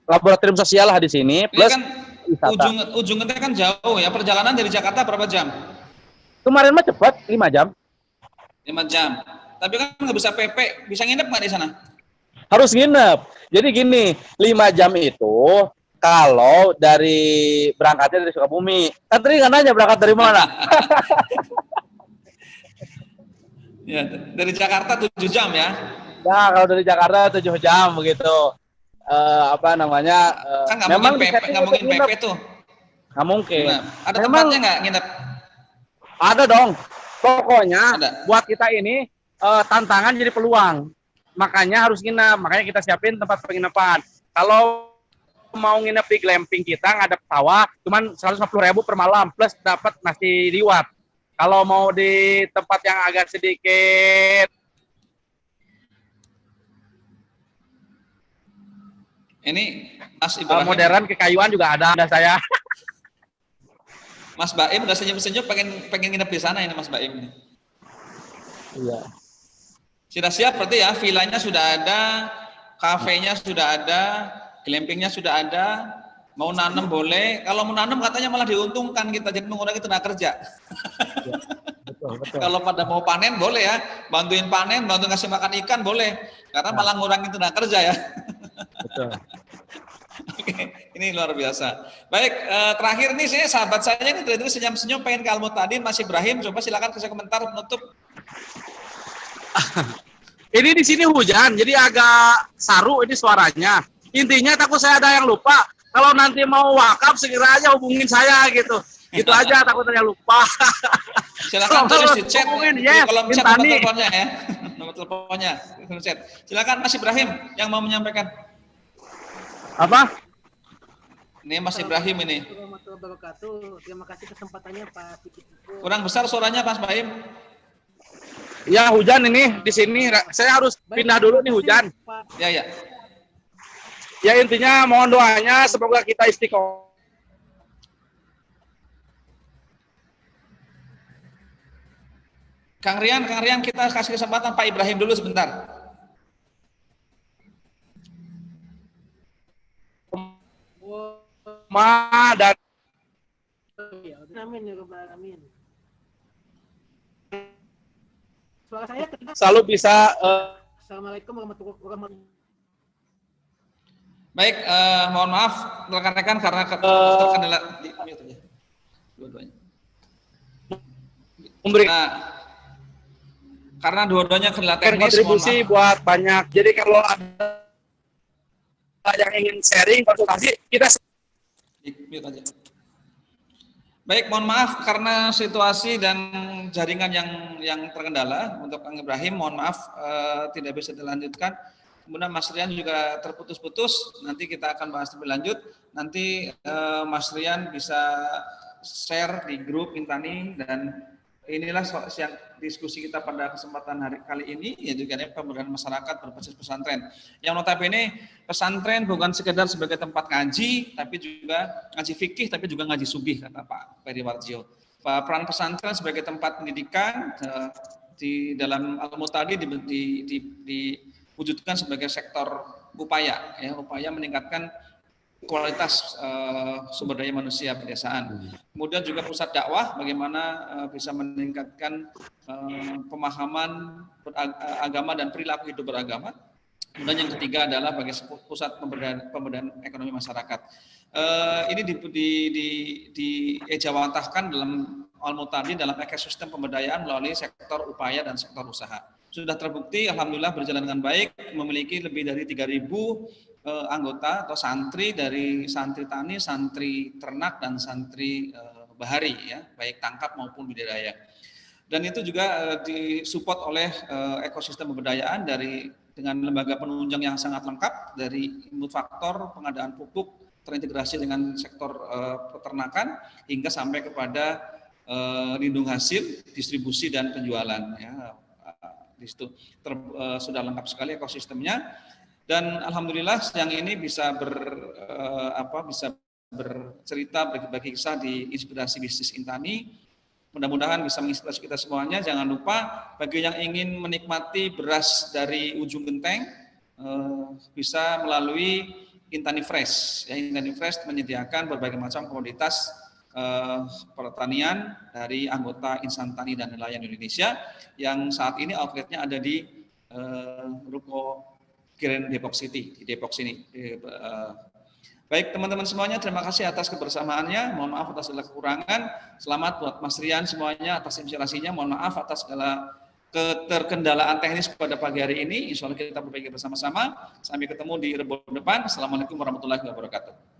laboratorium sosial lah di sini plus kan ujungnya kan jauh ya. Perjalanan dari Jakarta berapa jam? Kemarin mah cepat 5 jam. 5 jam. Tapi kan nggak bisa PP, bisa nginep nggak di sana? Harus nginep. Jadi gini, 5 jam itu kalau dari berangkatnya dari Sukabumi. Kan tadi nggak nanya berangkat dari mana? Ya, dari Jakarta 7 jam ya? Ya, kalau dari Jakarta 7 jam begitu. Kan nggak mungkin PP tuh. Nggak mungkin. Nah, ada tempatnya nggak nginep? Ada dong. Pokoknya ada. Buat kita ini tantangan jadi peluang. Makanya harus nginep. Makanya kita siapin tempat penginapan. Kalau mau nginep di glamping kita ngadep sawah, cuman 150.000 per malam plus dapat nasi liwet. Kalau mau di tempat yang agak sedikit ini Mas Ibrahim modern kekayuan juga ada saya. Mas Baim udah senyum-senyum pengen nginep di sana ini Mas Baim. Iya. Sudah siap berarti ya, villanya sudah ada, kafenya sudah ada, glampingnya sudah ada, mau nanam boleh. Kalau mau nanam katanya malah diuntungkan kita jadi mengurangi tenaga kerja. Ya, betul. Kalau pada mau panen boleh ya, bantuin panen, bantu ngasih makan ikan boleh, karena malah ngurangin tenaga kerja ya. Betul. Oke, ini luar biasa. Baik, terakhir nih sahabat saya ini dari senyum-senyum pengen ke Al-Muhtadin, Mas Ibrahim, coba silakan kasih komentar penutup. Ini di sini hujan, jadi agak saru ini suaranya. Intinya takut saya ada yang lupa. Kalau nanti mau wakaf segera aja hubungin saya gitu. Gitu aja takut ada yang lupa. Silakan tulis di chat. Yes, kalau chat nomor teleponnya ya. Nomor teleponnya. Chat. Silakan Mas Ibrahim yang mau menyampaikan. Apa? Ini Mas Ibrahim ini. Terima kasih kesempatannya Pak. Kurang besar suaranya Mas Ibrahim. Ya hujan ini di sini. Saya harus pindah dulu nih hujan. Ya. Ya intinya mohon doanya semoga kita istiqomah. Kang Rian, kita kasih kesempatan Pak Ibrahim dulu sebentar. Dan Amin ya Rabbal Alamin. Suara saya kedengar? selalu bisa Assalamualaikum warahmatullahi wabarakatuh. Baik, mohon maaf rekan-rekan karena terkendala di mute aja. Dua-duanya. Nah, karena dua-duanya kendala teknis, kontribusi buat banyak. Jadi kalau ada yang ingin sharing konsultasi, kita mute aja. Baik, mohon maaf karena situasi dan jaringan yang terkendala untuk Kang Ibrahim, mohon maaf tidak bisa dilanjutkan. Kemudian Mas Rian juga terputus-putus. Nanti kita akan bahas lebih lanjut. Nanti Mas Rian bisa share di grup Intani, dan inilah siang diskusi kita pada kesempatan hari kali ini, yaitu pemberdayaan masyarakat berbasis pesantren. Yang notabene pesantren bukan sekedar sebagai tempat ngaji, tapi juga ngaji fikih, tapi juga ngaji sugih, kata Pak Periwarjo. Peran pesantren sebagai tempat pendidikan di dalam Al-Mu'tadi diwujudkan sebagai sektor upaya, ya, upaya meningkatkan kualitas sumber daya manusia pedesaan. Kemudian juga pusat dakwah, bagaimana bisa meningkatkan pemahaman agama dan perilaku hidup beragama. Kemudian yang ketiga adalah bagi pusat pemberdayaan ekonomi masyarakat. Ini diejawantahkan dalam Al-Mu'tadi dalam ekosistem pemberdayaan melalui sektor upaya dan sektor usaha. Sudah terbukti, alhamdulillah berjalan dengan baik, memiliki lebih dari 3.000 anggota atau santri, dari santri tani, santri ternak, dan santri bahari, ya, baik tangkap maupun budidaya. Dan itu juga disupport oleh ekosistem pemberdayaan dengan lembaga penunjang yang sangat lengkap, dari input faktor, pengadaan pupuk, terintegrasi dengan sektor peternakan, hingga sampai kepada lindung hasil, distribusi, dan penjualan. Ya. Di situ sudah lengkap sekali ekosistemnya. Dan alhamdulillah siang ini bisa bercerita, berbagi kisah di Inspirasi Bisnis Intani. Mudah-mudahan bisa menginspirasi kita semuanya. Jangan lupa bagi yang ingin menikmati beras dari ujung genteng, bisa melalui Intani Fresh. Ya, Intani Fresh menyediakan berbagai macam komoditas pertanian dari anggota Insan Tani dan Nelayan Indonesia, yang saat ini outletnya ada di Ruko Grand Depok City, di Depok sini. Baik teman-teman semuanya, terima kasih atas kebersamaannya. Mohon maaf atas segala kekurangan. Selamat buat Mas Rian semuanya atas inspirasinya. Mohon maaf atas segala keterkendalaan teknis pada pagi hari ini. Insya Allah kita berbaiki bersama-sama. Sampai ketemu di Rebo depan. Assalamualaikum warahmatullahi wabarakatuh.